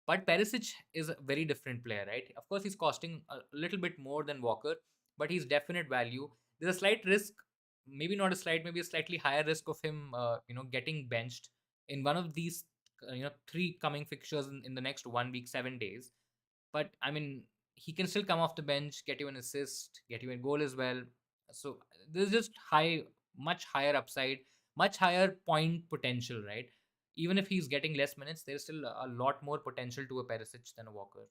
But Perisic is a very different player, right? Of course, he's costing a little bit more than Walker, but he's definite value. There's a slight risk, maybe not a slight, maybe a slightly higher risk of him getting benched in one of these 3 coming fixtures in the next 1 week, 7 days. But I mean, he can still come off the bench, get you an assist, get you a goal as well. So there's just much higher upside, much higher point potential, right? Even if he's getting less minutes, there's still a lot more potential to a Perisic than a Walker.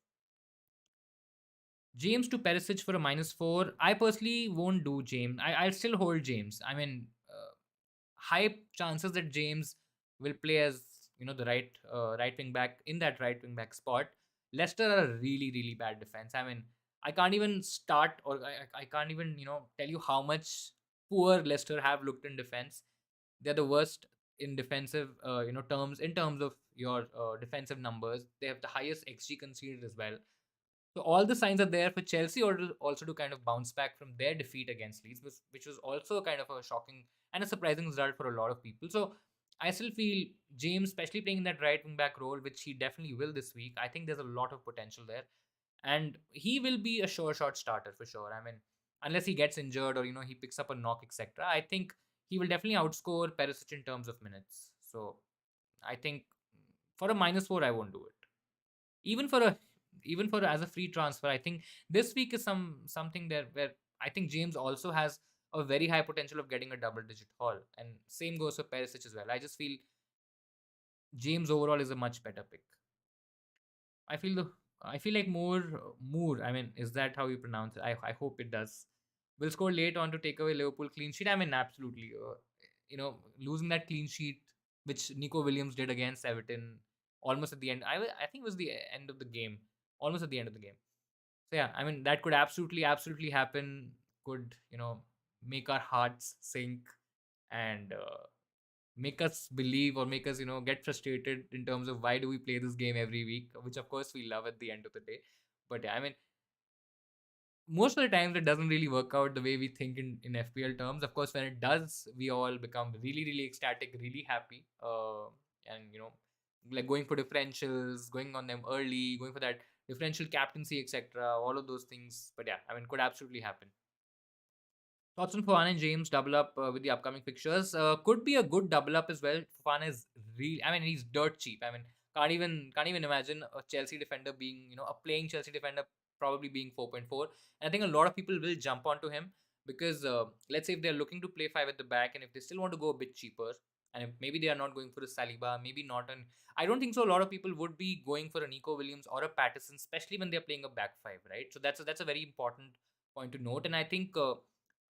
James to Perisic for a -4. I personally won't do James. I'll still hold James. I mean, high chances that James will play as the right wing back in that right wing back spot. Leicester are a really really bad defense. I mean, I can't even start or I can't even tell you how much poor Leicester have looked in defense. They're the worst in defensive terms in terms of your defensive numbers. They have the highest XG conceded as well. So all the signs are there for Chelsea also to kind of bounce back from their defeat against Leeds, which was also kind of a shocking and a surprising result for a lot of people. So I still feel James, especially playing in that right wing back role, which he definitely will this week, I think there's a lot of potential there. And he will be a sure shot starter for sure. I mean, unless he gets injured or he picks up a knock, etc. I think he will definitely outscore Perisic in terms of minutes. So I think for a -4, I won't do it. Even for a as a free transfer, I think this week is something there where I think James also has a very high potential of getting a double digit haul, and same goes for Perisic as well. I just feel James overall is a much better pick. I feel like Moore, I mean, is that how you pronounce it? I hope it does. Will score late on to take away Liverpool clean sheet. I mean, absolutely. Losing that clean sheet, which Nico Williams did against Everton, almost at the end. I think it was the end of the game, almost at the end of the game. So yeah, I mean, that could absolutely happen. Could make our hearts sink and make us believe or make us get frustrated in terms of why do we play this game every week, which of course we love at the end of the day. But yeah, I mean, most of the times it doesn't really work out the way we think in FPL terms. Of course, when it does, we all become really really ecstatic, really happy, and like going for differentials, going on them early, going for that differential captaincy, etc., all of those things. But yeah, I mean, could absolutely happen. Thoughts on Fofana and James double up with the upcoming fixtures? Could be a good double up as well. Fofana is really, I mean, he's dirt cheap. I mean, can't even imagine a Chelsea defender being, a playing Chelsea defender probably being 4.4. And I think a lot of people will jump onto him because let's say if they're looking to play 5 at the back and if they still want to go a bit cheaper and if maybe they are not going for a Saliba, maybe not an. I don't think so. A lot of people would be going for a Nico Williams or a Patterson, especially when they're playing a back 5, right? So that's a very important point to note. And I think.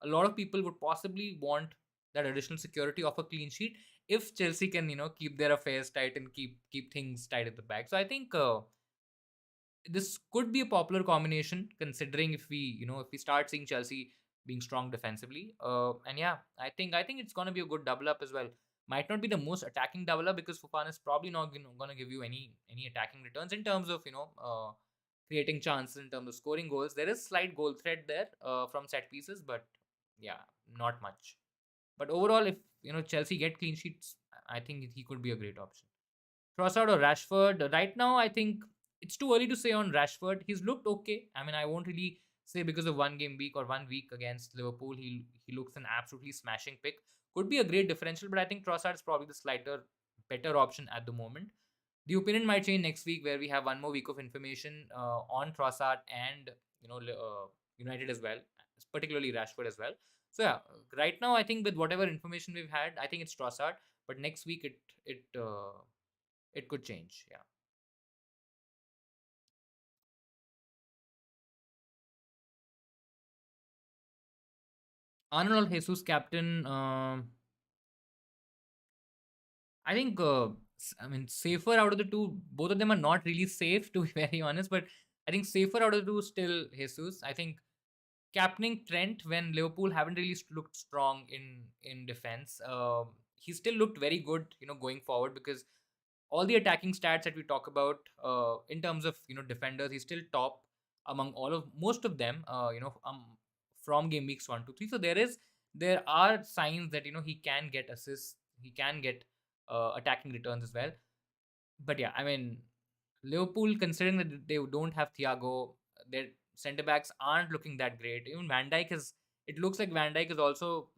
A lot of people would possibly want that additional security of a clean sheet if Chelsea can keep their affairs tight and keep things tight at the back. So I think this could be a popular combination considering if we start seeing Chelsea being strong defensively. And yeah, I think it's gonna be a good double up as well. Might not be the most attacking double up because Fofana is probably not gonna give you any attacking returns in terms of creating chances in terms of scoring goals. There is slight goal threat there from set pieces, but yeah, not much. But overall, if Chelsea get clean sheets, I think he could be a great option. Trossard or Rashford? Right now, I think it's too early to say on Rashford. He's looked okay. I mean, I won't really say because of one game week or 1 week against Liverpool, he looks an absolutely smashing pick. Could be a great differential, but I think Trossard is probably the slighter better option at the moment. The opinion might change next week, where we have one more week of information on Trossard and United as well, particularly Rashford as well. So yeah, right now I think with whatever information we've had, I think it's Trossard. But next week it could change. Yeah. Arnold Jesus captain. I think. I mean, safer out of the two. Both of them are not really safe, to be very honest. But I think safer out of the two still Jesus. I think captaining Trent when Liverpool haven't really looked strong in defense. He still looked very good, going forward because all the attacking stats that we talk about in terms of defenders, he's still top among all of most of them. From game weeks 1 to 3. So there are signs that he can get assists, he can get attacking returns as well. But yeah, I mean, Liverpool, considering that they don't have Thiago, their centre backs aren't looking that great. Even Van Dijk is. It looks like Van Dijk is also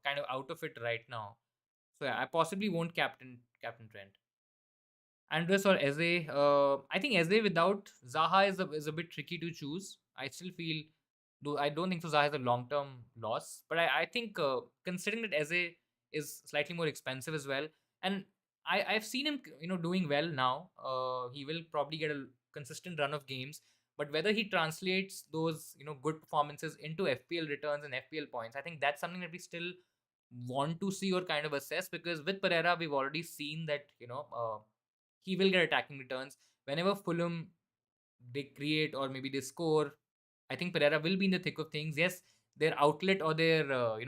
kind of out of it right now. So yeah, I possibly won't captain Trent. Andres or Eze. I think Eze without Zaha is a bit tricky to choose. I still feel, though I don't think so Zaha is a long term loss, but I think considering that Eze is slightly more expensive as well, and I've seen him doing well now. He will probably get a consistent run of games, but whether he translates those good performances into FPL returns and FPL points, I think that's something that we still want to see or kind of assess, because with Pereira we've already seen that he will get attacking returns whenever Fulham they create or maybe they score. I think Pereira will be in the thick of things. Yes, their outlet or their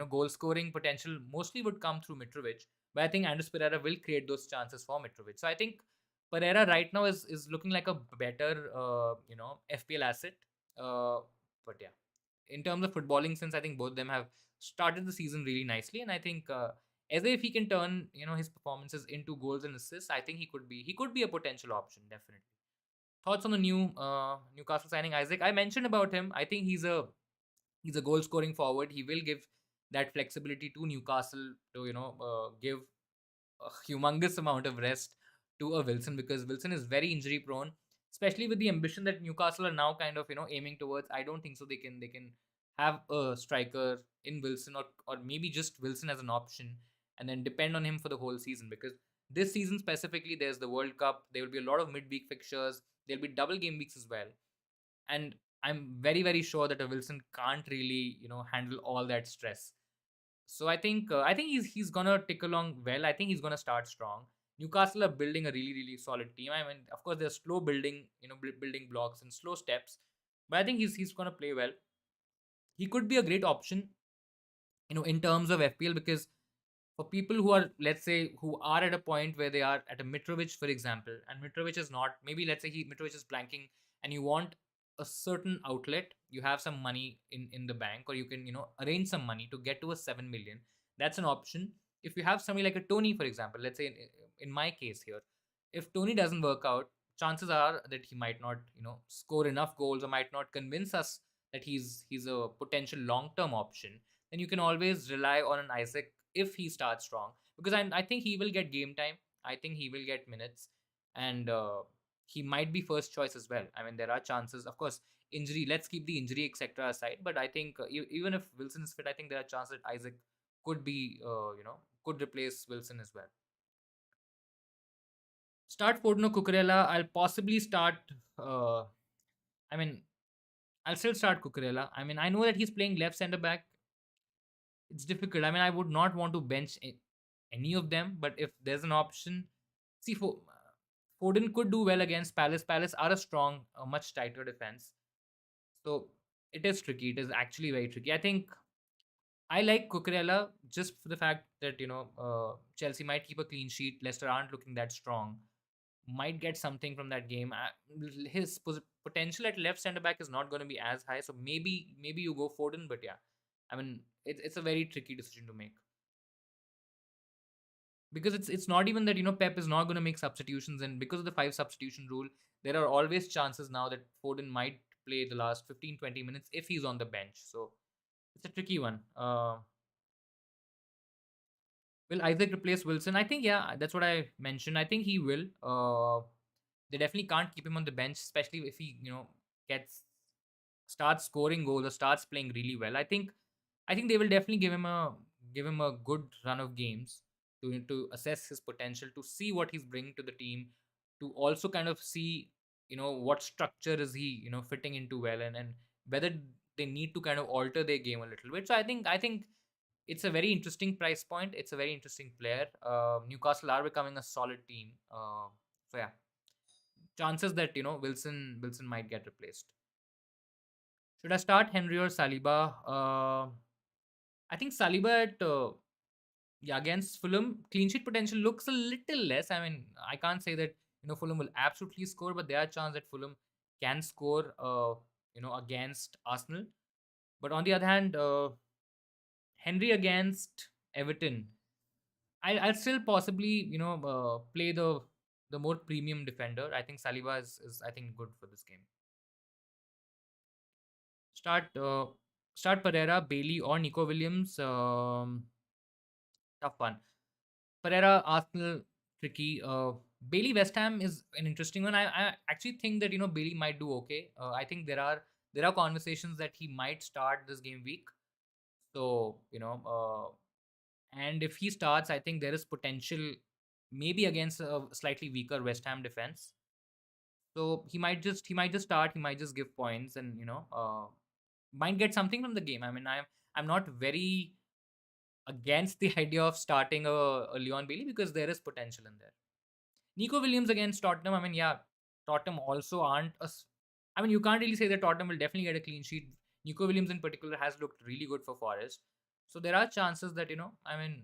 goal scoring potential mostly would come through Mitrovic, but I think Andres Pereira will create those chances for Mitrovic. So I think Pereira right now is looking like a better FPL asset. Uh, but yeah, in terms of footballing sense, I think both of them have started the season really nicely, and I think as if he can turn his performances into goals and assists, I think he could be a potential option definitely. Thoughts on the Newcastle signing Isaac? I mentioned about him. I think he's a goal scoring forward. He will give that flexibility to Newcastle to give a humongous amount of rest to a Wilson, because Wilson is very injury prone, especially with the ambition that Newcastle are now kind of aiming towards. I don't think so they can have a striker in Wilson, or maybe just Wilson as an option and then depend on him for the whole season, because this season specifically there's the World Cup, there will be a lot of midweek fixtures, there'll be double game weeks as well, and I'm very very sure that a Wilson can't really handle all that stress. So I think he's gonna tick along well. I think he's gonna start strong. Newcastle are building a really really solid team. I mean, of course, they're slow building, building blocks and slow steps, but I think he's gonna play well. He could be a great option, in terms of FPL, because for people who are, let's say, who are at a point where they are at a Mitrovic, for example, and Mitrovic is not, maybe let's say Mitrovic is blanking, and you want a certain outlet, you have some money in the bank, or you can arrange some money to get to a 7 million. That's an option. If you have somebody like a Tony, for example, let's say in my case here, if Tony doesn't work out, chances are that he might not score enough goals, or might not convince us that he's a potential long term option. Then you can always rely on an Isaac if he starts strong, because I think he will get game time. I think he will get minutes, and he might be first choice as well. I mean, there are chances, of course. Injury, let's keep the injury etc aside, but I think even if Wilson is fit, I think there are chances that Isaac could be could replace Wilson as well. Start Fortno Cucurella. I'll possibly start. uh I mean, I'll still start Cucurella. I mean, I know that he's playing left center back. It's difficult. I mean, I would not want to bench any of them, but if there's an option, see, Foden could do well against Palace. Palace are a strong, much tighter defense. So it is tricky. It is actually very tricky. I think I like Cucurella just for the fact that Chelsea might keep a clean sheet. Leicester aren't looking that strong. Might get something from that game. His potential at left centre back is not going to be as high. So maybe you go Foden, but yeah, I mean it's a very tricky decision to make because it's not even that Pep is not going to make substitutions, and because of the five substitution rule, there are always chances now that Foden might play the last 15-20 minutes if he's on the bench. So it's a tricky one. Will Isaac replace Wilson? I think yeah, that's what I mentioned. I think he will. They definitely can't keep him on the bench, especially if he gets starts scoring goals or starts playing really well. I think they will definitely give him a good run of games to assess his potential, to see what he's bringing to the team, to also kind of see what structure is he fitting into well, and whether they need to kind of alter their game a little bit. So I think it's a very interesting price point. It's a very interesting player. Newcastle are becoming a solid team. So yeah, chances that Wilson might get replaced. Should I start Henry or Saliba? I think Saliba at yeah, against Fulham, clean sheet potential looks a little less. I mean, I can't say that Fulham will absolutely score, but there are chances that Fulham can score against Arsenal. But on the other hand, Henry against Everton, I'll still possibly play the more premium defender. I think Saliba is I think good for this game. Start start Pereira, Bailey, or Nico Williams. Tough one. Pereira, Arsenal, tricky. Bailey, West Ham is an interesting one. I actually think that Bailey might do okay. I think there are conversations that he might start this game week. So and if he starts, I think there is potential, maybe against a slightly weaker West Ham defense. So he might just start. He might just give points, and might get something from the game. I mean, I'm not very against the idea of starting a Leon Bailey because there is potential in there. Nico Williams against Tottenham. I mean, yeah, Tottenham also aren't I mean, you can't really say that Tottenham will definitely get a clean sheet. Nico Williams in particular has looked really good for Forest. So there are chances that, I mean,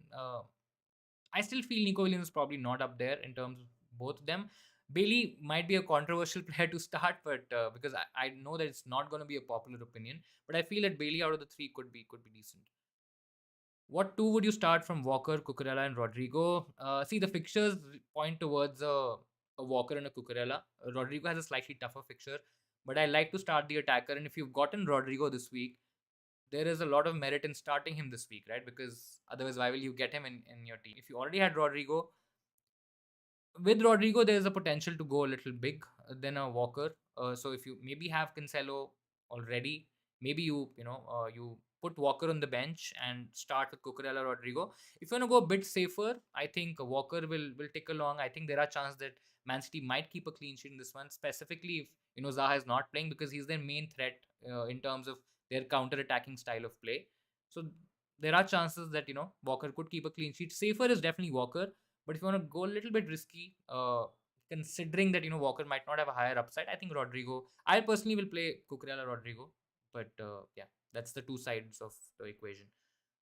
I still feel Nico Williams is probably not up there in terms of both of them. Bailey might be a controversial player to start, but because I know that it's not going to be a popular opinion, but I feel that Bailey out of the three could be decent. What two would you start from Walker, Cucurella, and Rodrigo? See, the fixtures point towards a Walker and a Cucurella. Rodrigo has a slightly tougher fixture, but I like to start the attacker. And if you've gotten Rodrigo this week, there is a lot of merit in starting him this week, right? Because otherwise, why will you get him in your team? If you already had Rodrigo, with Rodrigo, there is a potential to go a little big than a Walker. So if you maybe have Cancelo already, maybe you put Walker on the bench and start with Cucurella Rodrigo. If you want to go a bit safer, I think Walker will take along. I think there are chances that Man City might keep a clean sheet in this one, specifically if Zaha is not playing because he's their main threat in terms of their counter-attacking style of play. So there are chances that Walker could keep a clean sheet. Safer is definitely Walker, but if you want to go a little bit risky, considering that Walker might not have a higher upside, I think Rodrigo. I personally will play Cucurella Rodrigo, but yeah, that's the two sides of the equation.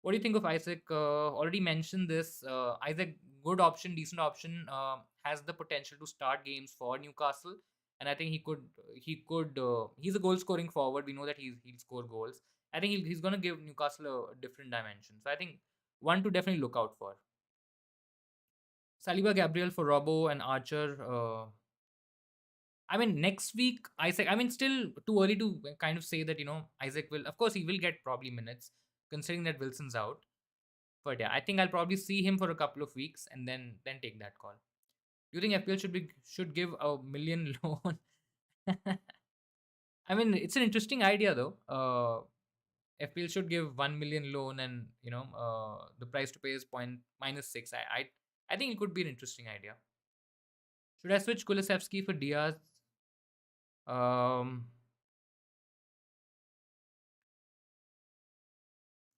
What do you think of Isaac? Already mentioned this. Isaac, good option, decent option. Has the potential to start games for Newcastle, and I think he's a goal scoring forward. We know that he'll score goals. I think he's going to give Newcastle a different dimension. So I think one to definitely look out for. Saliba, Gabriel for Robbo and Archer. I mean, next week, Isaac. I mean, still too early to kind of say that Isaac will. Of course, he will get probably minutes, considering that Wilson's out. But yeah, I think I'll probably see him for a couple of weeks and then take that call. Do you think FPL should give a million loan? I mean, it's an interesting idea though. FPL should give 1 million loan, and the price to pay is point minus six. I think it could be an interesting idea. Should I switch Kulisevsky for Diaz? Um,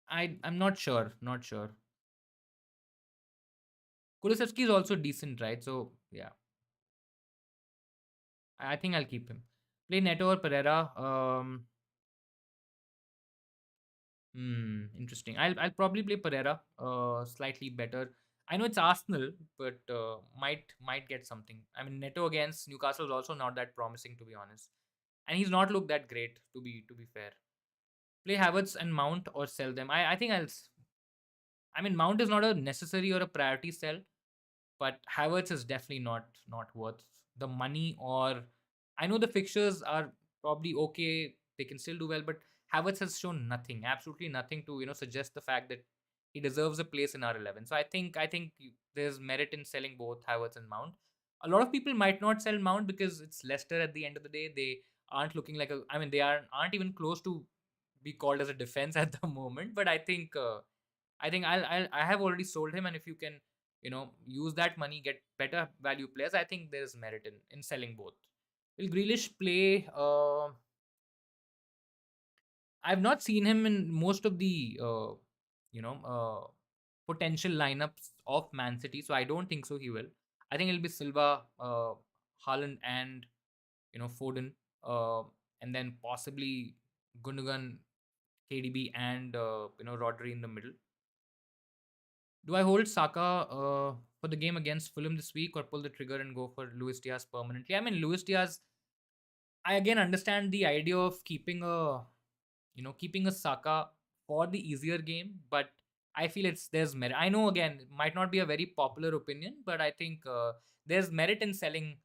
I'm not sure. Not sure. Kulisevsky is also decent, right? So yeah. I think I'll keep him. Play Neto or Pereira. Interesting. I'll probably play Pereira. Slightly better. I know it's Arsenal, but might get something. I mean, Neto against Newcastle is also not that promising, to be honest, and he's not looked that great, to be fair. Play Havertz and Mount or sell them. I think I mean, Mount is not a necessary or a priority sell, but Havertz is definitely not worth the money. Or I know the fixtures are probably okay; they can still do well, but Havertz has shown nothing, absolutely nothing to suggest the fact that he deserves a place in our 11. So I think there's merit in selling both Havertz and Mount. A lot of people might not sell Mount because it's Leicester at the end of the day. They aren't looking like a. I mean, they aren't even close to be called as a defense at the moment. But I think I have already sold him, and if you can use that money, get better value players, I think there is merit in selling both. Will Grealish play? I've not seen him in most of the you know potential lineups of Man City, so I don't think so. He will. I think it'll be Silva, Haaland, and Foden, uh, and then possibly Gundogan, KDB, and Rodri in the middle. Do I hold Saka for the game against Fulham this week, or pull the trigger and go for Luis Diaz permanently? I mean, Luis Diaz. I again understand the idea of keeping a Saka for the easier game, but I feel there's merit. I know again it might not be a very popular opinion, but I think there's merit in selling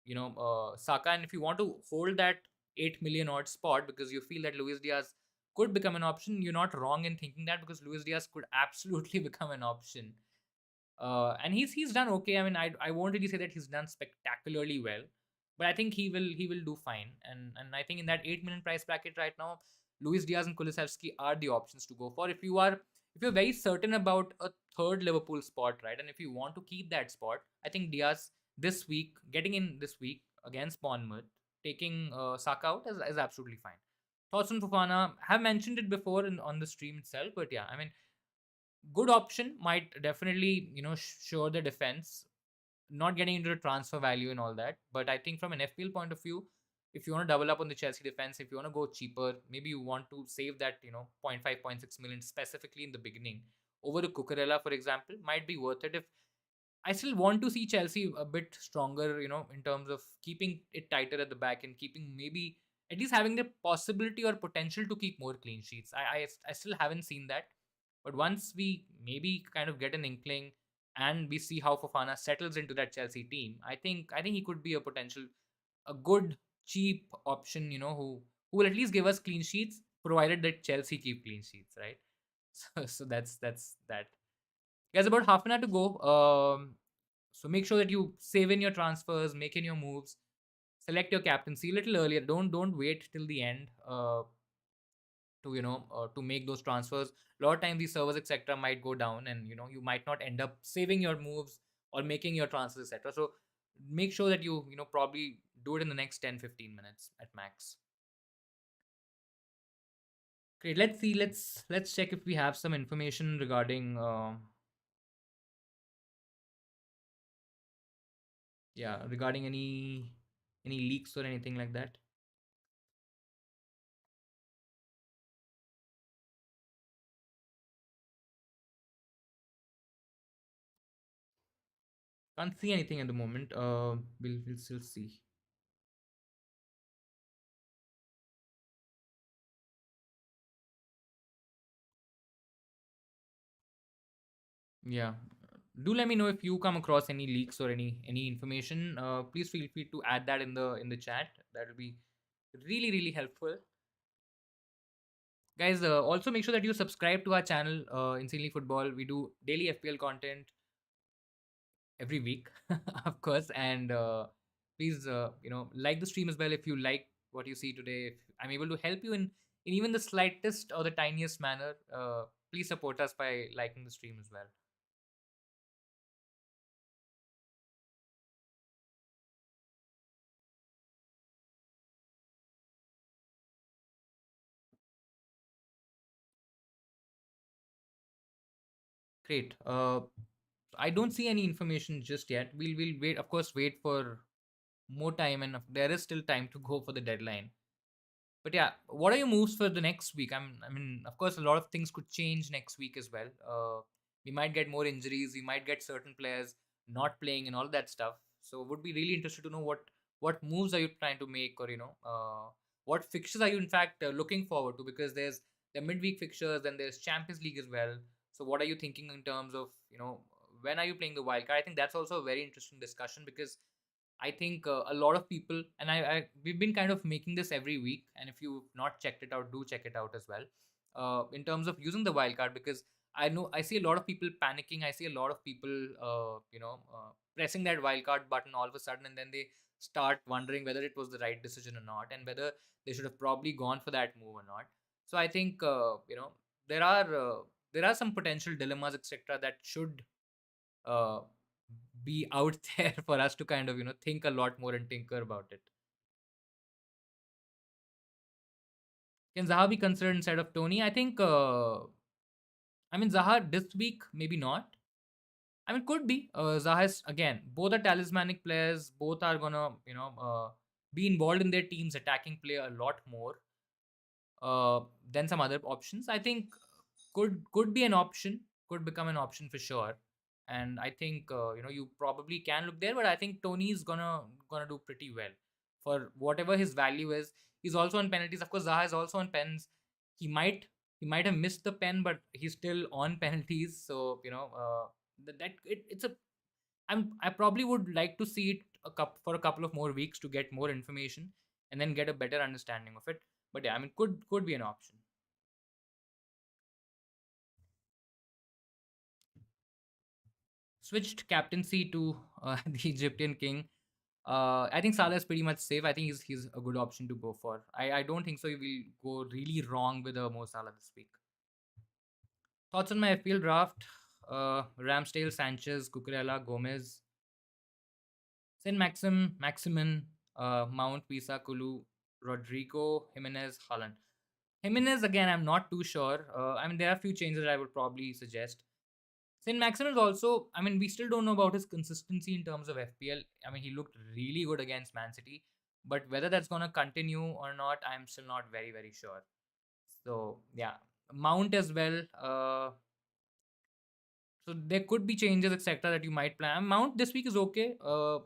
Saka. And if you want to hold that 8 million odd spot because you feel that Luis Diaz could become an option, you're not wrong in thinking that, because Luis Diaz could absolutely become an option. And he's done okay. I mean, I won't really say that he's done spectacularly well, but I think he will do fine. And I think in that 8 million price bracket right now, Luis Diaz and Kulusevski are the options to go for if you're very certain about a third Liverpool spot, right? And if you want to keep that spot, I think Diaz this week, getting in this week against Bournemouth, taking Saka out is absolutely fine. Thoughts on Fofana? Have mentioned it before on the stream itself, but yeah, I mean, good option, might definitely show the defense, not getting into the transfer value and all that. But I think from an FPL point of view, if you want to double up on the Chelsea defense, if you want to go cheaper, maybe you want to save that point 0.5 0.6 million specifically in the beginning over a Cucurella, for example, might be worth it. If I still want to see Chelsea a bit stronger, in terms of keeping it tighter at the back and keeping, maybe at least having the possibility or potential to keep more clean sheets. I still haven't seen that. But once we maybe kind of get an inkling and we see how Fofana settles into that Chelsea team, I think he could be a good cheap option, who will at least give us clean sheets, provided that Chelsea keep clean sheets, right? So that's that. Guys, about half an hour to go. So make sure that you save in your transfers, make in your moves, select your captaincy a little earlier. Don't wait till the end to make those transfers. A lot of times these servers etc might go down, and you might not end up saving your moves or making your transfers etc. So make sure that you probably do it in the next 10-15 minutes at max. Great. Let's see. Let's check if we have some information regarding regarding any leaks or anything like that. Can't see anything at the moment. We'll still see. Yeah. Do let me know if you come across any leaks or any information. Please feel free to add that in the chat. That will be really helpful. Guys, also make sure that you subscribe to our channel, Insanely Football. We do daily FPL content every week, of course. And please, like the stream as well if you like what you see today. If I'm able to help you in even the slightest or the tiniest manner, please support us by liking the stream as well. Great. I don't see any information just yet. We'll wait, of course, wait for more time, and there is still time to go for the deadline. But yeah, what are your moves for the next week? I mean, of course, a lot of things could change next week as well. We might get more injuries. We might get certain players not playing and all that stuff. So, would be really interested to know what moves are you trying to make, or what fixtures are you in fact looking forward to? Because there's the midweek fixtures, then there's Champions League as well. So, what are you thinking in terms of when are you playing the wild card? I think that's also a very interesting discussion because I think a lot of people, and we've been kind of making this every week. And if you've not checked it out, do check it out as well. In terms of using the wildcard, because I know I see a lot of people panicking. I see a lot of people, pressing that wildcard button all of a sudden, and then they start wondering whether it was the right decision or not, and whether they should have probably gone for that move or not. So I think there are there are some potential dilemmas, etc., that should uh, be out there for us to kind of think a lot more and tinker about it. Can Zaha be considered instead of Tony? I think I mean Zaha this week maybe not. I mean could be. Zaha is again, both are talismanic players. Both are gonna be involved in their team's attacking play a lot more uh, than some other options. I think could be an option, could become an option for sure. And I think you probably can look there, but I think Tony is gonna do pretty well for whatever his value is. He's also on penalties. Of course, Zaha is also on pens. He might he might have missed the pen, but he's still on penalties. So it's a I probably would like to see it for a couple of more weeks to get more information and then get a better understanding of it. But yeah, I mean, could be an option. Switched captaincy to the Egyptian king. I think Salah is pretty much safe. I think he's a good option to go for. I don't think so. You will go really wrong with a Mo Salah this week. Thoughts on my FPL draft? Ramsdale, Sanchez, Cucurella, Gomez, Saint Maxim, Maximin, Mount, Pisa, Kulu, Rodrigo, Jimenez, Haaland. Jimenez again, I'm not too sure. I mean, there are a few changes I would probably suggest. Saint Maxim is also, I mean, we still don't know about his consistency in terms of FPL. I mean, he looked really good against Man City, but whether that's going to continue or not, I'm still not very, very sure. So, yeah, Mount as well. So there could be changes, etc., that you might plan. Mount this week is okay.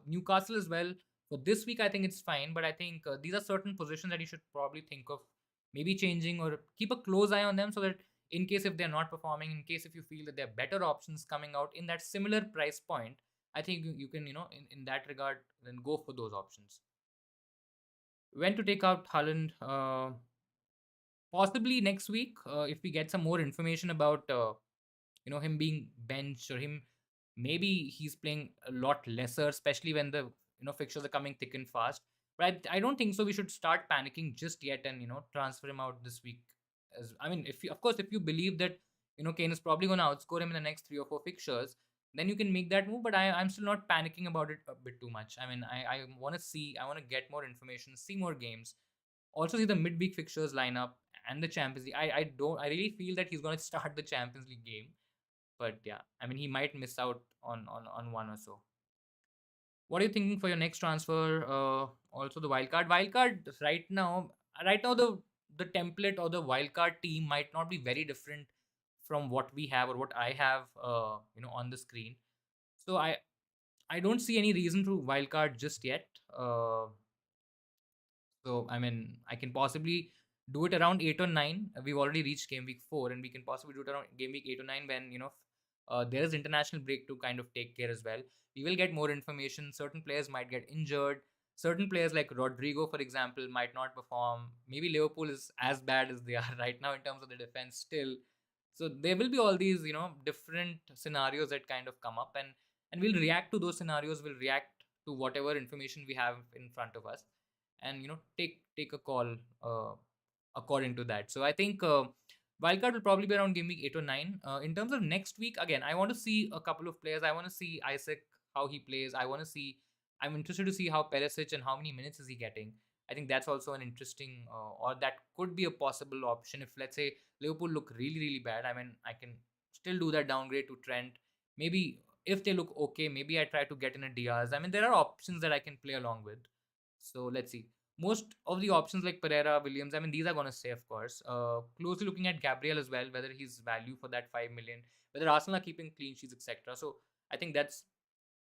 Newcastle as well. For this week, I think it's fine. But I think these are certain positions that you should probably think of maybe changing or keep a close eye on them so that in case if they're not performing, in case if you feel that there are better options coming out in that similar price point, I think you can, in that regard, then go for those options. When to take out Haaland? Possibly next week if we get some more information about him being benched, or him maybe he's playing a lot lesser, especially when the fixtures are coming thick and fast. But I don't think so we should start panicking just yet and transfer him out this week. As I mean, if you, of course, if you believe that Kane is probably going to outscore him in the next 3 or 4 fixtures, then you can make that move. But I'm still not panicking about it a bit too much. I mean, I want to see, I want to get more information, see more games, also see the midweek fixtures lineup and the Champions League. I really feel that he's going to start the Champions League game, but yeah, I mean, he might miss out on one or so. What are you thinking for your next transfer? Also the wildcard. Wildcard right now the template or the wildcard team might not be very different from what we have or what I have on the screen. So I don't see any reason to wildcard just yet. So I mean, I can possibly do it around 8 or 9. We've already reached game week 4, and we can possibly do it around game week 8 or 9 when there is international break to kind of take care as well. We will get more information. Certain players might get injured. Certain players like Rodrigo, for example, might not perform. Maybe Liverpool is as bad as they are right now in terms of the defense still. So there will be all these different scenarios that kind of come up, and we'll react to those scenarios. We'll react to whatever information we have in front of us, and take a call according to that. So I think wildcard will probably be around game week 8 or 9. In terms of next week, again, I want to see a couple of players. I want to see Isaac, how he plays. I'm interested to see how Perisic and how many minutes is he getting. I think that's also an interesting or that could be a possible option if, let's say, Liverpool look really really bad. I mean, I can still do that downgrade to Trent. Maybe if they look okay, maybe I try to get in a Diaz. I mean, there are options that I can play along with. So let's see. Most of the options like Pereira, Williams, I mean, these are going to stay, of course. Closely looking at Gabriel as well, whether he's value for that 5 million, whether Arsenal are keeping clean sheets, etc. So I think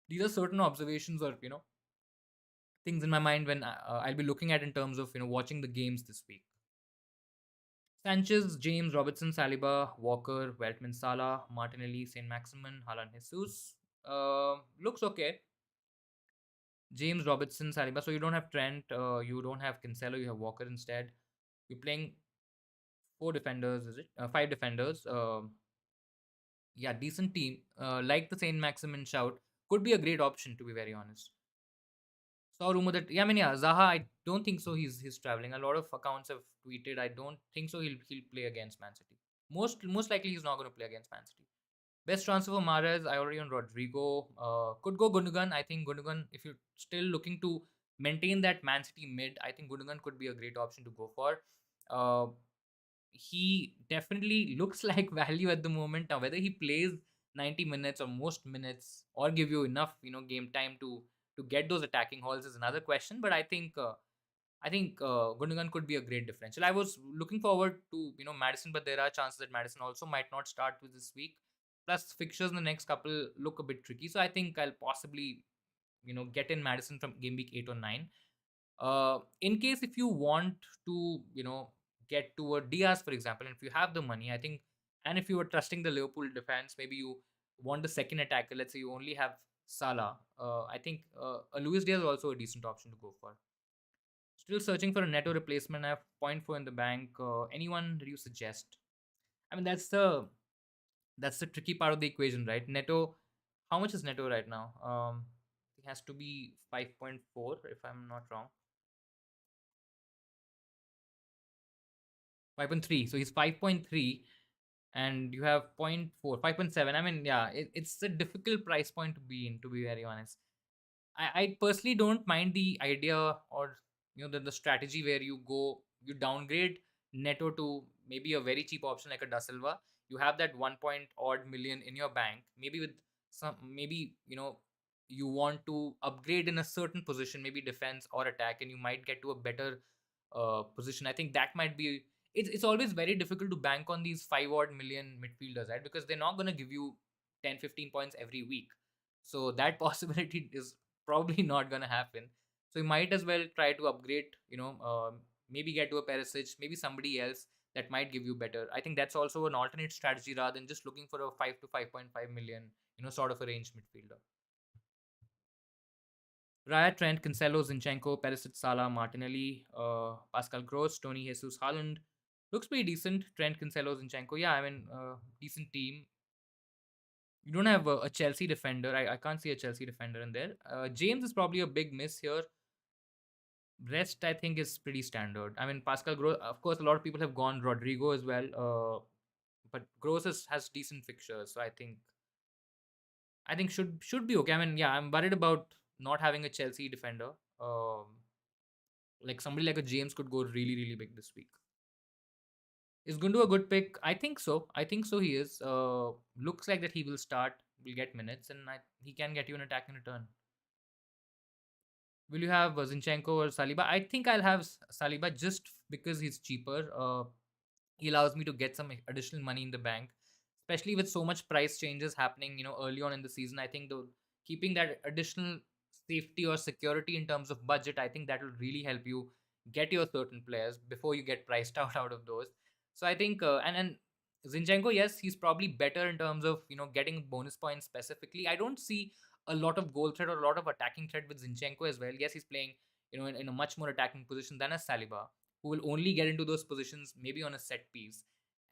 these are certain observations or, things in my mind when I'll be looking at in terms of, watching the games this week. Sanchez, James, Robertson, Saliba, Walker, Weltman, Salah, Martinelli, Saint Maximin, Haaland, Jesus. Looks okay. James, Robertson, Saliba. So you don't have Trent, you don't have Cancelo, you have Walker instead. You're playing four defenders, is it? Five defenders. Yeah, decent team. Like the Saint Maximin shout, could be a great option to be very honest. Saw rumor that yeah, I mean yeah, Zaha. I don't think so. He's traveling. A lot of accounts have tweeted. I don't think so. He'll play against Man City. Most likely he's not going to play against Man City. Best transfer for Mahrez. I already on Rodrigo. Could go Gundogan. I think Gundogan. If you're still looking to maintain that Man City mid, I think Gundogan could be a great option to go for. Uh, he definitely looks like value at the moment. Now, whether he plays 90 minutes or most minutes or give you enough, game time to get those attacking hauls is another question. But I think Gundogan could be a great differential. I was looking forward to Madison, but there are chances that Madison also might not start with this week. Plus, fixtures in the next couple look a bit tricky, so I think I'll possibly get in Madison from game week 8 or 9. In case if you want to get to a Diaz, for example, and if you have the money, I think, and if you are trusting the Liverpool defense, maybe you want the second attacker. Let's say you only have Salah. I think a Luis Diaz is also a decent option to go for. Still searching for a Neto replacement. I have point 0.4 in the bank. Anyone that you suggest? I mean, that's the tricky part of the equation, right? Neto, how much is Neto right now? It has to be 5.4 if I'm not wrong. 5.3. So he's 5.3 and you have 0.4, 5.7. I mean, yeah, it's a difficult price point to be in, to be very honest. I personally don't mind the idea or the strategy where you downgrade Neto to maybe a very cheap option like a Da Silva. You have that 1 point odd million in your bank. Maybe with maybe you want to upgrade in a certain position, maybe defense or attack, and you might get to a better position. I think that might be. It's always very difficult to bank on these 5 odd million midfielders, right? Because they're not going to give you 10, 15 points every week. So that possibility is probably not going to happen. So you might as well try to upgrade, maybe get to a Perisic, maybe somebody else that might give you better. I think that's also an alternate strategy rather than just looking for a 5 to 5.5 million, sort of a range midfielder. Raya, Trent, Cancelo, Zinchenko, Perisic, Salah, Martinelli, Pascal Gross, Tony Jesus, Haaland. Looks pretty decent. Trent, Cancelo, Zinchenko. Yeah, I mean, decent team. You don't have a Chelsea defender. I can't see a Chelsea defender in there. James is probably a big miss here. Rest, I think, is pretty standard. I mean, Pascal Gross, of course, a lot of people have gone Rodrigo as well. But Gross has decent fixtures, so I think should be okay. I mean, yeah, I'm worried about not having a Chelsea defender. Like somebody like a James could go really, really big this week. Is Gundu a good pick? I think so. I think so. He is. Looks like that he will start, will get minutes, and he can get you an attack in return. Will you have Zinchenko or Saliba? I think I'll have Saliba just because he's cheaper. He allows me to get some additional money in the bank, especially with so much price changes happening, early on in the season. I think the keeping that additional safety or security in terms of budget, I think that will really help you get your certain players before you get priced out of those. So I think and Zinchenko, yes, he's probably better in terms of getting bonus points specifically. I don't see a lot of goal threat or a lot of attacking threat with Zinchenko as well. Yes, he's playing in a much more attacking position than a Saliba, who will only get into those positions maybe on a set piece.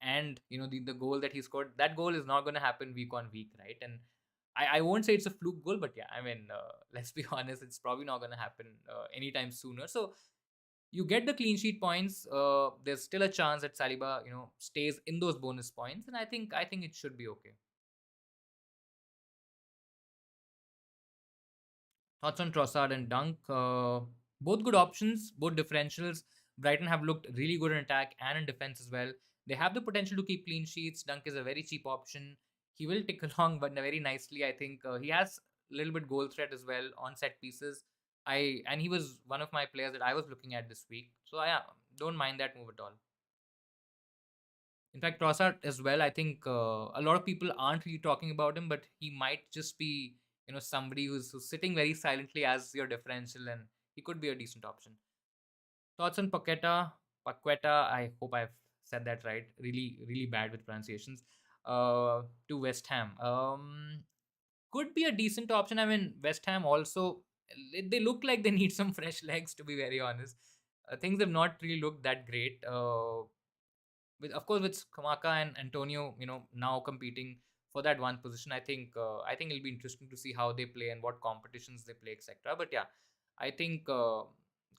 And the goal that he scored, that goal is not going to happen week on week, right? And I won't say it's a fluke goal, but yeah, I mean, let's be honest, it's probably not going to happen anytime sooner. So you get the clean sheet points. There's still a chance that Saliba, stays in those bonus points, and I think it should be okay. Thoughts on Trossard and Dunk? Both good options, both differentials. Brighton have looked really good in attack and in defense as well. They have the potential to keep clean sheets. Dunk is a very cheap option. he will tick along, but very nicely. I think he has a little bit goal threat as well on set pieces. And he was one of my players that I was looking at this week. So I don't mind that move at all. In fact, Trossard as well. I think a lot of people aren't really talking about him, but he might just be somebody who's sitting very silently as your differential, and he could be a decent option. Thoughts on Paqueta. I hope I've said that right. Really, really bad with pronunciations. To West Ham. Could be a decent option. I mean, West Ham also, they look like they need some fresh legs, to be very honest. Things have not really looked that great. With, of course, with Kamaka and Antonio, now competing for that one position, I think it'll be interesting to see how they play and what competitions they play, etc. But yeah, I think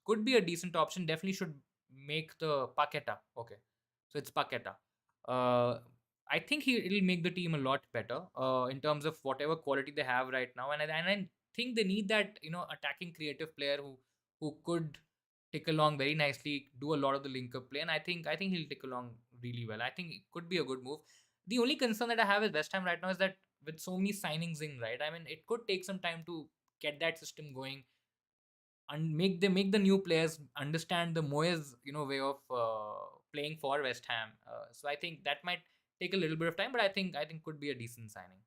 could be a decent option. Definitely should make the Paqueta. Okay, so it's Paqueta. Uh, I think it'll make the team a lot better in terms of whatever quality they have right now, and I think they need that attacking creative player who could tick along very nicely, do a lot of the link up play, and I think he'll tick along really well. I think it could be a good move. The only concern that I have with West Ham right now is that with so many signings in, right? I mean, it could take some time to get that system going and make the new players understand the Moyes way of playing for West Ham. So I think that might take a little bit of time, but I think could be a decent signing.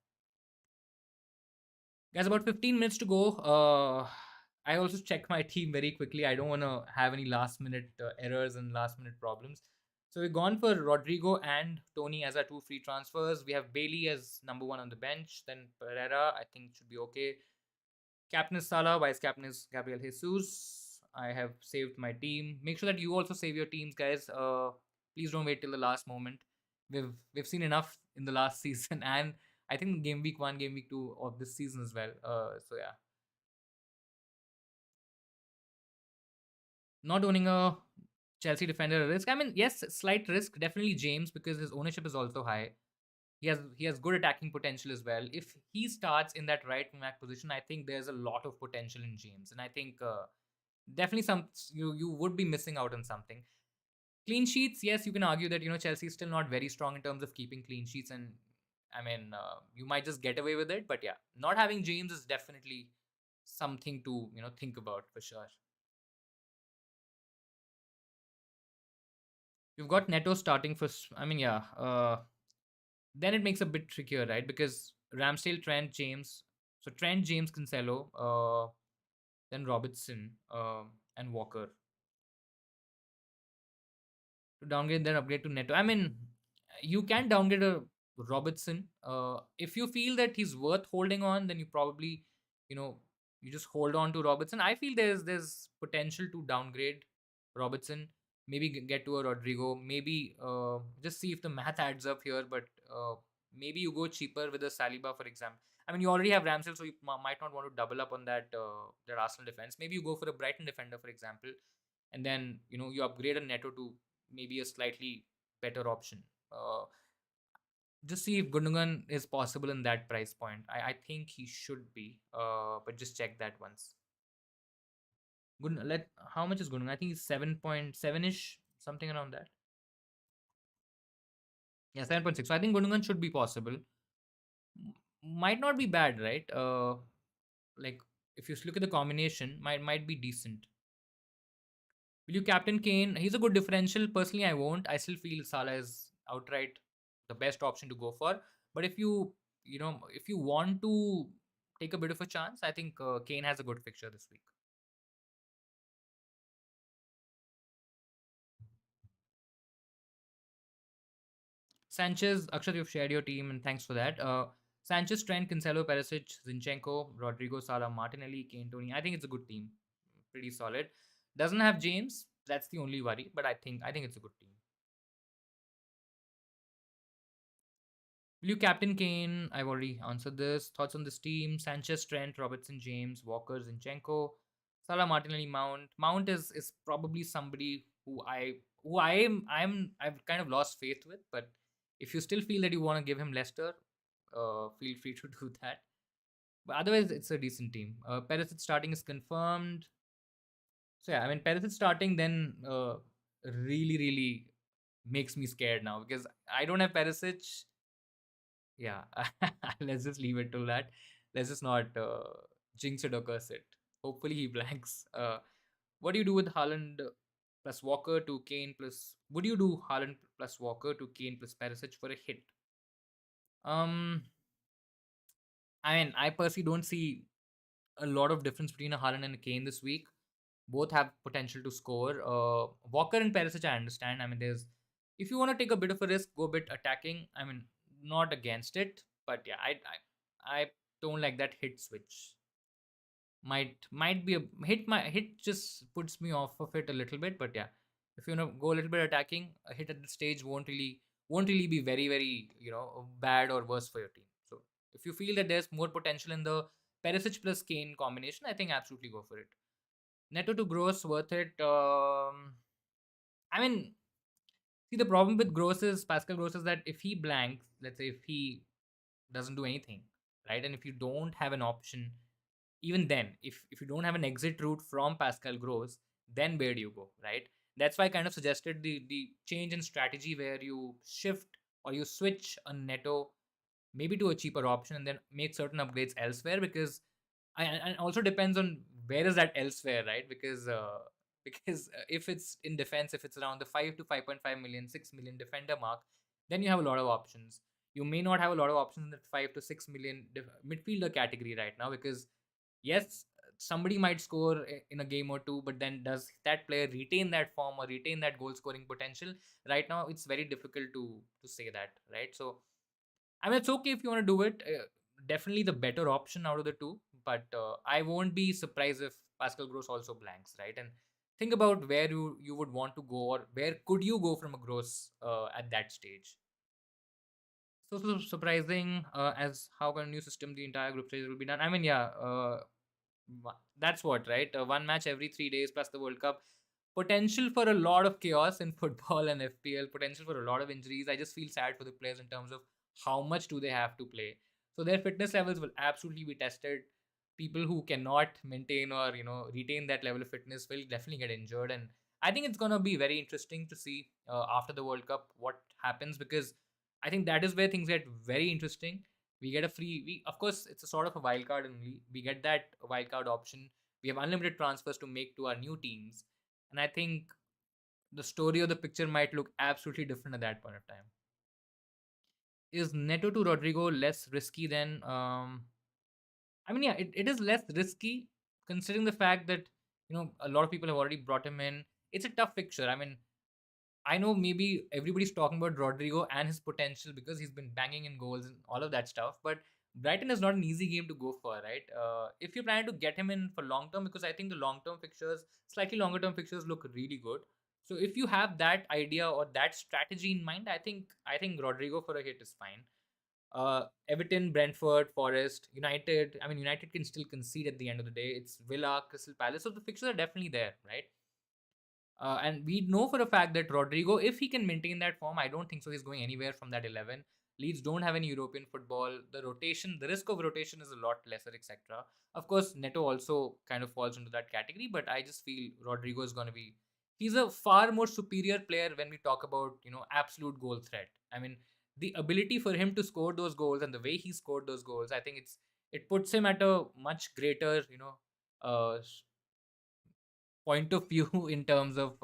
Guys, about 15 minutes to go. I also check my team very quickly. I don't want to have any last minute errors and last minute problems. So we've gone for Rodrigo and Tony as our two free transfers. We have Bailey as number one on the bench. Then Pereira, I think should be okay. Captain is Salah, vice captain is Gabriel Jesus. I have saved my team. Make sure that you also save your teams, guys. Please don't wait till the last moment. We've seen enough in the last season, and I think game week 1, game week 2 of this season as well. So yeah, not owning a Chelsea defender a risk. I mean, yes, slight risk. Definitely James because his ownership is also high. He has good attacking potential as well. If he starts in that right back position, I think there's a lot of potential in James, and I think definitely you would be missing out on something. Clean sheets, yes, you can argue that Chelsea is still not very strong in terms of keeping clean sheets, and I mean you might just get away with it. But yeah, not having James is definitely something to think about for sure. You've got Neto starting for. I mean, yeah. Then it makes a bit trickier, right? Because Ramsdale, Trent, James. So Trent, James, Cancelo, then Robertson, and Walker. To downgrade, then upgrade to Neto. I mean, you can downgrade a Robertson. If you feel that he's worth holding on, then you probably, you know, you just hold on to Robertson. I feel there's potential to downgrade Robertson. Maybe get to a Rodrigo. Maybe just see if the math adds up here. But maybe you go cheaper with a Saliba, for example. I mean, you already have Ramsdale, so you might not want to double up on that Arsenal defense. Maybe you go for a Brighton defender, for example, and then you upgrade a Neto to maybe a slightly better option. Just see if Gundogan is possible in that price point. I think he should be, but just check that once. How much is Gundogan? I think he's 7.7 ish, something around that. Yeah, 7.6. So I think Gundogan should be possible. Might not be bad, right? Like if you look at the combination, might be decent. Will you captain Kane? He's a good differential. Personally, I won't. I still feel Salah is outright the best option to go for. But if you want to take a bit of a chance, I think Kane has a good fixture this week. Sanchez, Akshat, you've shared your team, and thanks for that. Sanchez, Trent, Cancelo, Perisic, Zinchenko, Rodrigo, Salah, Martinelli, Kane, Tony. I think it's a good team, pretty solid. Doesn't have James. That's the only worry, but I think it's a good team. Will you captain Kane? I've already answered this. Thoughts on this team? Sanchez, Trent, Robertson, James, Walker, Zinchenko, Salah, Martinelli, Mount. Mount is probably somebody I've kind of lost faith with. But if you still feel that you want to give him Leicester, feel free to do that. But otherwise, it's a decent team. Perisic starting is confirmed. So yeah, I mean Perisic starting then really really makes me scared now because I don't have Perisic. Yeah, let's just leave it to that. Let's just not jinx it or curse it. Hopefully he blanks. What do you do with Haaland plus Walker to Kane plus? Would you do Haaland plus Walker to Kane plus Perisic for a hit? Um, I mean, I personally don't see a lot of difference between a Haaland and a Kane this week. Both have potential to score. Walker and Perisic, I understand. I mean, there's if you want to take a bit of a risk, go a bit attacking. I mean, not against it, but yeah, I don't like that hit switch. Might be a hit. My hit just puts me off of it a little bit, but yeah, if you want to go a little bit attacking, a hit at this stage won't really be very bad or worse for your team. So if you feel that there's more potential in the Perisic plus Kane combination, I think absolutely go for it. Neto to gross worth it. I mean, see the problem with Gross is Pascal Gross is that if he blanks, let's say if he doesn't do anything, right, and if you don't have an option, even then, if you don't have an exit route from Pascal Gross, then where do you go, right? That's why I kind of suggested the change in strategy where you shift or you switch a Neto maybe to a cheaper option and then make certain upgrades elsewhere because and also depends on where is that elsewhere, right? Because if it's in defense, if it's around the 5 to 5.5 million, 6 million defender mark, then you have a lot of options. You may not have a lot of options in that 5 to 6 million midfielder category right now because yes, somebody might score in a game or two, but then does that player retain that form or retain that goal scoring potential? Right now it's very difficult to say that, right? So I mean, it's okay if you want to do it. Definitely the better option out of the two. But I won't be surprised if Pascal Gross also blanks, right? And think about where you would want to go or where could you go from a Gross at that stage. So surprising as how can a new system the entire group stage will be done. I mean, yeah, that's what, right? One match every 3 days plus the World Cup. Potential for a lot of chaos in football and FPL. Potential for a lot of injuries. I just feel sad for the players in terms of how much do they have to play. So their fitness levels will absolutely be tested. People who cannot maintain or retain that level of fitness will definitely get injured. And I think it's gonna be very interesting to see after the World Cup what happens because I think that is where things get very interesting. We get a free we of course it's a sort of a wild card only. We get that wild card option. We have unlimited transfers to make to our new teams. And I think the story of the picture might look absolutely different at that point of time. Is Neto to Rodrigo less risky than I mean, yeah, it is less risky considering the fact that a lot of people have already brought him in. It's a tough fixture. I mean, I know maybe everybody's talking about Rodrigo and his potential because he's been banging in goals and all of that stuff. But Brighton is not an easy game to go for, right? If you're planning to get him in for long term, because I think the long term fixtures, slightly longer term fixtures, look really good. So if you have that idea or that strategy in mind, I think Rodrigo for a hit is fine. Everton, Brentford, Forest, United. I mean, United can still concede at the end of the day. It's Villa, Crystal Palace. So the fixtures are definitely there, right? And we know for a fact that Rodrigo, if he can maintain that form, I don't think so. He's going anywhere from that 11. Leeds don't have any European football. The risk of rotation is a lot lesser, etc. Of course, Neto also kind of falls into that category, but I just feel Rodrigo is going to be. He's a far more superior player when we talk about absolute goal threat. I mean, the ability for him to score those goals and the way he scored those goals, I think it puts him at a much greater point of view in terms of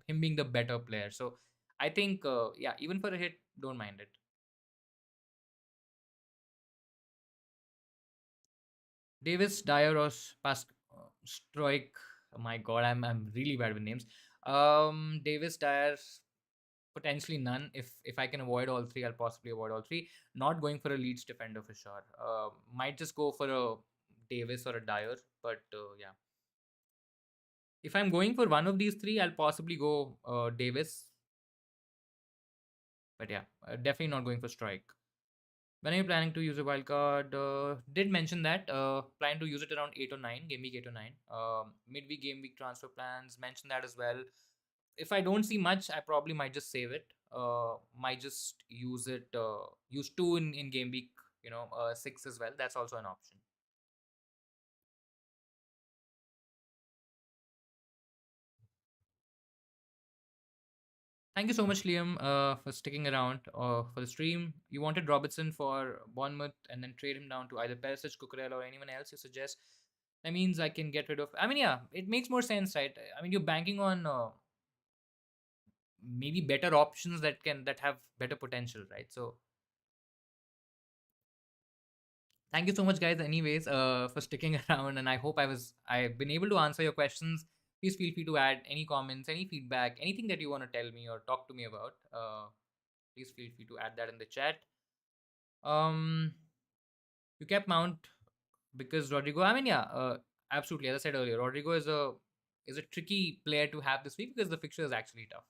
him being the better player. So I think yeah, even for a hit, don't mind it. Davis, Dioros, Stroik. Oh my God, I'm really bad with names. Davis, Dyer, potentially none. If I can avoid all three, I'll possibly avoid all three. Not going for a Leeds defender for sure. Might just go for a Davis or a Dyer, but yeah. If I'm going for one of these three, I'll possibly go Davis. But yeah, definitely not going for Strike. When are you planning to use a wildcard? Did mention that. Plan to use it around 8 or 9, game week 8 or 9. Midweek, game week transfer plans, mention that as well. If I don't see much, I probably might just save it. Might just use 2 in game week, 6 as well. That's also an option. Thank you so much, Liam, for sticking around for the stream. You wanted Robertson for Bournemouth and then trade him down to either Perisic, Cucurella, or anyone else you suggest. That means I can get rid of. I mean, yeah, it makes more sense, right? I mean, you're banking on maybe better options that have better potential, right? So thank you so much, guys. Anyways, for sticking around, and I've been able to answer your questions. Please feel free to add any comments, any feedback, anything that you want to tell me or talk to me about. Please feel free to add that in the chat. Um, you kept Mount because Rodrigo. I mean, yeah, absolutely. As I said earlier, Rodrigo is a tricky player to have this week because the fixture is actually tough.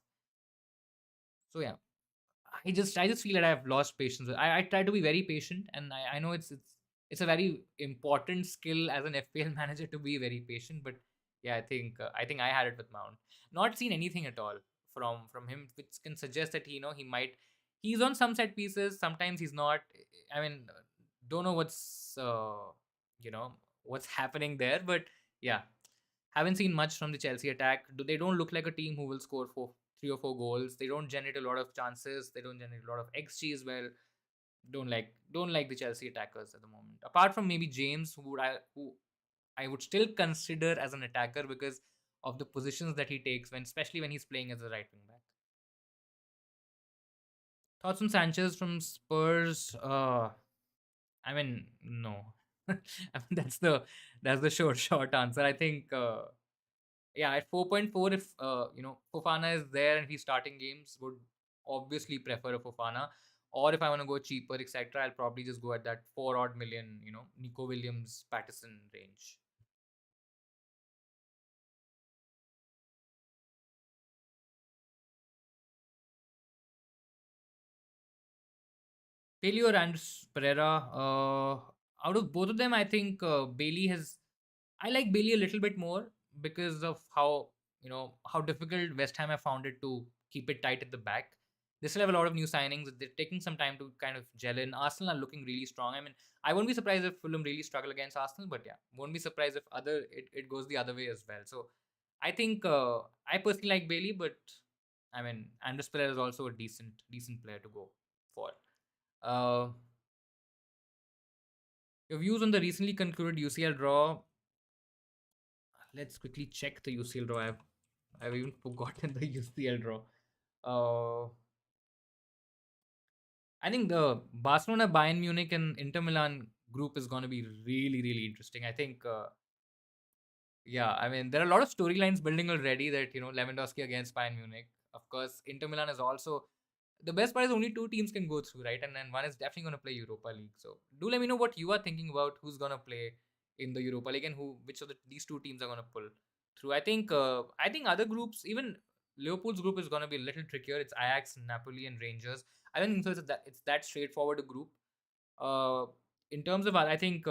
So yeah, I just feel that I've lost patience. I try to be very patient, and I know it's a very important skill as an FPL manager to be very patient. But yeah, I think I had it with Mount. Not seen anything at all from him, which can suggest that he might he's on some set pieces. Sometimes he's not. I mean, don't know you know what's happening there, but yeah, haven't seen much from the Chelsea attack. They don't look like a team who will score 3 or 4 goals. They don't generate a lot of chances. They don't generate a lot of XG as well. Don't like the Chelsea attackers at the moment. Apart from maybe James, who I would still consider as an attacker because of the positions that he takes especially when he's playing as a right wing back. Thoughts on Sanchez from Spurs? I mean, no. I mean, that's the short answer. I think yeah, at 4.4, if Fofana is there and he's starting games, would obviously prefer a Fofana. Or if I want to go cheaper, etc., I'll probably just go at that 4 odd million, Nico Williams, Patterson range. Bailey or Andres Pereira, out of both of them, I think Bailey has. I like Bailey a little bit more because of how difficult West Ham have found it to keep it tight at the back. They still have a lot of new signings. They're taking some time to kind of gel in. Arsenal are looking really strong. I mean, I won't be surprised if Fulham really struggle against Arsenal, but yeah, won't be surprised if it goes the other way as well. So I think I personally like Bailey, but I mean, Andres Pereira is also a decent player to go for. Uh, your views on the recently concluded UCL draw? Let's quickly check the UCL draw. I've even forgotten the UCL draw. Uh, I think the Barcelona, Bayern Munich, and Inter Milan group is going to be really, really interesting. I think, yeah, I mean, there are a lot of storylines building already that, Lewandowski against Bayern Munich. Of course, Inter Milan is also the best part is only two teams can go through, right? And then one is definitely going to play Europa League. So do let me know what you are thinking about who's going to play in the Europa League and which of these two teams are going to pull through. I think other groups, even Liverpool's group is going to be a little trickier. It's Ajax, Napoli, and Rangers. I don't think so. It's that straightforward a group. Uh, in terms of I think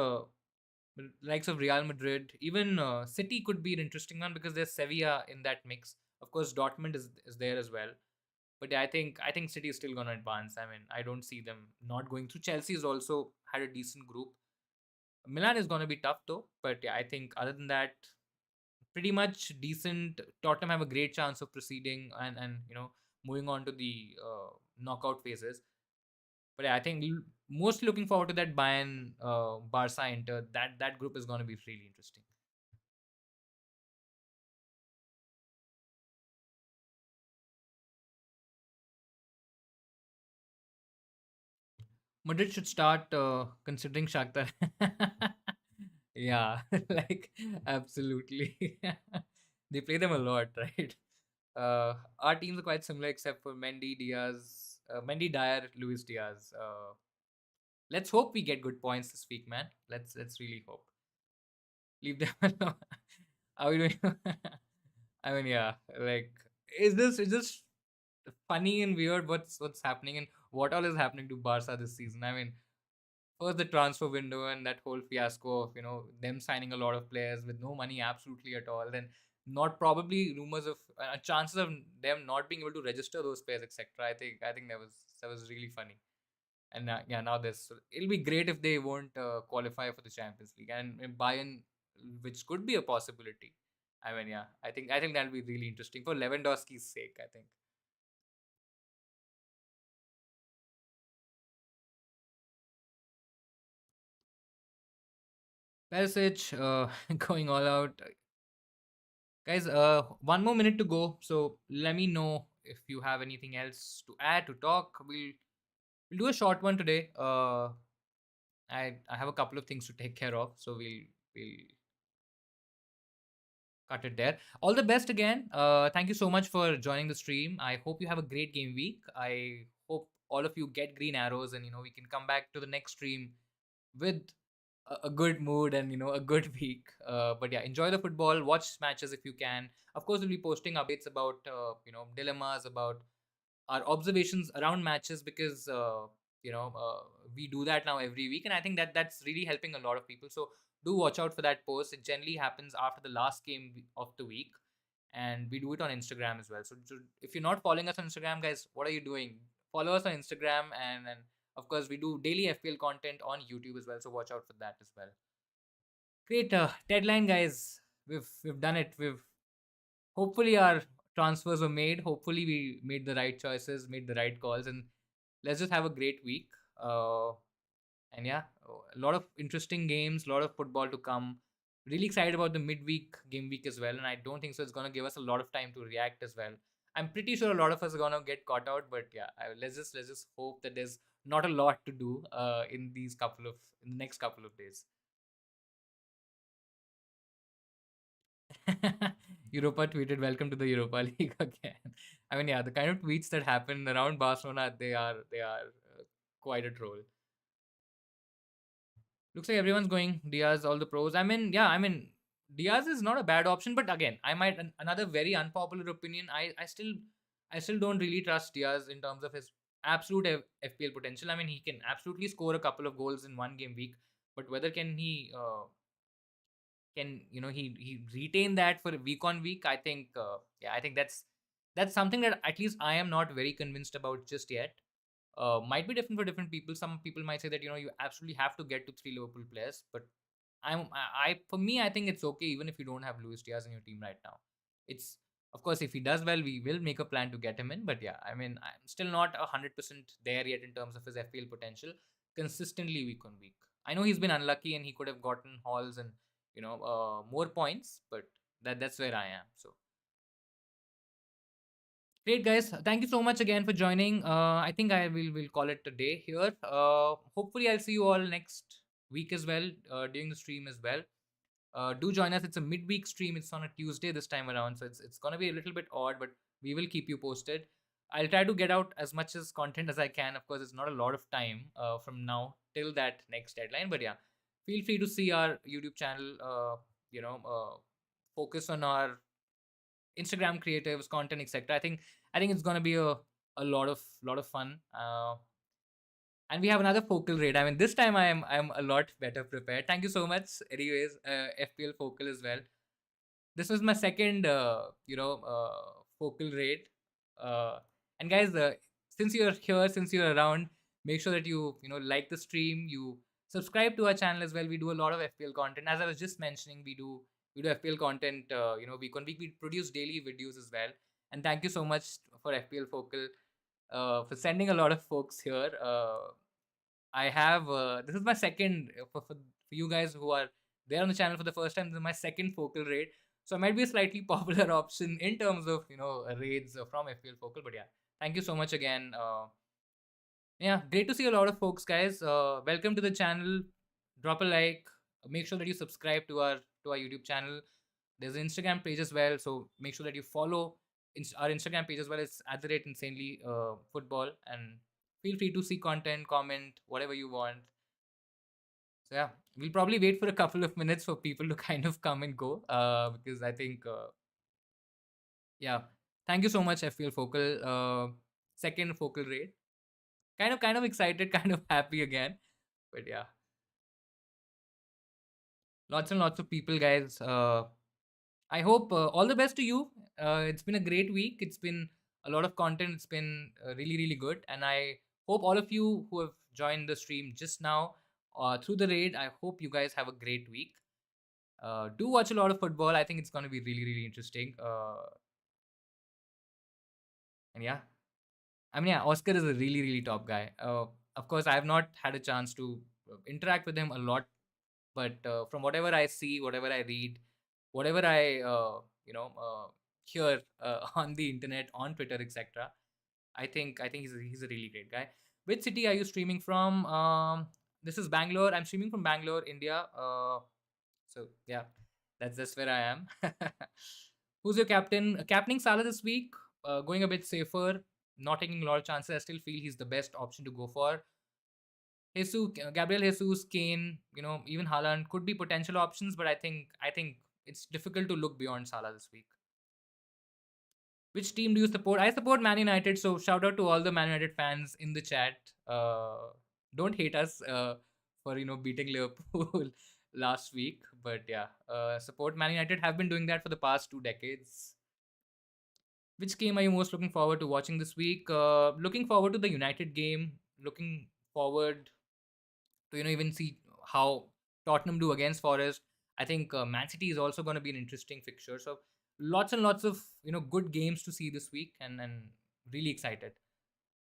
likes of Real Madrid, even City could be an interesting one because there's Sevilla in that mix. Of course, Dortmund is there as well. But yeah, I think City is still going to advance. I mean, I don't see them not going through. Chelsea has also had a decent group. Milan is going to be tough though. But yeah, I think other than that, pretty much decent. Tottenham have a great chance of proceeding and moving on to the knockout phases. But yeah, I think most looking forward to that Bayern Barca Inter. That group is going to be really interesting. Madrid should start considering Shakhtar. Yeah, like absolutely. They play them a lot, right? Our teams are quite similar except for Mendy, Dyer, Luis Diaz. Let's hope we get good points this week, man. Let's really hope. Leave them alone. Are we doing? I mean, yeah. Like, is this funny and weird? What's happening and what all is happening to Barca this season? I mean, first the transfer window and that whole fiasco of them signing a lot of players with no money absolutely at all. Then not probably rumors of chances of them not being able to register those players, etc. I think that was really funny. And yeah, now this so it'll be great if they won't qualify for the Champions League and Bayern, which could be a possibility. I mean, yeah, I think that'll be really interesting for Lewandowski's sake. I think. Perisic going all out. Guys, one more minute to go. So let me know if you have anything else to add, to talk. We'll do a short one today. I have a couple of things to take care of, so we'll cut it there. All the best again. Thank you so much for joining the stream. I hope you have a great game week. I hope all of you get green arrows, and we can come back to the next stream with a good mood and a good week. But yeah, enjoy the football. Watch matches if you can. Of course, we'll be posting updates about dilemmas, about our observations around matches, because we do that now every week, and I think that's really helping a lot of people. So do watch out for that post. It generally happens after the last game of the week, and we do it on Instagram as well. So if you're not following us on Instagram, guys, what are you doing? Follow us on Instagram, and of course we do daily FPL content on YouTube as well, so watch out for that as well. Great. Deadline, guys. We've done it. We've Hopefully our transfers were made. Hopefully we made the right choices, made the right calls, and let's just have a great week. And yeah, a lot of interesting games, a lot of football to come. Really excited about the midweek game week as well, and I don't think so. It's gonna give us a lot of time to react as well. I'm pretty sure a lot of us are gonna get caught out, but yeah, let's just hope that there's not a lot to do in the next couple of days. Europa tweeted, "Welcome to the Europa League again." I mean, yeah, the kind of tweets that happen around Barcelona, they are quite a troll. Looks like everyone's going Diaz, all the pros. I mean, Diaz is not a bad option, but again, another very unpopular opinion. I still don't really trust Diaz in terms of his absolute FPL potential. I mean, he can absolutely score a couple of goals in one game week, but whether can he retain that for week on week? I think I think that's something that at least I am not very convinced about just yet. Might be different for different people. Some people might say that you absolutely have to get to three Liverpool players, but for me, I think it's okay even if you don't have Luis Diaz in your team right now. It's Of course, if he does well, we will make a plan to get him in. But yeah, I mean, I'm still not 100% there yet in terms of his FPL potential consistently week on week. I know he's been unlucky and he could have gotten hauls and more points, but that's where I am. So great, guys. Thank you so much again for joining. I think I will call it a day here. Hopefully, I'll see you all next week as well, during the stream as well. Do join us. It's a midweek stream. It's on a Tuesday this time around, so it's gonna be a little bit odd, but we will keep you posted. I'll try to get out as much as content as I can. Of course, it's not a lot of time from now till that next deadline, but yeah, feel free to see our YouTube channel. Focus on our Instagram creatives, content, etc. I think it's gonna be a lot of fun. And we have another focal rate. I mean, this time I'm a lot better prepared. Thank you so much. Anyways, FPL focal as well. This was my second focal rate. Uh, and guys, since you're here, since you're around, make sure that you like the stream, you subscribe to our channel as well. We do a lot of FPL content. As I was just mentioning, we do FPL content week on week. We produce daily videos as well. And thank you so much for FPL focal for sending a lot of folks here. I have this is my second for you guys who are there on the channel for the first time. This is my second focal raid, so I might be a slightly popular option in terms of raids from FPL focal. But yeah, thank you so much again. Yeah, great to see a lot of folks, guys. Welcome to the channel. Drop a like. Make sure that you subscribe to our YouTube channel. There's an Instagram page as well, so make sure that you follow our Instagram page as well. It's at the rate insanely football, and feel free to see content, comment, whatever you want. So yeah, we'll probably wait for a couple of minutes for people to kind of come and go, because I think yeah. Thank you so much, FPL Focal. Second focal rate. Kind of excited, kind of happy again. But yeah, lots and lots of people, guys. I hope all the best to you. It's been a great week. It's been a lot of content. It's been really, really good. And I hope all of you who have joined the stream just now through the raid, I hope you guys have a great week. Do watch a lot of football. I think it's going to be really, really interesting. And yeah, I mean, yeah, Oscar is a really, really top guy. Of course, I have not had a chance to interact with him a lot, But from whatever I see, whatever I read, whatever I hear on the internet, on Twitter, etc. I think he's a really great guy. Which city are you streaming from? This is Bangalore. I'm streaming from Bangalore, India. So yeah, that's where I am. Who's your captain? Captaining Salah this week. Going a bit safer, not taking a lot of chances. I still feel he's the best option to go for. Jesus, Gabriel Jesus, Kane, even Haaland could be potential options, but I think it's difficult to look beyond Salah this week. Which team do you support? I support Man United, so shout out to all the Man United fans in the chat. Don't hate us for beating Liverpool last week, but yeah, support Man United. Have been doing that for the past 2 decades. Which game are you most looking forward to watching this week? Looking forward to the United game. Looking forward to even see how Tottenham do against Forest. I think Man City is also going to be an interesting fixture. So lots and lots of good games to see this week, and really excited.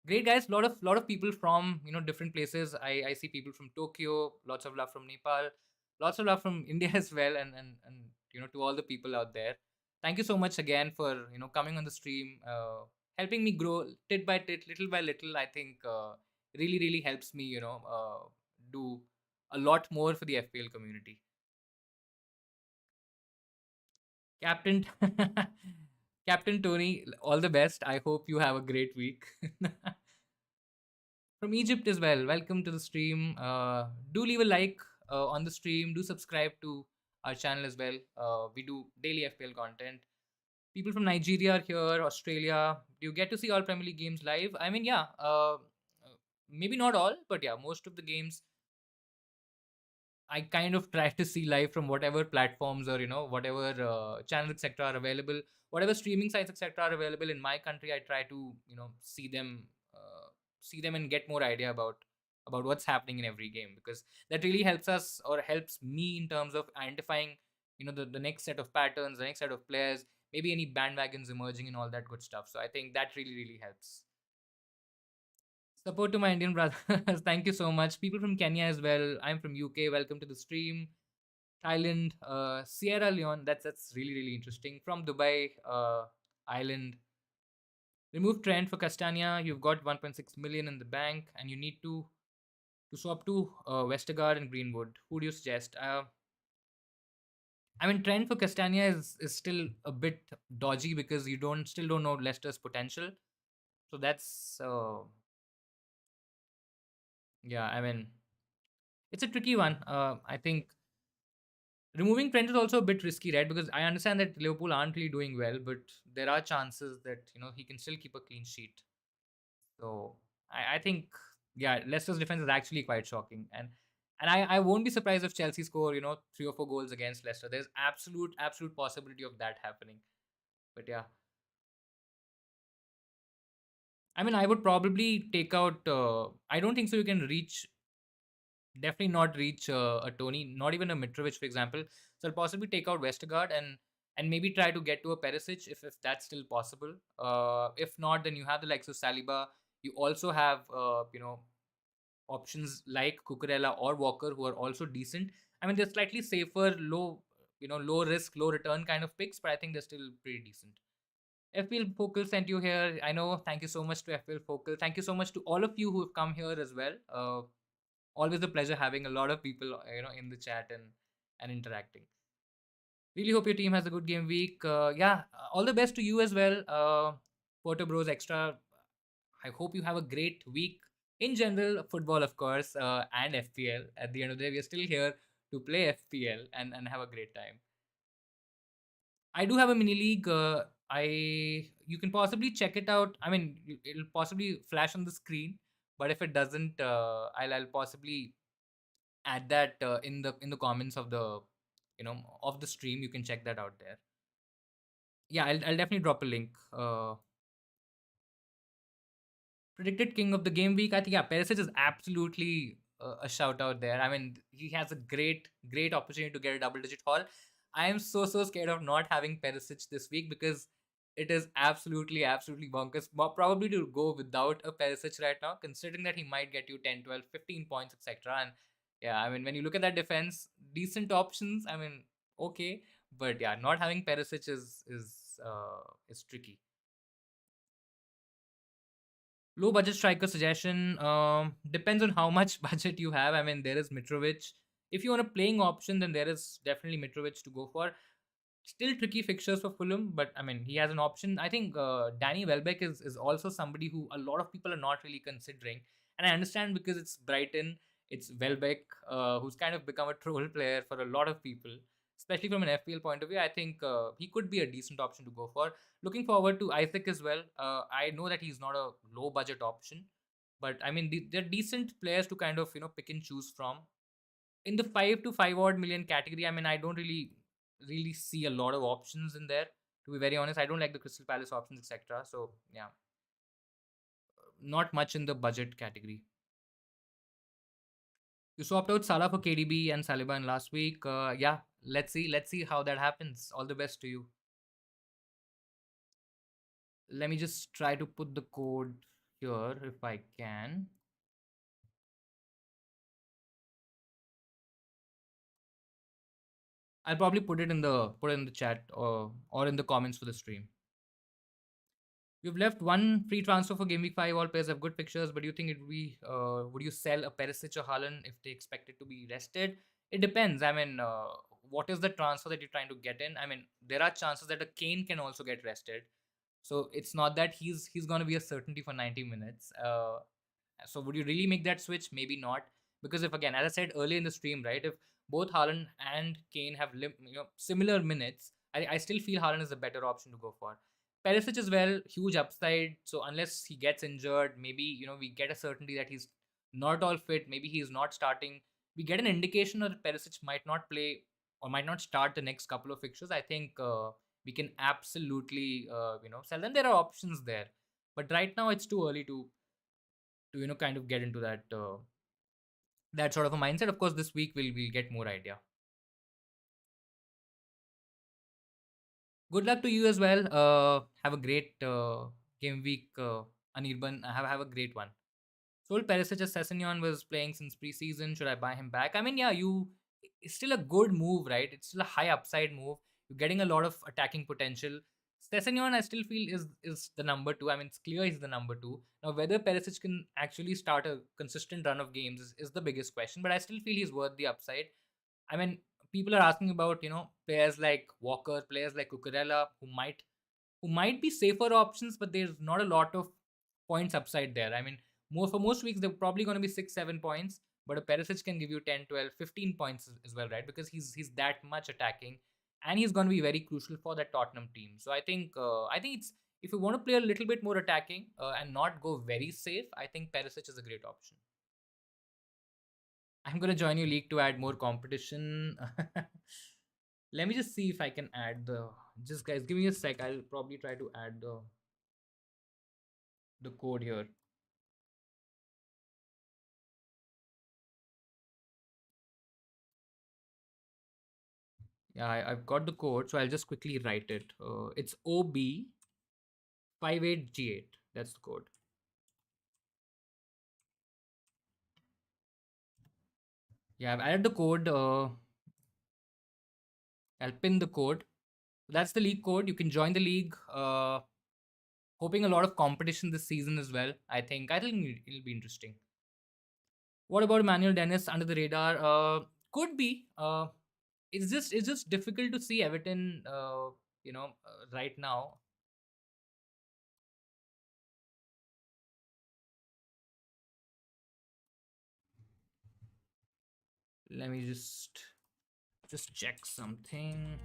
Great guys, lot of people from different places. I see people from Tokyo, lots of love from Nepal, lots of love from India as well, and to all the people out there. Thank you so much again for coming on the stream, helping me grow tit by tit, little by little. I think really really helps me do a lot more for the FPL community. Captain Captain Tony, all the best. I hope you have a great week. From Egypt as well. Welcome to the stream. Do leave a like on the stream. Do subscribe to our channel as well. We do daily FPL content. People from Nigeria are here, Australia. Do you get to see all Premier League games live? I mean, yeah. Maybe not all, but yeah, most of the games I kind of try to see live from whatever platforms or whatever channels etc. are available, whatever streaming sites etc. are available in my country. I try to see them and get more idea about what's happening in every game, because that really helps us or helps me in terms of identifying the next set of patterns, the next set of players, maybe any bandwagons emerging and all that good stuff. So I think that really really helps. Support to my Indian brothers. Thank you so much. People from Kenya as well. I'm from UK. Welcome to the stream. Thailand, Sierra Leone. That's really really interesting. From Dubai, Island. Remove trend for Castania. You've got 1.6 million in the bank, and you need to swap to Westergaard and Greenwood. Who do you suggest? I mean, trend for Castania is still a bit dodgy because you don't know Leicester's potential. So that's yeah. I mean, it's a tricky one. I think removing Trent is also a bit risky, right? Because I understand that Liverpool aren't really doing well, but there are chances that he can still keep a clean sheet. So I think yeah, Leicester's defense is actually quite shocking, and I won't be surprised if Chelsea score 3 or 4 goals against Leicester. There's absolute possibility of that happening. But yeah, I mean I would probably take out. I don't think so. You can reach definitely not reach a Tony, not even a Mitrovic, for example. So I'll possibly take out Westergaard and maybe try to get to a Perisic if that's still possible. If not, then you have the likes of Saliba. You also have options like Cucurella or Walker who are also decent. I mean, they're slightly safer, low risk, low return kind of picks, but I think they're still pretty decent. FPL Focal sent you here. I know. Thank you so much to FPL Focal. Thank you so much to all of you who have come here as well. Always a pleasure having a lot of people in the chat and interacting. Really hope your team has a good game week. Yeah, all the best to you as well. Porto Bros Extra. I hope you have a great week in general. Football, of course, and FPL. At the end of the day, we are still here to play FPL and have a great time. I do have a mini league. You can possibly check it out. I mean, it'll possibly flash on the screen, but if it doesn't, I'll possibly add that in the comments of the of the stream. You can check that out there. Yeah, I'll definitely drop a link. Predicted king of the game week, I think, yeah, Perisic is absolutely a shout out there. I mean, he has a great opportunity to get a double digit haul. I am so scared of not having Perisic this week because it is absolutely bonkers. Probably to go without a Perisic right now, considering that he might get you 10, 12, 15 points, etc. Yeah, I mean, when you look at that defense, decent options. I mean, okay, but yeah, not having Perisic is tricky. Low budget striker suggestion depends on how much budget you have. I mean, there is Mitrovic. If you want a playing option, then there is definitely Mitrovic to go for. Still tricky fixtures for Fulham, but I mean, he has an option. I think Danny Welbeck is also somebody who a lot of people are not really considering. And I understand because it's Brighton, it's Welbeck, who's kind of become a troll player for a lot of people, especially from an FPL point of view. I think he could be a decent option to go for. Looking forward to Isaac as well. I know that he's not a low budget option, but I mean, they're decent players to kind of, pick and choose from in the 5 to 5 odd million category. I mean, I don't really see a lot of options in there, to be very honest. I don't like the Crystal Palace options, etc. So yeah, not much in the budget category. You swapped out Salah for KDB and Saliba in last week. Yeah, let's see how that happens. All the best to you. Let me just try to put the code here if I can. I'll probably put it in the chat, or in the comments for the stream. You've left one free transfer for Game Week 5. All players have good pictures, but do you think it would be, would you sell a Perisic or Haaland if they expect it to be rested? It depends. I mean, what is the transfer that you're trying to get in? I mean, there are chances that a Kane can also get rested. So it's not that he's going to be a certainty for 90 minutes. So would you really make that switch? Maybe not, because if, again, as I said earlier in the stream, right, if both Haaland and Kane have similar minutes, I still feel Haaland is a better option to go for. Perisic as well, huge upside. So unless he gets injured, maybe we get a certainty that he's not all fit. Maybe he's not starting. We get an indication that Perisic might not play or might not start the next couple of fixtures. I think we can absolutely sell them. There are options there, but right now it's too early to kind of get into that sort of a mindset. Of course, this week we'll get more idea. Good luck to you as well. Have a great game week, Anirban. Have a great one. Sold Perisic as Sessegnon was playing since preseason. Should I buy him back? I mean, yeah, it's still a good move, right? It's still a high upside move. You're getting a lot of attacking potential. Sessegnon, I still feel is the number two. I mean, it's clear he's the number two. Now, whether Perisic can actually start a consistent run of games is the biggest question. But I still feel he's worth the upside. I mean, people are asking about players like Walker, players like Cucurella, who might be safer options, but there's not a lot of points upside there. I mean, for most weeks they're probably going to be 6-7 points, but a Perisic can give you 10, 12, 15 points as well, right? Because he's that much attacking, and he's going to be very crucial for that Tottenham team. So I think it's, if you want to play a little bit more attacking and not go very safe, I think Perisic is a great option. I'm going to join your league to add more competition. Let me just see if I can add the. Just guys, give me a sec. I'll probably try to add the code here. Yeah, I've got the code, so I'll just quickly write it. It's OB58G8. That's the code. Yeah, I've added the code. I'll pin the code. That's the league code. You can join the league. Hoping a lot of competition this season as well. I think it'll be interesting. What about Emmanuel Dennis under the radar? Could be. It's just difficult to see Everton. Right now. Let me just check something.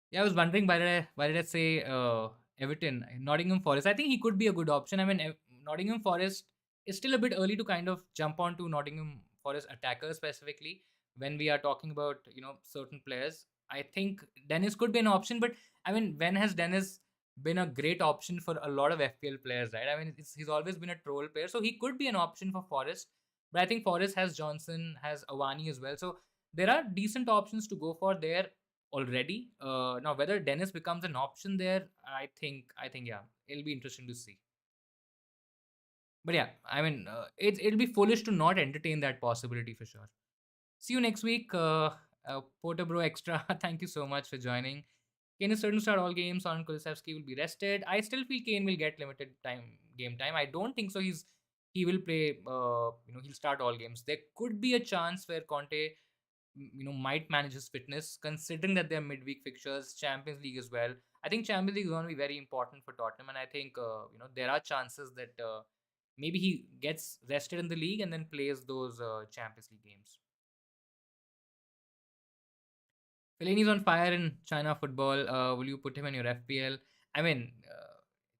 Yeah, I was wondering why did I say Everton, Nottingham Forest. I think he could be a good option. I mean, Nottingham Forest is still a bit early to kind of jump onto Nottingham Forest attackers specifically when we are talking about certain players. I think Dennis could be an option, but I mean, when has Dennis been a great option for a lot of FPL players, right? I mean, he's always been a troll player, so he could be an option for Forest. But I think Forest has Johnson, has Awani as well. So there are decent options to go for there already. Now whether Dennis becomes an option there, I think yeah, it'll be interesting to see. But yeah, I mean, it'll be foolish to not entertain that possibility for sure. See you next week. Porter Bro Extra, thank you so much for joining. Kane is certain to start all games. On Kulusevski will be rested. I still feel Kane will get limited game time. I don't think so. He will play. He'll start all games. There could be a chance where Conte, might manage his fitness, considering that they're midweek fixtures, Champions League as well. I think Champions League is going to be very important for Tottenham, and I think there are chances that maybe he gets rested in the league and then plays those Champions League games. Fellaini's on fire in China football. Will you put him in your FPL? I mean,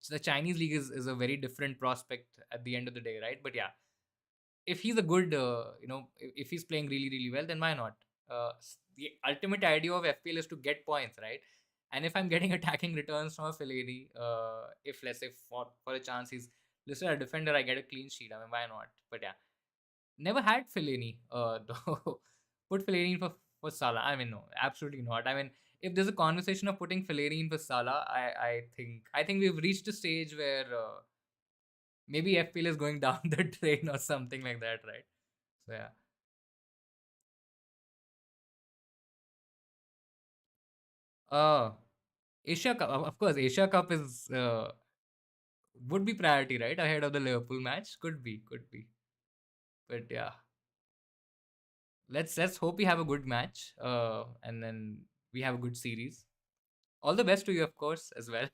the Chinese league is a very different prospect at the end of the day, right? But yeah, if he's a good, if he's playing really, really well, then why not? The ultimate idea of FPL is to get points, right? And if I'm getting attacking returns from a Fellaini, if let's say for a chance he's listed as a defender, I get a clean sheet. I mean, why not? But yeah, never had Fellaini, though. Put Fellaini for Salah. I mean, no, absolutely not. I mean, if there's a conversation of putting Fellaini in for Salah, I think we've reached a stage where maybe FPL is going down the drain or something like that, right? So yeah. Uh Asia Cup, of course, Asia Cup is would be priority, right? Ahead of the Liverpool match. Could be. But yeah. Let's hope we have a good match. And then we have a good series. All the best to you, of course, as well.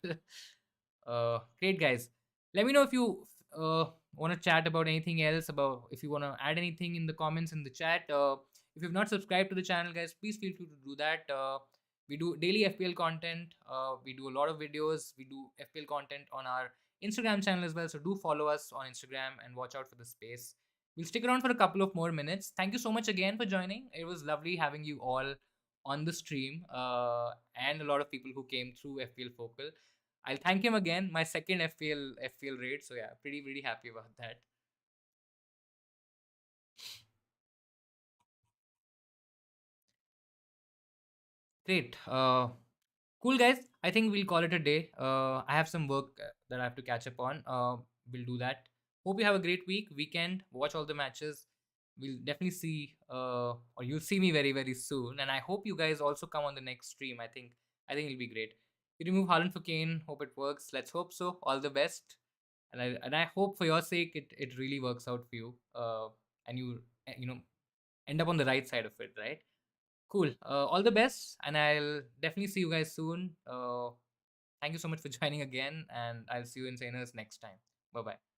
Great, guys. Let me know if you want to chat about anything else, about if you want to add anything in the comments in the chat. If you've not subscribed to the channel, guys, please feel free to do that. We do daily FPL content. We do a lot of videos. We do FPL content on our Instagram channel as well. So do follow us on Instagram and watch out for the space. We'll stick around for a couple of more minutes. Thank you so much again for joining. It was lovely having you all on the stream, and a lot of people who came through FPL Focal. I'll thank him again. My second FPL raid. So yeah, pretty happy about that. Great. Cool guys. I think we'll call it a day. I have some work that I have to catch up on. We'll do that. Hope you have a great weekend. Watch all the matches. We'll definitely see, or you'll see me very soon. And I hope you guys also come on the next stream. I think it'll be great. You remove Haaland for Kane. Hope it works. Let's hope so. All the best. And I hope for your sake it really works out for you. And you end up on the right side of it, right? Cool. All the best, and I'll definitely see you guys soon. Thank you so much for joining again, and I'll see you in Sainers next time. Bye bye.